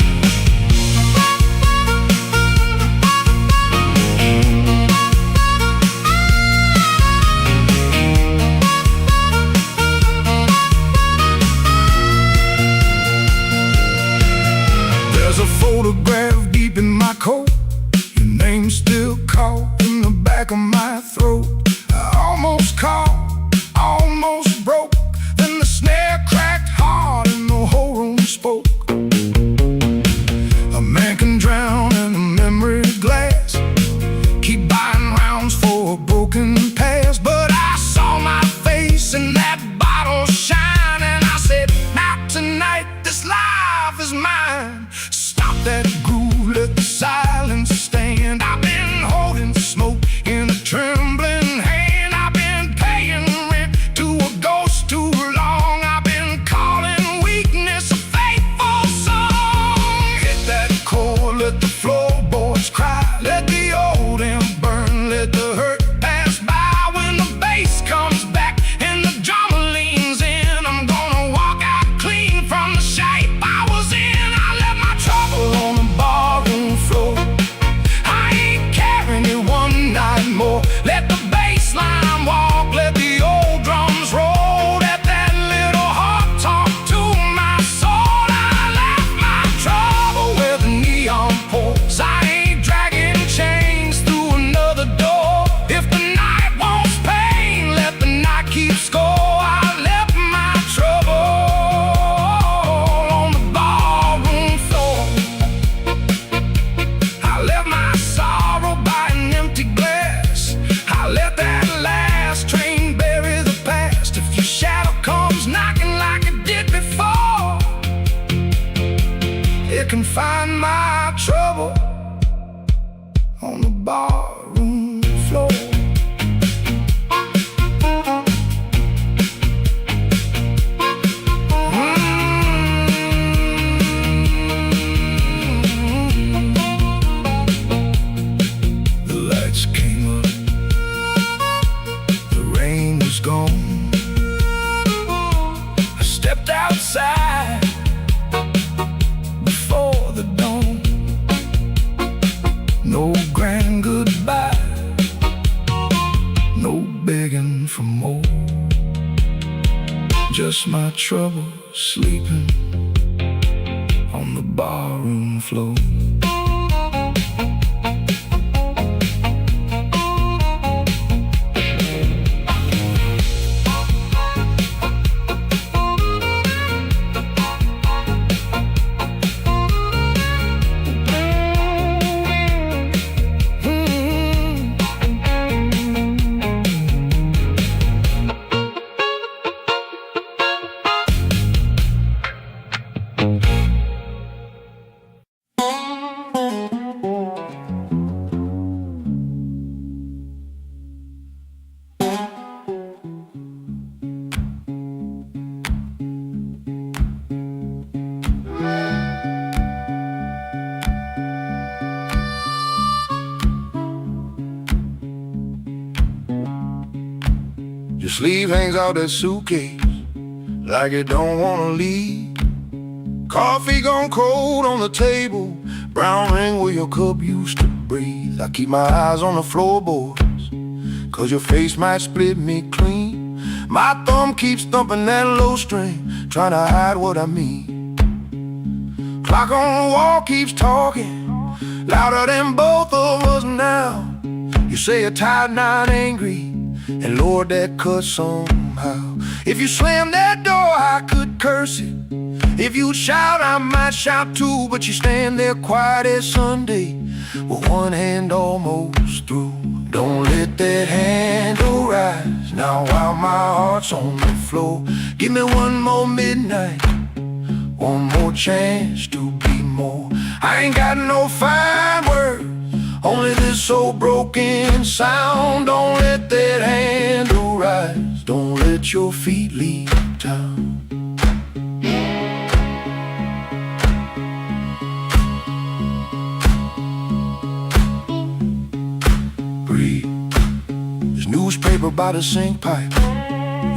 There's a photograph deep in my coat. Your name's still caught in the back of my throat. I almost caught, almost broke. Then the snare cracked hard and the whole room spoke. A man can drown in a memory glass, keep buying rounds for a broken past. But I saw my face in that bottle shine, and I said, not tonight, this life is mine. Stop that groove, let the silence stand. I've been holding smoke in a trembling hand. I've been paying rent to a ghost too long. I've been calling weakness a faithful song. Hit that chord, let the floorboards cry. Let the old amp burn, let the hurt pass by. When the bass comes back and the drummer leans in, I'm gonna walk out clean from the shape I was in. I left my trouble on the barroom floor. I ain't carrying it one night more. Let the bass line walk, let the old drums roll. Let that little heart talk to my soul. I left my trouble where the neon pours. I ain't dragging chains through another door. If the night wants pain, let the night keep score. I left my trouble on the barroom floor. I left my sorrow by an empty glass. I let that last train bury the past. If your shadow comes knocking like it did before, it can find my trouble on the barroom floor. The lights came up, the rain was gone. I stepped outside before the dawn. No grand goodbye, no begging for more. Just my trouble sleeping on the barroom floor. Your sleeve hangs out that suitcase like it don't wanna leave. Coffee gone cold on the table, brown ring where your cup used to breathe. I keep my eyes on the floorboards, cause your face might split me clean. My thumb keeps thumping that low string, trying to hide what I mean. Clock on the wall keeps talking, louder than both of us now. You say you're tired, not angry, and Lord, that cuts somehow. If you slam that door, I could curse it. If you shout, I might shout too. But you stand there quiet as Sunday, with one hand almost through. Don't let that handle rise now while my heart's on the floor. Give me one more midnight, one more chance to be more. I ain't got no fine words, only this old broken sound. Don't let that handle rise, don't let let your feet leave town. Breathe. There's newspaper by the sink pipe.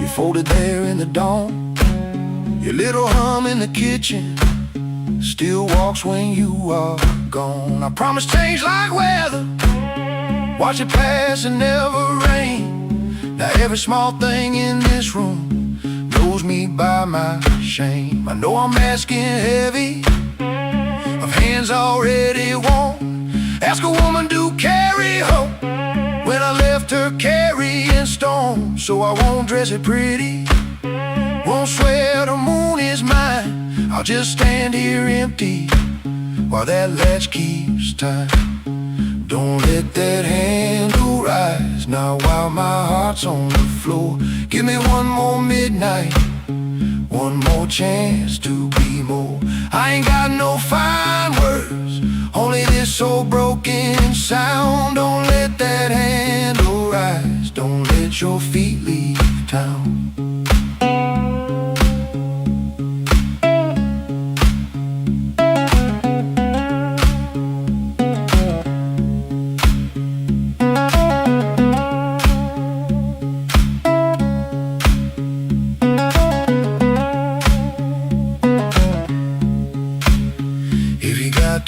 You folded there in the dawn. Your little hum in the kitchen still walks when you are gone. I promise change like weather, watch it pass and never rain. Now every small thing in this room knows me by my shame. I know I'm asking heavy of hands already warm. Ask a woman to carry hope when I left her carrying storm. So I won't dress it pretty, won't swear the moon is mine. I'll just stand here empty while that latch keeps time. Don't let that handle rise now while my heart's on the floor. Give me one more midnight, one more chance to be more. I ain't got no fine words, only this old broken sound. Don't let that handle rise, don't let your feet leave town.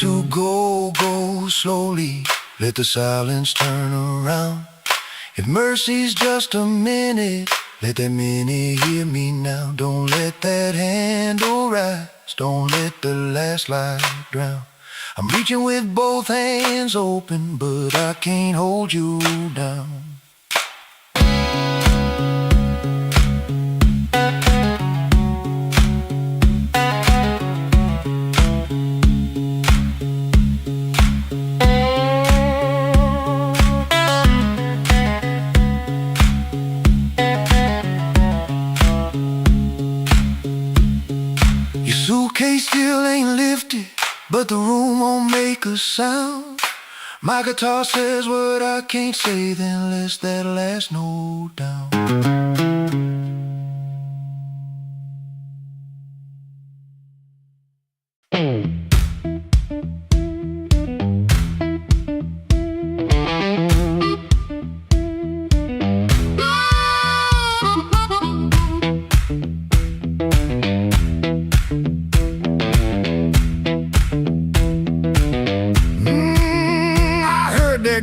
To go, go slowly, let the silence turn around. If mercy's just a minute, let that minute hear me now. Don't let that handle rise, don't let the last light drown. I'm reaching with both hands open, but I can't hold you down. Suitcase still ain't lifted, but the room won't make a sound. My guitar says what I can't say, then let's that last note down.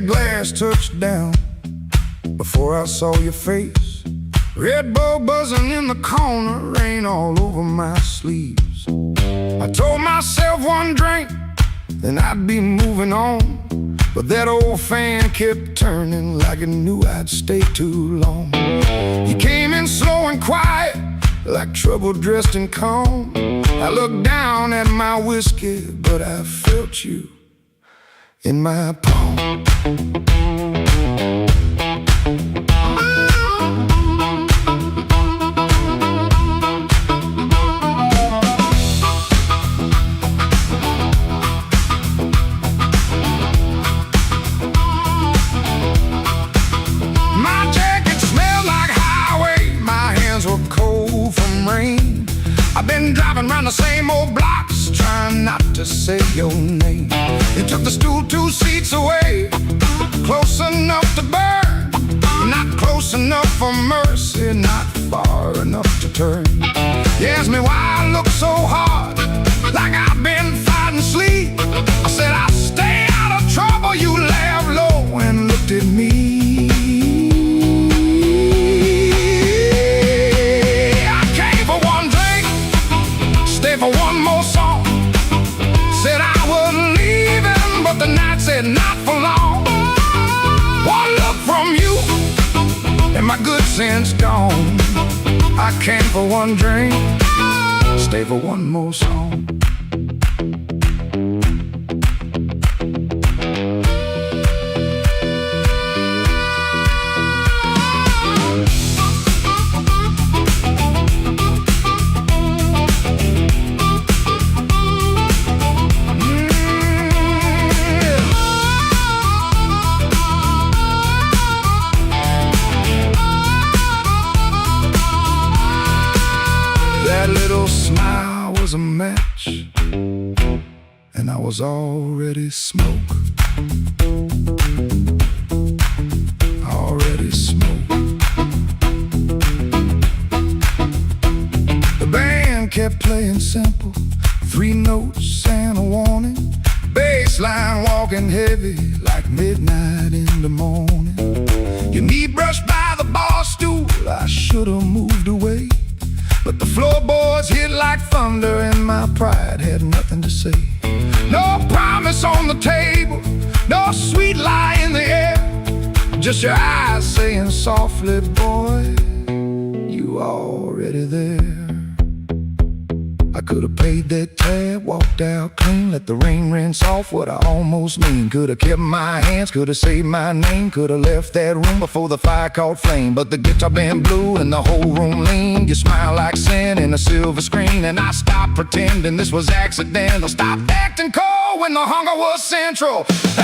Glass touched down before I saw your face. Red Bull buzzing in the corner, rain all over my sleeves. I told myself one drink, then I'd be moving on. But that old fan kept turning like it knew I'd stay too long. You came in slow and quiet, like trouble dressed in calm. I looked down at my whiskey, but I felt you in my palm. My jacket smelled like highway, my hands were cold from rain. I've been driving around the same old blocks, trying not to say your name. You took the stool 2 seats away, close enough to burn, not close enough for mercy, not far enough to turn. You asked me why I look so hard, like I've been fighting sleep. I said I'll stay out of trouble. You laughed low and looked at me. I came for one drink, stay for one more song. Said I was leaving, but the night said not for long. One look from you, and my good sense gone. I came for one drink, stay for one more song. Your smile was a match, and I was already smoke. Already smoke. The band kept playing simple, 3 notes and a warning. Bass line walking heavy like midnight in the morning. Your knee brushed by the bar stool, I should've moved away, but the floorboards hit like thunder and my pride had nothing to say. No promise on the table, no sweet lie in the air, just your eyes saying softly, boy, you already there. I could've paid that tab, walked out clean, let the rain rinse off what I almost mean. Could've kept my hands, could've saved my name, could've left that room before the fire caught flame. But the guitar band blew and the whole room leaned. You smile like sin in a silver screen, and I stopped pretending this was accidental. Stopped acting cold when the hunger was central. Oh,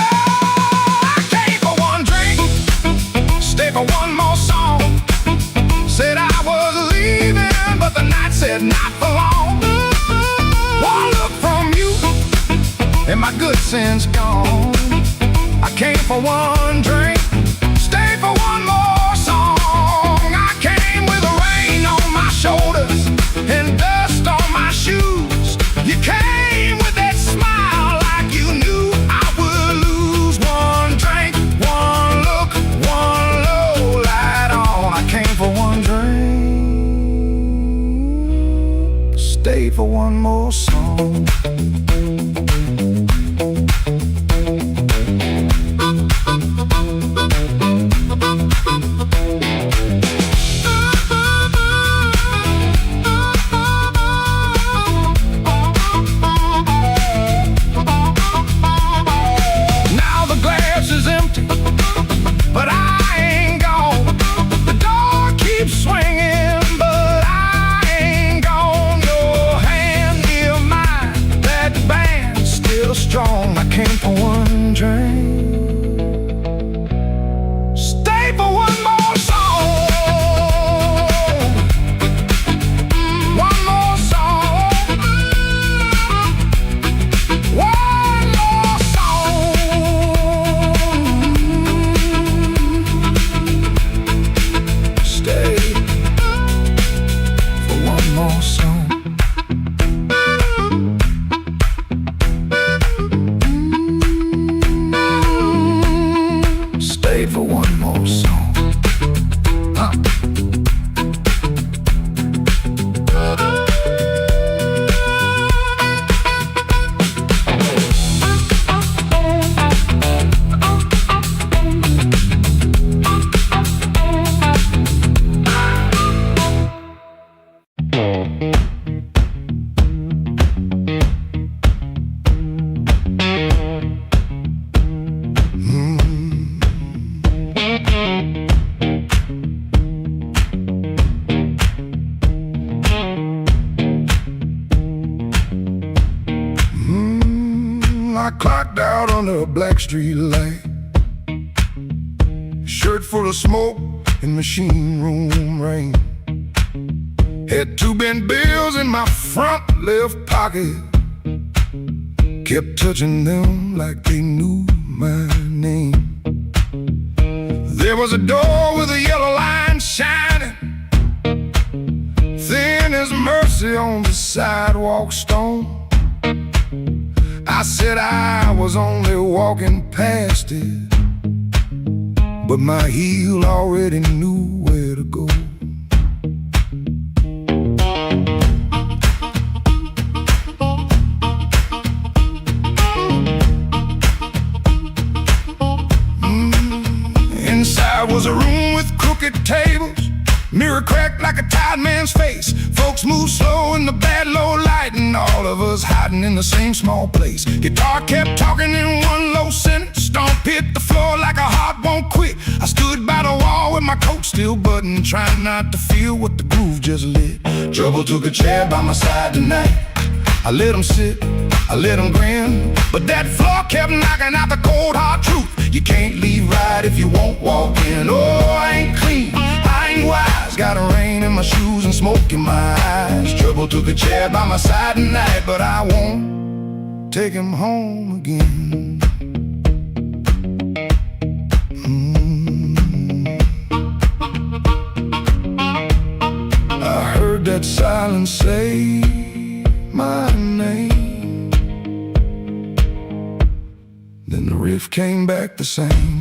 I came for one drink, stay for one more song. Said I was leaving, but the night said not for long. One look from you, and my good sense gone. I came for one drink, stay for one more song. I came with rain on my shoulders and dust on my shoes. You came with that smile like you knew I would lose. One drink, one look, one low light on. I came for one drink, stay for one more song. Now the glass is empty, but I ain't gone. The door keeps swinging, but I ain't gone. Your hand near mine, that band's still strong. I came for one drink, stay for one more song. One more song. One more song. Stay for one more song. Stay for one more song. I clocked out under a black street light, shirt full of smoke and machine room rain. Had 2 bent bills in my front left pocket, kept touching them like they knew my name. There was a door with a yellow line shining, thin as mercy on the sidewalk stone. I said I was only walking past it, but my heel already knew where to go. Inside was a room with crooked tables, mirror cracked like a tired man's face. Folks move slow in the bad low light, and all of us hiding in the same small place. Guitar kept talking in one low sentence, stomp hit the floor like a heart won't quit. I stood by the wall with my coat still buttoned, trying not to feel what the groove just lit. Trouble took a chair by my side tonight. I let him sit, I let him grin, but that floor kept knocking out the cold hard truth. You can't leave right if you won't walk in. Oh, I ain't clean, I ain't ain't wise. Got rain in my shoes and smoke in my eyes. Trouble took a chair by my side tonight, but I won't take him home again. I heard that silence say my name. Then the riff came back the same.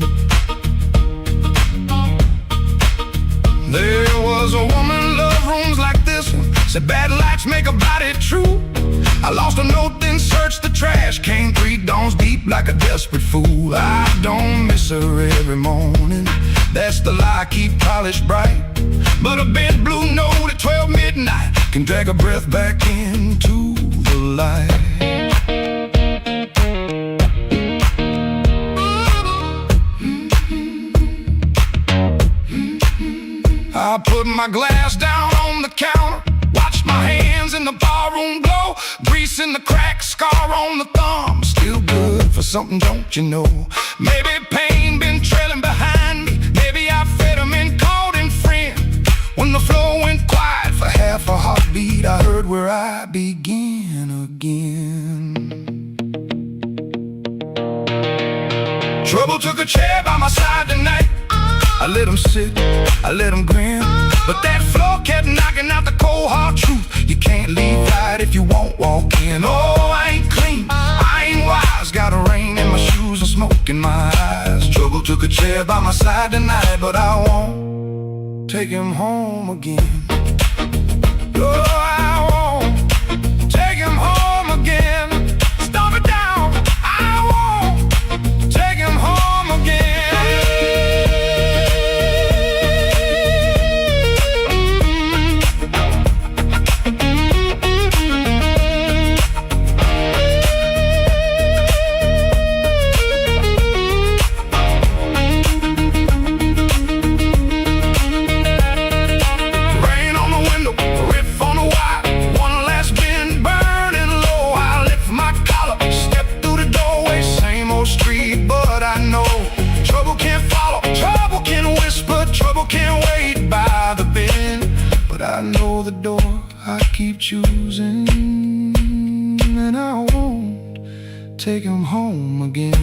There was a woman loved rooms like this one. Said bad lights make a body true. I lost a note, then searched the trash. Came 3 dawns deep like a desperate fool. I don't miss her every morning. That's the lie, keep polished bright. But a bent blue note at 12 midnight can drag a breath back into the light. I put my glass down on the counter, watched my hands in the barroom glow. Grease in the crack, scar on the thumb, still good for something, don't you know? Maybe pain been trailing behind me. Maybe I fed him and called him friend. When the floor went quiet for half a heartbeat, I heard where I began again. Trouble took a chair by my side tonight. I let him sit, I let him grin, but that floor kept knocking out the cold hard truth. You can't leave right if you won't walk in. Oh, I ain't clean, I ain't wise. Got rain in my shoes and smoke in my eyes. Trouble took a chair by my side tonight, but I won't take him home again. Oh, I won't take him home again. Stomp it down, I won't take him home again. Can't wait by the bend, but I know the door I keep choosing, and I won't take him home again.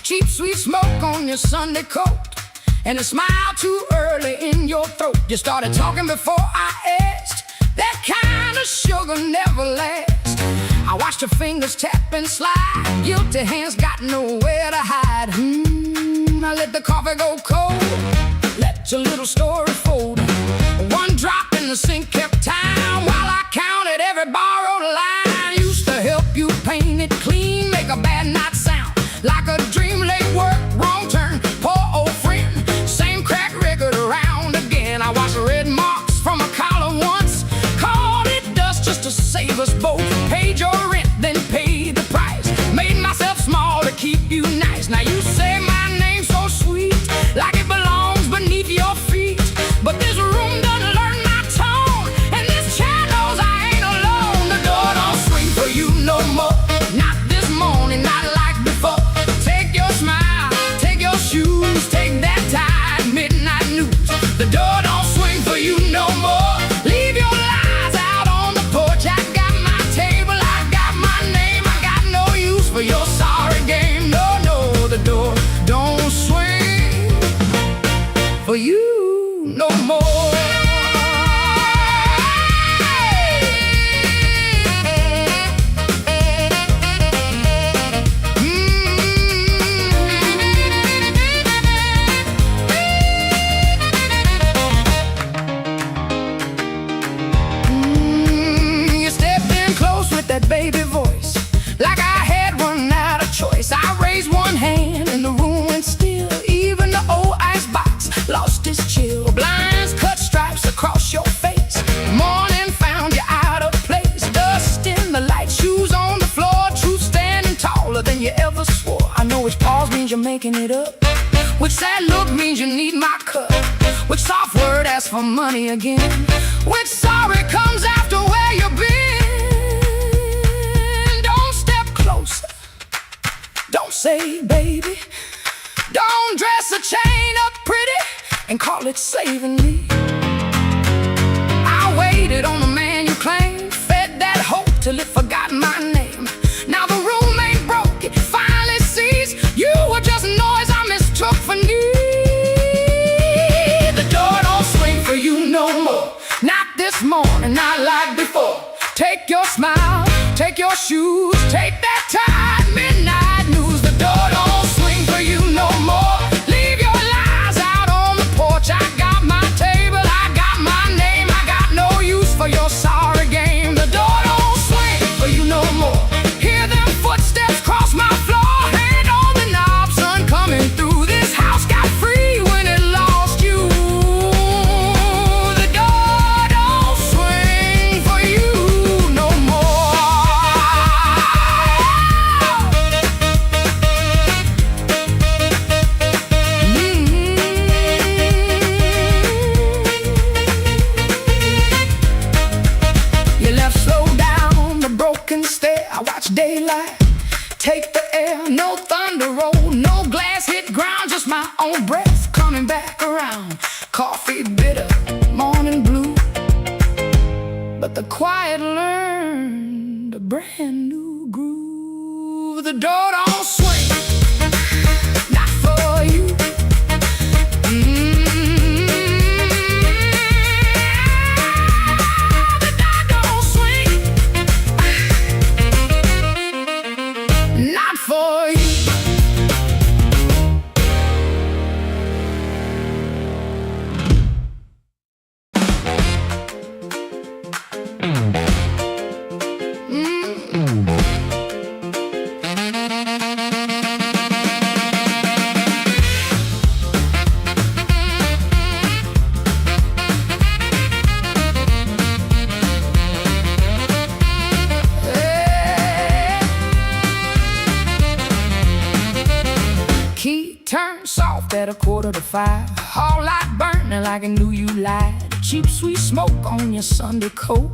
Cheap sweet smoke on your Sunday coat, and a smile too early in your throat. You started talking before I asked. That kind of sugar never lasts. I watched your fingers tap and slide. Guilty hands got nowhere to hide. I let the coffee go cold, let your little story fold. One drop in the sink kept time while I counted every borrowed line. Used to help you paint it clean, make a bad night sound like a dream. Late work, wrong turn, poor old friend. Same crack record around again. I watched red marks from a collar once, called it dust just to save us both. Paid your rent, then paid the price. Made myself small to keep you nice. Now you say my name so sweet, like it belongs beneath your feet. But this room doesn't learn my tone, and this chair knows I ain't alone. The door don't swing for you no more, not this morning, not like you're making it up. Which sad look means you need my cup. Which soft word asks for money again. Which sorry comes after where you've been. Don't step closer, don't say baby. Don't dress a chain up pretty and call it saving me. I waited on the man you claimed, fed that hope till it forgot my name. Now the room ain't broke, it finally sees you were just noise I mistook for need. The door don't swing for you no more, not this morning, not like before. Take your smile, take your shoes, take that tired midnight news. The door don't swing for you no more. Leave your lies out on the porch. I got my table, I got my name. I got no use for your sorry game. The door don't swing for you no more. Hear them footsteps cross my floor. Hand on the knob, sun coming through. This house got free when it lost you. The door don't swing for you no more. You left slow down the broken stair. I watch daylight take the air. No thunder roll, no glass hit ground, just my own breath coming back around. Coffee bitter, morning blue, but the quiet learned a brand new groove. The door don't swing, not for you. The door don't swing, not for you. Key turned soft at 4:45. Hall light burning like I knew you lied. Cheap sweet smoke on your Sunday coat,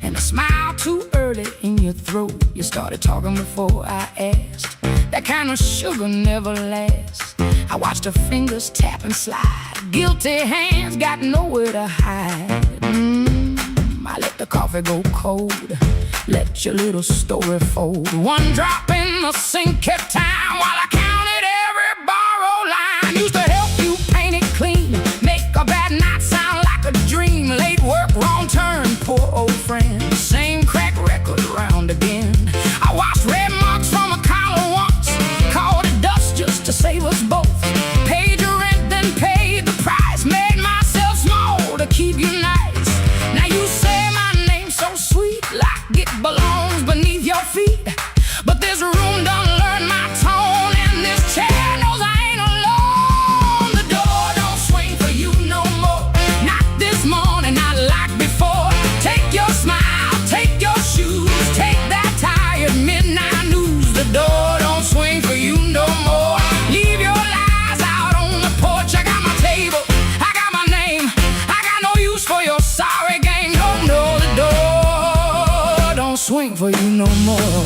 and a smile too early in your throat. You started talking before I asked. That kind of sugar never lasts. I watched her fingers tap and slide. Guilty hands got nowhere to hide. I let the coffee go cold, let your little story fold. One drop in the sink kept time while I counted every borrowed line. Used to help you paint it clean, make a bad night sound like a dream. Late work, wrong turn, poor old friend. Same crack record round again. I washed red marks from a collar once, called it dust just to save us both. Paid your rent, then paid the price. Made myself small to keep you nice. Now you say my name so sweet, like it belongs beneath your feet. But this room done learned my tone, and this chair knows I ain't alone. The door don't swing for you no more, not this morning, not like before. Take your smile, take your shoes, take that tired midnight news. The door don't swing for you no more. Leave your lies out on the porch. I got my table, I got my name. I got no use for your sorry game. No, no, the door don't swing for you no more.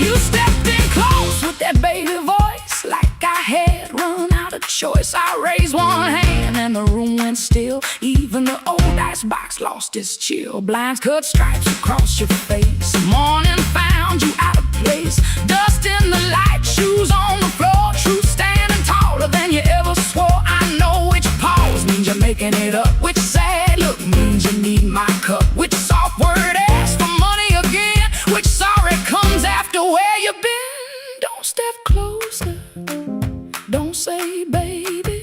You stepped in close with that baby voice, like I had run out of choice. I raised one hand and the room went still. Even the old icebox lost its chill. Blinds cut stripes across your face. Morning found you out of place. Dust in the light, shoes on the floor. Truth standing taller than you ever swore. I know which pause means you're making it up. Which sad look means you need my cup. Which soft word asks for money again. Which sorry comes after where you've been. Don't step closer, don't say baby.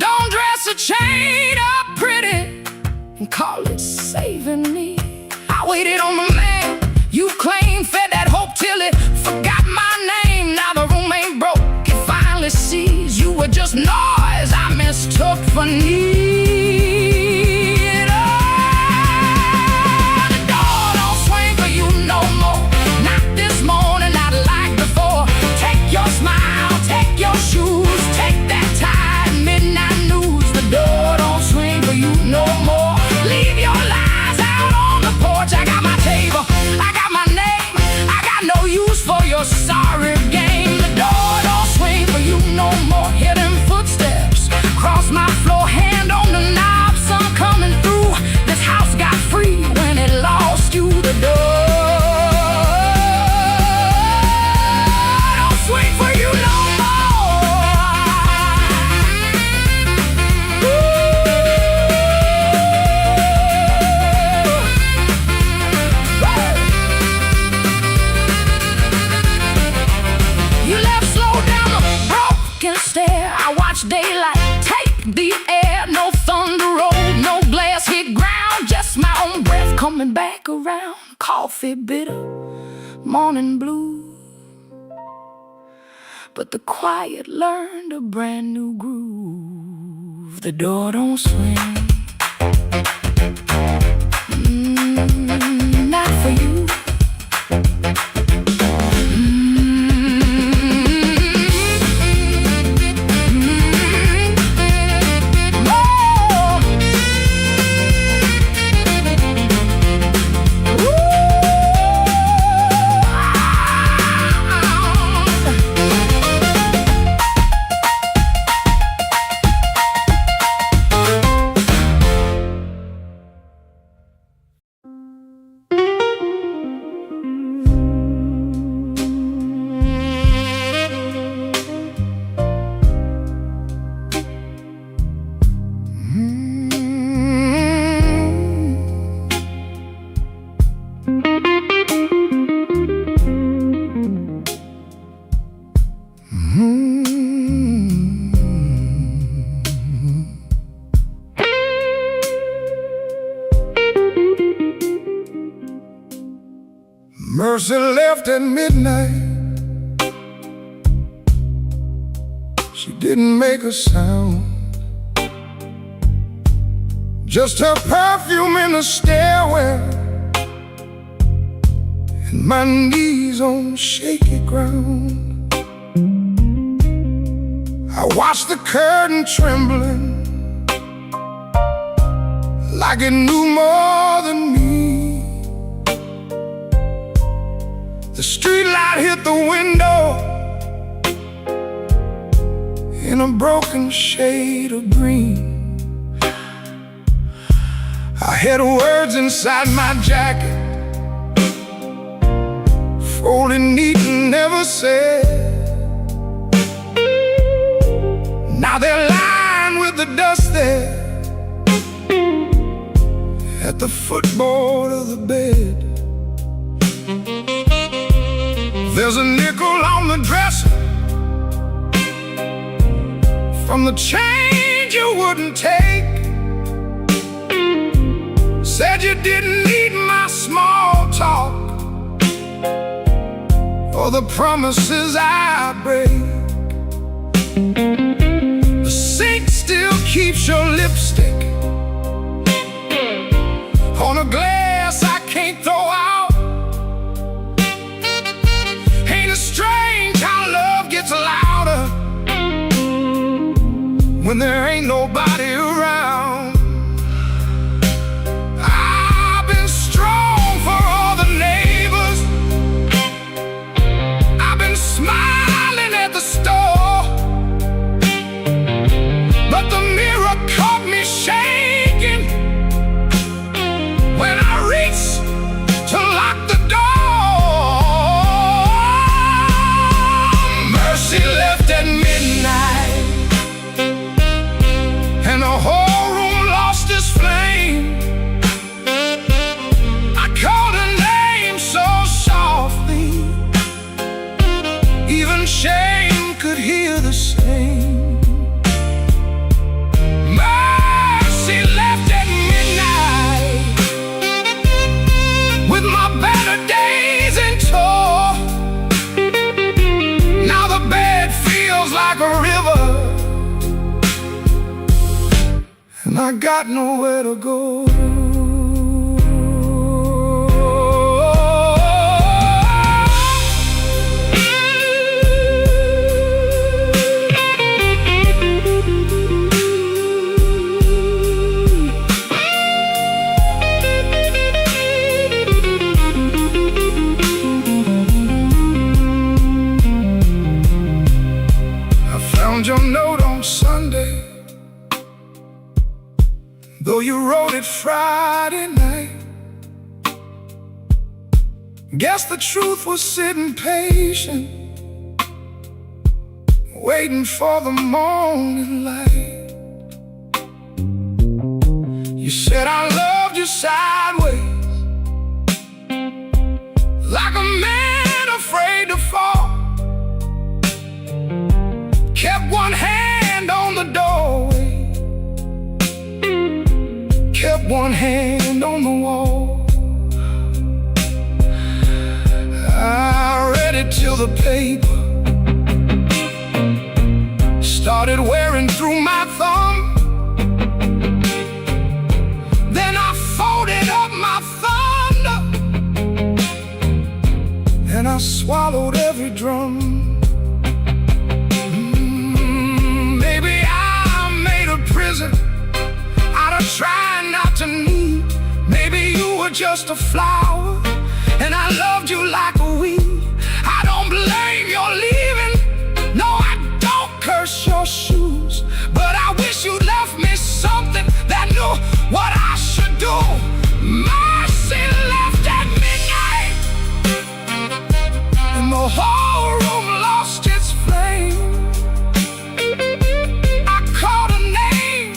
Don't dress a chain up pretty and call it saving me. I waited on the man you claimed, fed that hope till it forgot were just noise I mistook for need. Oh, the door don't swing for you no more. Not this morning, not like before. Take your smile, take your shoes, take that tie, midnight news. The door don't swing for you no more. Leave your lies out on the porch. I got my table, I got my name, I got no use for your sorry game. The door don't swing for you no more. Hear them footsteps cross my floor, hand on the knob, sun coming through. This house got free when it lost you. The door don't swing for you no more. You left slow down the broken stair. I watched daylight take the air. No thunder roll, no glass hit ground, just my own breath coming back around. Coffee bitter, morning blue, but the quiet learned a brand new groove. The door don't swing, not for you. Mercy left at midnight. She didn't make a sound, just her perfume in the stairwell and my knees on shaky ground. I watched the curtain trembling like it knew more than me. The street light hit the window in a broken shade of green. I had words inside my jacket, folded neat and never said. Now they're lying with the dust there at the footboard of the bed. There's a nickel on the dresser from the change you wouldn't take. Said you didn't need my small talk or the promises I break. The sink still keeps your lipstick on a glass I can't throw out. Strange how love gets louder when there ain't nobody around. I've been strong for all the neighbors, I've been smiling at the store, but the mirror caught me shaking when I reached to lock the door. She left at midnight, and the and I got nowhere to go. Your note on Sunday, though you wrote it Friday night. Guess the truth was sitting patient, waiting for the morning light. You said I loved you sideways, like a man afraid to fall. Kept one hand on the doorway, kept one hand on the wall. I read it till the paper started wearing through my thumb. Then I folded up my thunder, and I swallowed every drum. Out of trying not to need. Maybe you were just a flower, and I loved you like a weed. I don't blame your leaving, no, I don't curse your shoes, but I wish you left me something that knew what I should do. Mercy left at midnight, and the whole room lost its flame.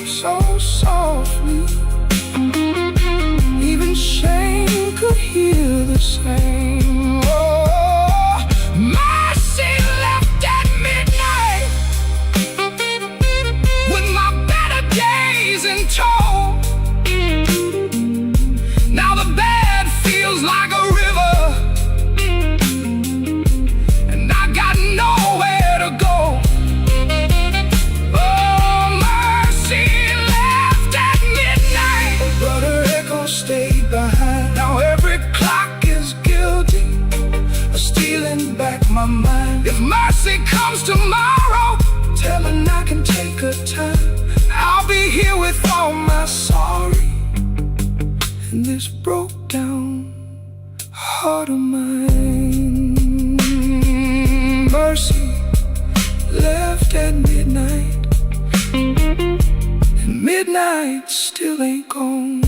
So softly, even shame could hear the same. Oh, mercy left at midnight, with my better days in tow. Now the bed feels like a river, and I got nowhere to go. Stayed behind. Now every clock is guilty of stealing back my mind. If mercy comes tomorrow, tell her I can take her time. I'll be here with all my sorry and this broke down heart of mine. Mercy left at midnight, and midnight still ain't gone.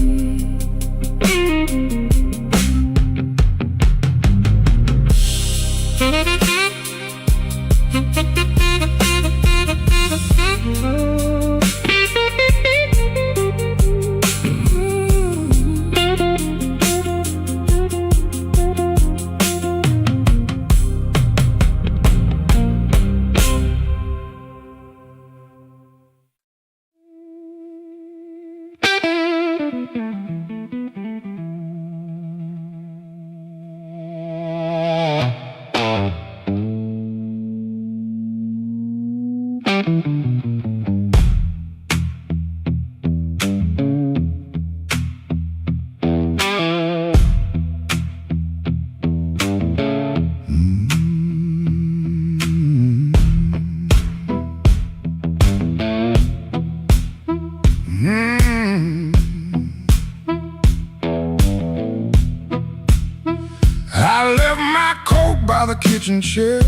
I left my coat by the kitchen chair.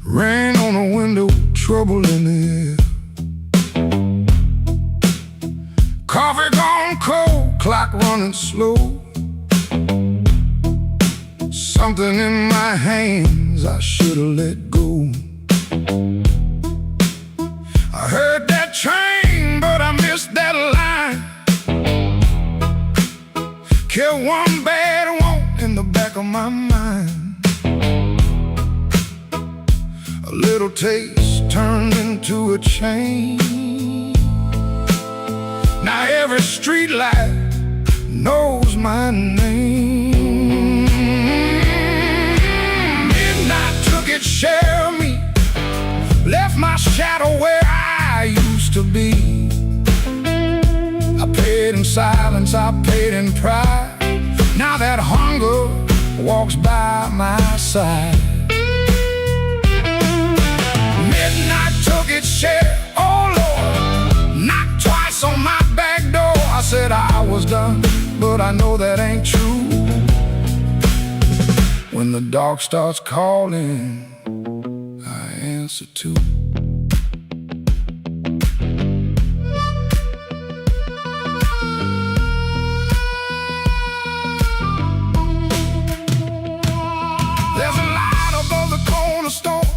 Rain on the window, trouble in the air. Coffee gone cold, clock running slow. Something in my hands I should've let go. I heard that train, but I missed that line. Kept one bad want in the back of my mind. A little taste turned into a chain. Now every street light knows my name. Midnight took its share of me, left my shadow where I used to be. I paid in silence, I paid in pride. Now that hunger walks by my side. Midnight took its share, oh Lord, knocked twice on my back door. I said I was done, but I know that ain't true. When the dark starts calling, I answer too. There's a light above the corner store,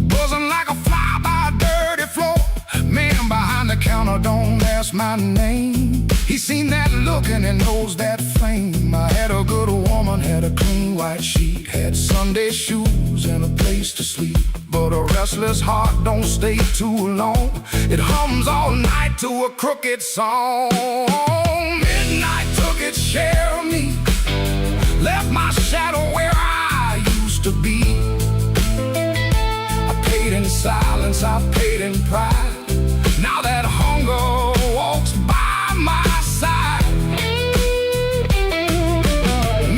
buzzing like a fly by a dirty floor. Man behind the counter don't ask my name. He's seen that look and he knows that flame. I had a good woman, had a clean white sheet, had Sunday shoes and a place to sleep. But a restless heart don't stay too long. It hums all night to a crooked song. Midnight took its share of me, left my shadow where I used to be. I paid in silence, I paid in pride. Now that hunger walks by my side.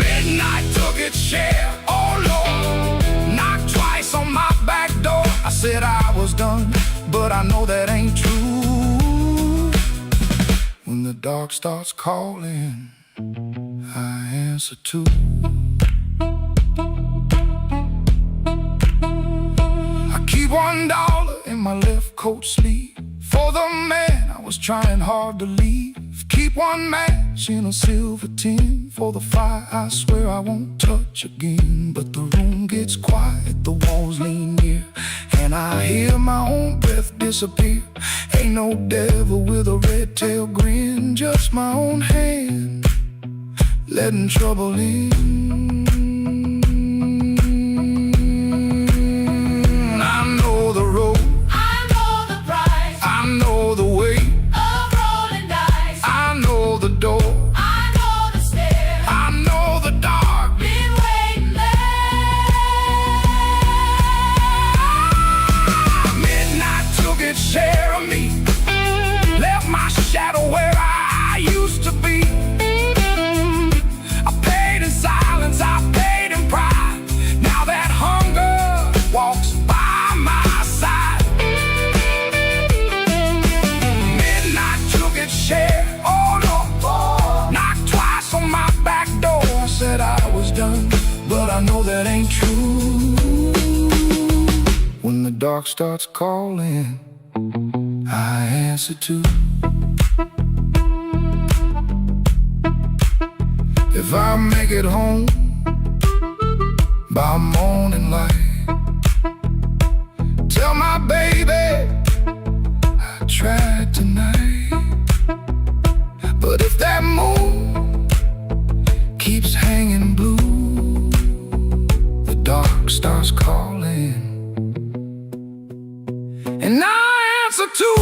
Midnight took its share, oh Lord, knocked twice on my back door. I said I was done, but I know that ain't true. When the dark starts calling, I answer too. I keep $1 in my left coat sleeve for the man I was trying hard to leave. Keep one match in a silver tin for the fire I swear I won't touch again. But the room gets quiet, the walls lean near, and I hear my own breath disappear. Ain't no devil with a red tail grin, just my own hand letting trouble in. I know the road, I know the price I know the way, of rolling dice. I know the door, I know the stare, I know the dark. been waiting there. Midnight took its share of me, left my shadow where I used to be. I paid in silence, I paid in pride. Now that hunger walks by my side. Midnight took its share, oh Lord, knocked twice on my back door. I said I was done, but I know that ain't true. When the dark starts calling, I answer too. If I make it home by morning light, tell my baby I tried tonight. But if that moon keeps hanging blue, the dark starts calling, and I answer too.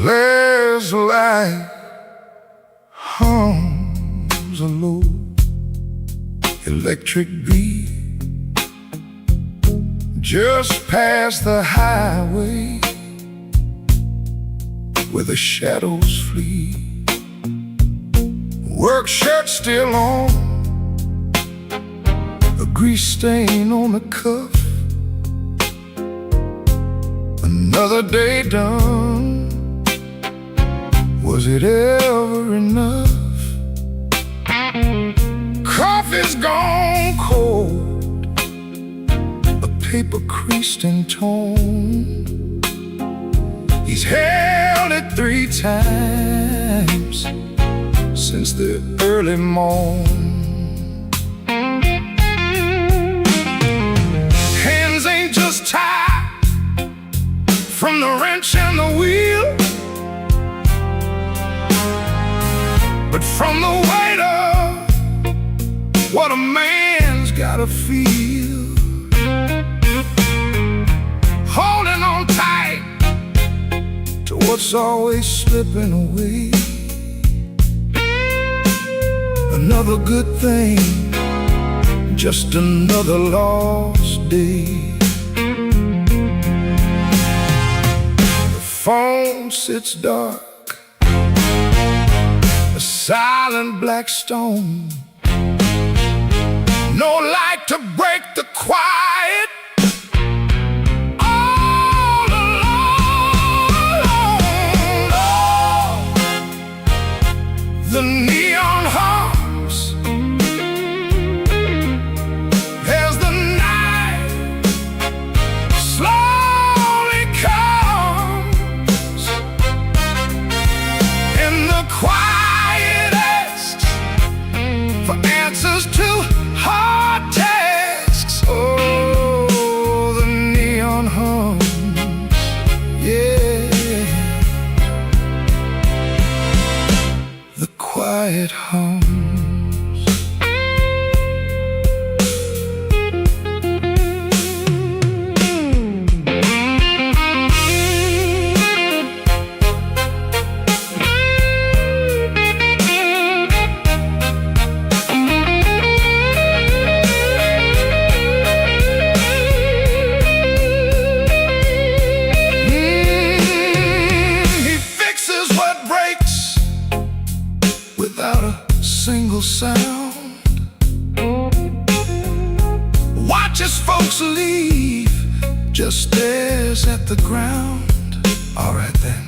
There's a light hums a low electric beat just past the highway where the shadows flee. Work shirt still on, a grease stain on the cuff, Another day done. Was it ever enough? Coffee's gone cold, a paper creased and torn. He's held it 3 times since the early morn. Hands ain't just tied from the wrench and the wheel, but from the weight of what a man's gotta feel. Holding on tight to what's always slipping away. Another good thing, just another lost day. The phone sits dark, a silent black stone. No light to break the quiet. All alone, oh, the neon hums as the night slowly comes, and the quiet asks for answers to hard tasks. Oh, the neon hums, yeah, the quiet hums. Without a single sound, watches folks leave, just stares at the ground. All right then,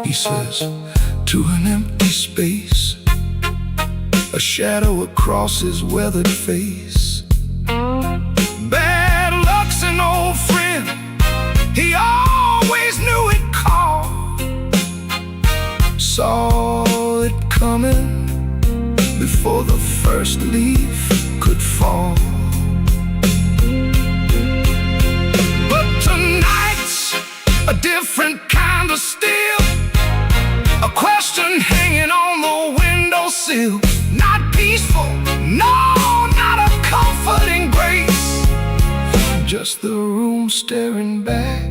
he says, to an empty space, a shadow across his weathered face. Bad luck's an old friend, he always knew it called. Saw it coming before the first leaf could fall. But tonight's a different kind of steel, a question hanging on the windowsill. Not peaceful, no, not a comforting grace, just the room staring back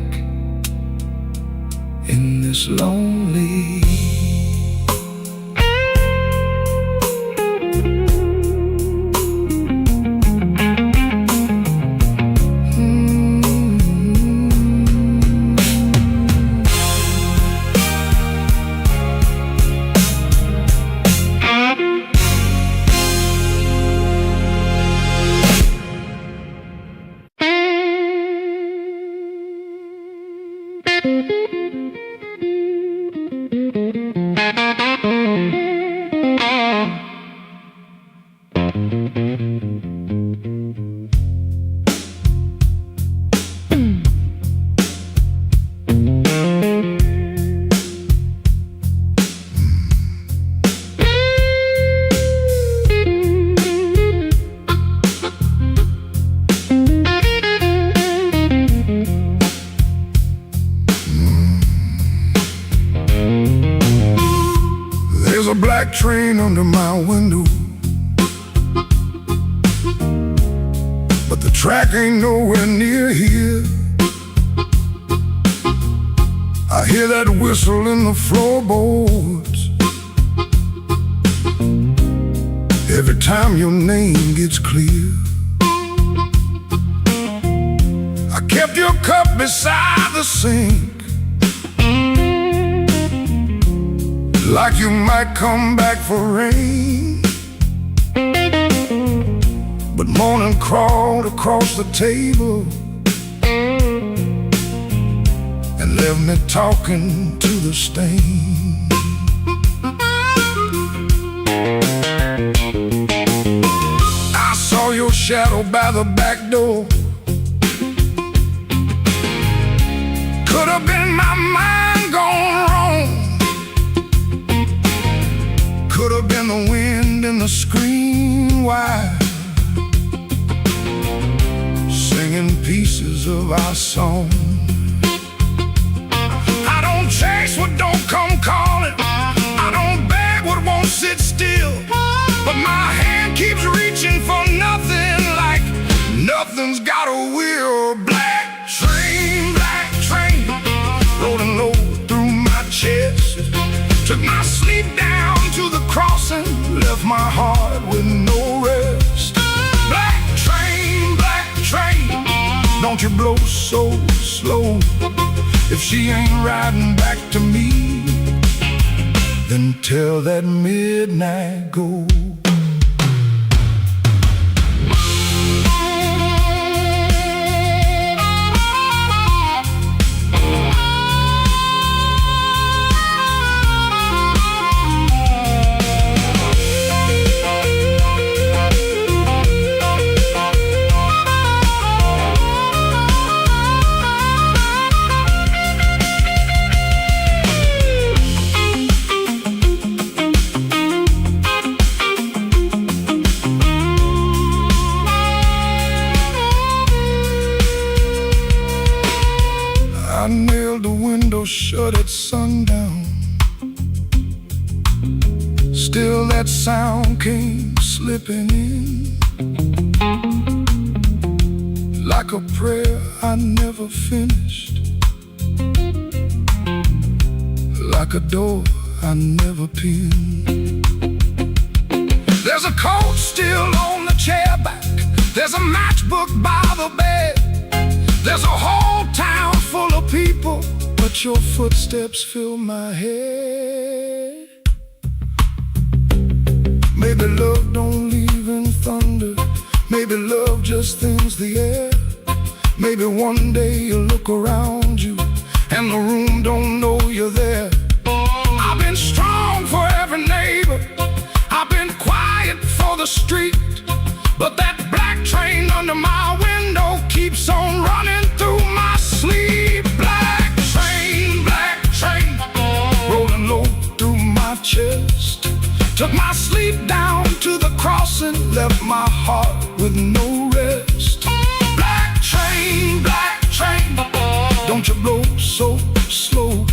in this lonely. There's a black train under my window, but the track ain't nowhere near here. I hear that whistle in the floorboards every time your name gets clear. I kept your cup beside the sink, like you might come back for rain. But morning crawled across the table, left me talking to the stain. I saw your shadow by the back door. Could have been my mind gone wrong. Could have been the wind in the screen wire, singing pieces of our song. I don't chase what don't come calling. I don't beg what won't sit still. But my hand keeps reaching for nothing, like nothing's got a will. Black train, rolling low through my chest. Took my sleep down to the crossing, left my heart with no rest. Black train, don't you blow so slow. If she ain't riding back to me, then tell that midnight go. I nailed the window shut at sundown. Still that sound came slipping in, like a prayer I never finished, like a door I never pinned. There's a coat still on the chair back. There's a matchbook by the bed. There's a whole town full of people, but your footsteps fill my head. Maybe love don't leave in thunder. Maybe love just thins the air. Maybe one day you look around you and the room don't know you're there. I've been strong for every neighbor. I've been quiet for the street. But that black train under my window keeps on running through my sleep. Black train, rolling low through my chest. Took my sleep down to the crossing, left my heart with no rest. Black train, don't you blow so slow.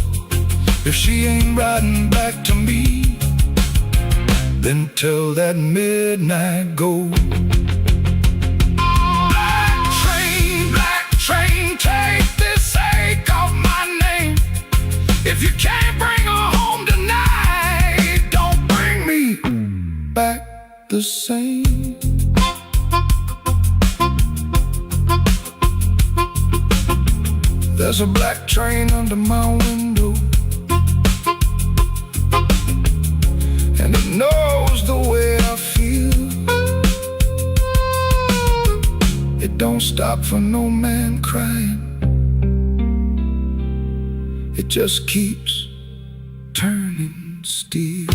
If she ain't riding back to me, then tell that midnight go. Black train, take this ache off my name. If you can't bring her home tonight, don't bring me back the same. There's a black train under my window, and it knows the way I feel. It don't stop for no man crying. It just keeps turning steel.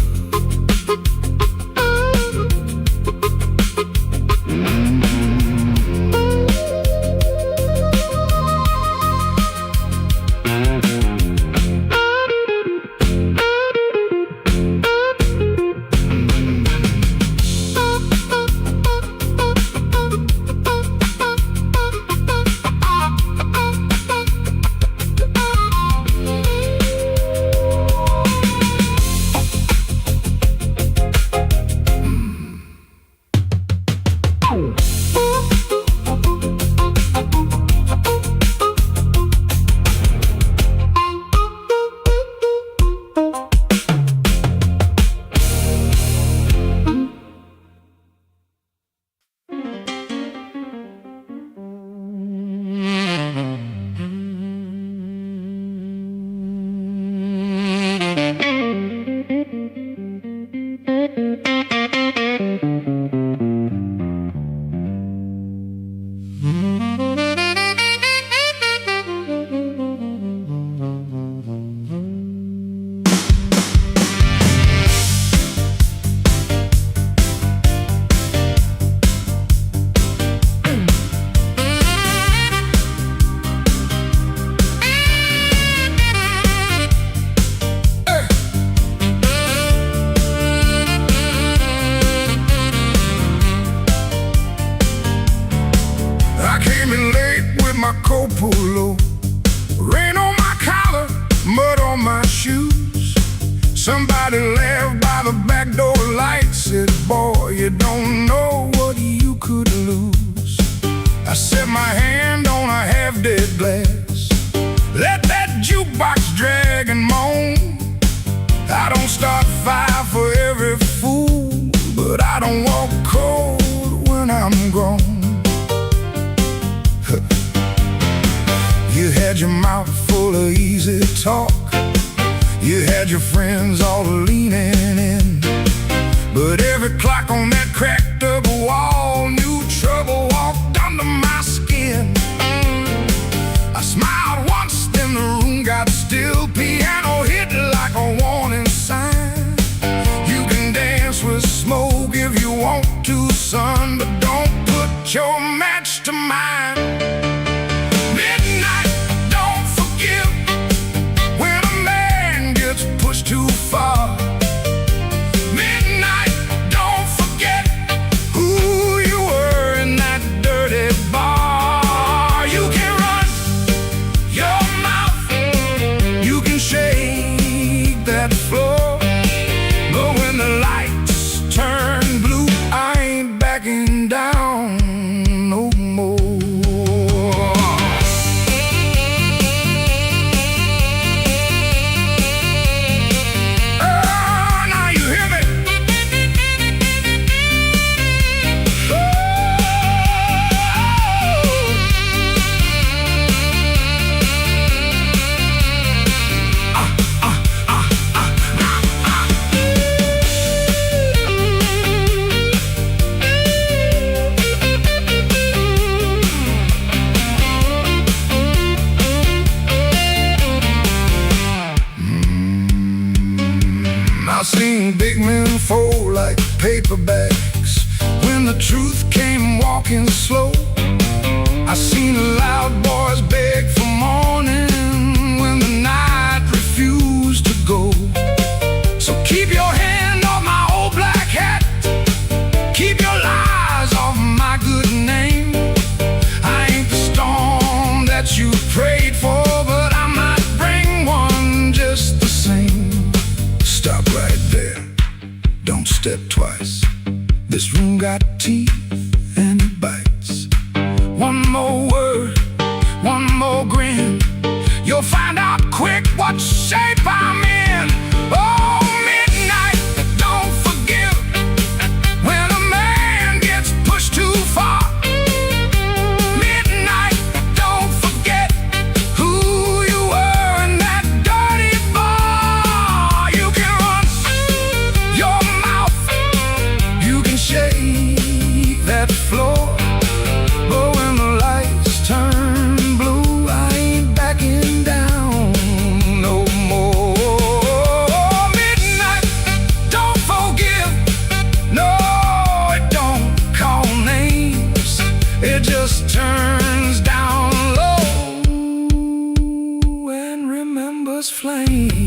Marco Polo. Rain on my collar, mud on my shoes. Somebody laughed by the back door light, said, boy, you don't know what you could lose. I set my hand on a half-dead glass, let that jukebox drag and moan. I don't start fire for every fool, but I don't walk cold when I'm grown. You had your mouth full of easy talk, you had your friends all leaning in, but every clock on that cracked up wall knew trouble walked under my skin. I smiled once, then the room got still. Piano hit like a warning sign. You can dance with smoke if you want to, son, but don't put your match to mine. Midnight don't forgive when a man gets pushed too far. Midnight don't forget who you were in that dirty bar. You can run your mouth, you can shake that floor, but when the lights turn blue, I ain't backing down no more. Oh, now you hear me? I've seen big men fold like paper bags when the truth came walking slow. I seen loud boys beg for morning when the night refused to go. So keep your hand off my old black hat, keep your lies off my good name. I ain't the storm that you prayed for, but I might bring one just the same. Stop right there, don't step twice. This room got teeth and it bites. One more word, one more grin, you'll find out quick what shape I'm in. Oh, midnight, don't forgive when a man gets pushed too far. Midnight, don't forget who you were in that dirty bar. You can run your mouth, you can shake that floor, but when the lights turn blue, I ain't backing down no more. Midnight don't forgive, no, it don't call names, it just turns down low and remembers flames.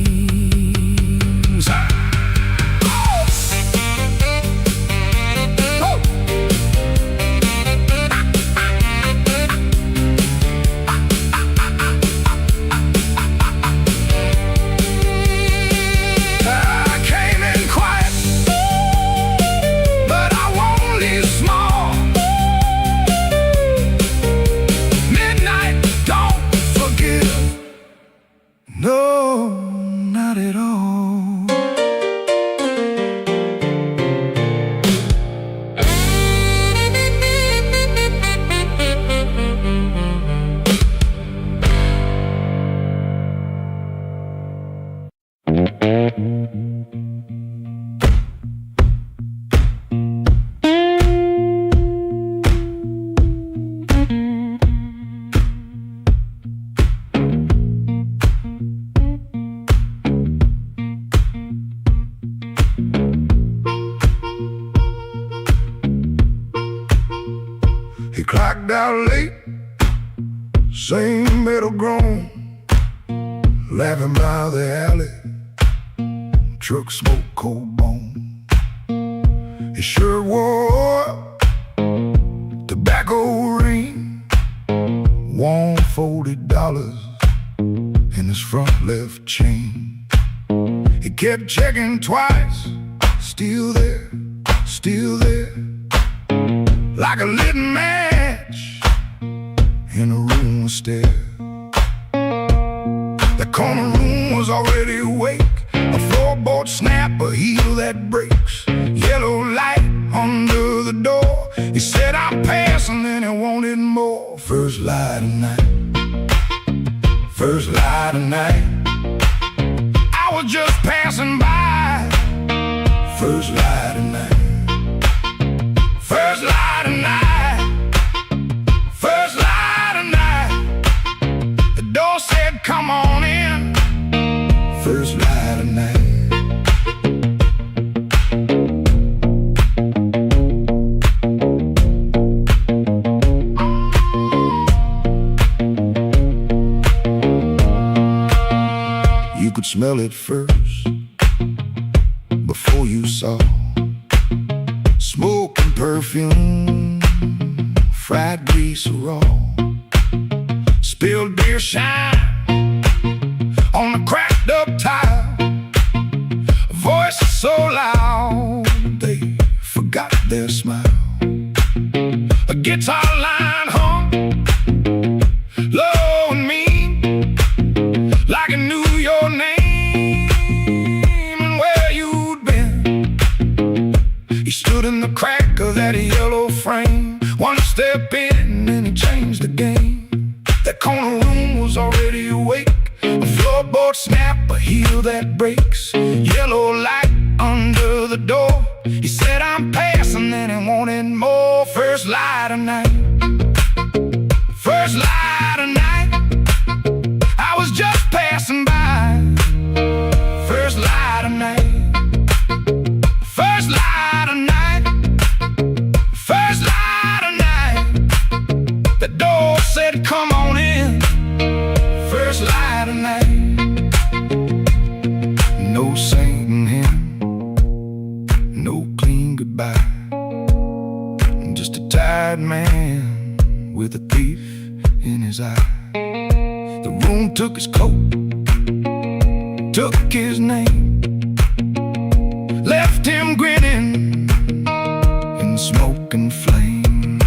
I came in quiet, but I won't leave small. Midnight don't forgive, no, not at all. He clocked out late, same metal groan, laughing by the alley, truck smoke, cold bone. His shirt wore up, tobacco ring, warm for $2 in his front left chain. He kept checking twice, still there, like a lit match in a room of stairs. The corner room was already awake. A floorboard snap, a heel that breaks. Yellow light under the door. He said, I'm passing, and he wanted more. First light of night, first light of night. I was just passing by. First light of night, first light of night, first light of night. The door said, come on in. First light of night. You could smell it first before you saw smoke and perfume, fried grease raw, spilled beer shine on the cracked up tile. A voice so loud they forgot their smile. A guitar line hung low and mean, like it knew your name and where you'd been. He stood in the crack of that yellow frame. One step in and he changed the game. That corner room was already awake. A floorboard snap, a heel that breaks. Yellow light under the door. He said, I'm passing, and he wanted more. First light of night, first light of night. I was just passing by. First light of night, first light of night, first light of night. The door said, come on in. First light of night. No singing hymn, no clean goodbye. Just a tired man with a thief in his eye. The room took his coat, took his name, left him grinning in smoke and flame.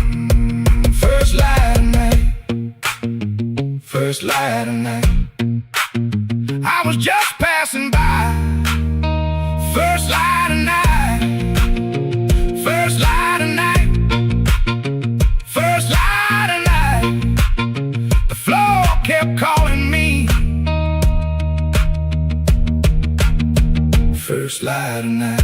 First light of night, first light of night. I was just passing by. First light of night, first light of night, first light of night. The floor kept calling me. First light of night.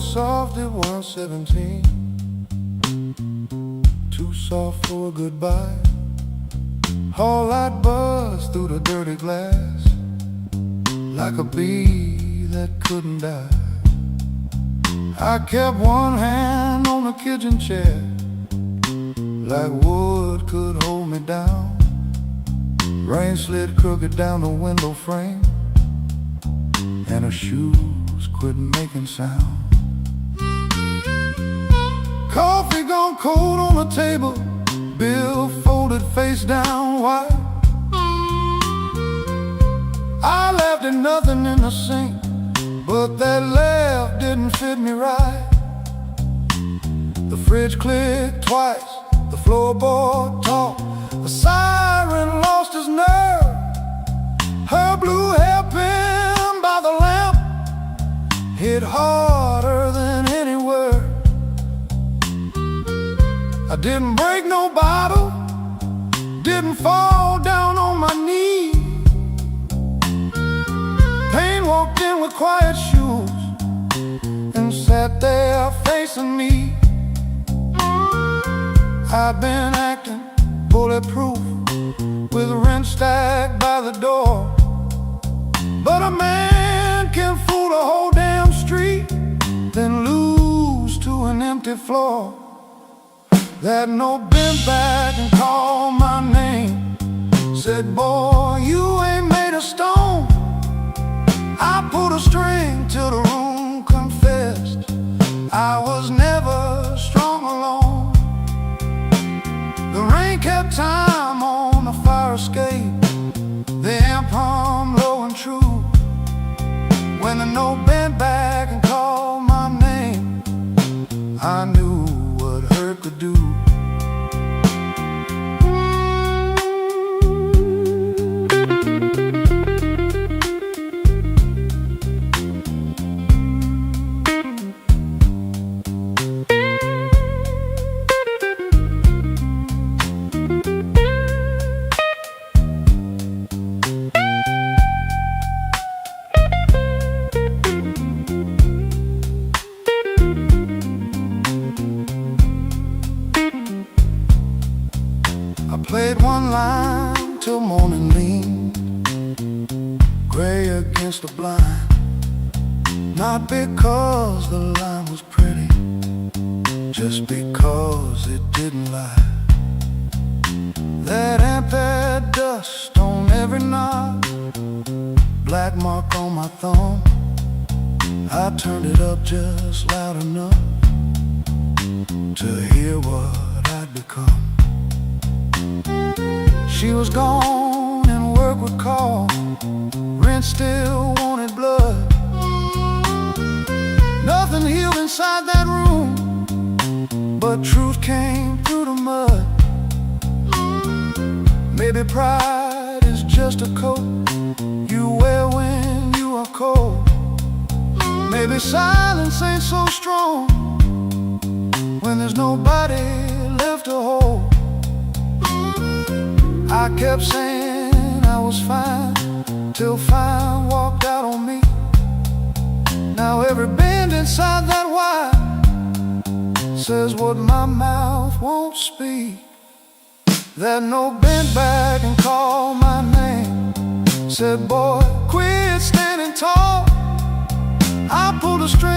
Soft at 117, too soft for a goodbye. Whole light buzzed through the dirty glass, like a bee that couldn't die. I kept one hand on the kitchen chair, like wood could hold me down. Rain slid crooked down the window frame, and her shoes quit making sound. Coffee gone cold on the table, bill folded face down wide. I left at nothing in the sink, but that laugh didn't fit me right. The fridge clicked twice, the floorboard talked, the siren lost his nerve. Her blue hairpin by the lamp hit harder than any word. I didn't break no bottle, didn't fall down on my knees. Pain walked in with quiet shoes and sat there facing me. I've been acting bulletproof with rent stacked by the door, but a man can fool a whole damn street, then lose to an empty floor. That note bent back and called my name, said, boy, you ain't made of stone. I pulled a string till the room confessed I was never strong alone. The rain kept time on the fire escape, the amp hummed low and true. When the note bent back and called my name, I knew what hurt could do. Played one line till morning leaned gray against the blind, not because the line was pretty, just because it didn't lie. That amp had dust on every knob, black mark on my thumb. I turned it up just loud enough to hear what I'd become. She was gone and work would call, rent still wanted blood. Nothing healed inside that room, but truth came through the mud. Maybe pride is just a coat you wear when you are cold. Maybe silence ain't so strong when there's nobody left to hold. I kept saying I was fine, till fine walked out on me. Now every bend inside that wire says what my mouth won't speak. That note bent back and called my name, said, boy, quit standing tall. I pulled a string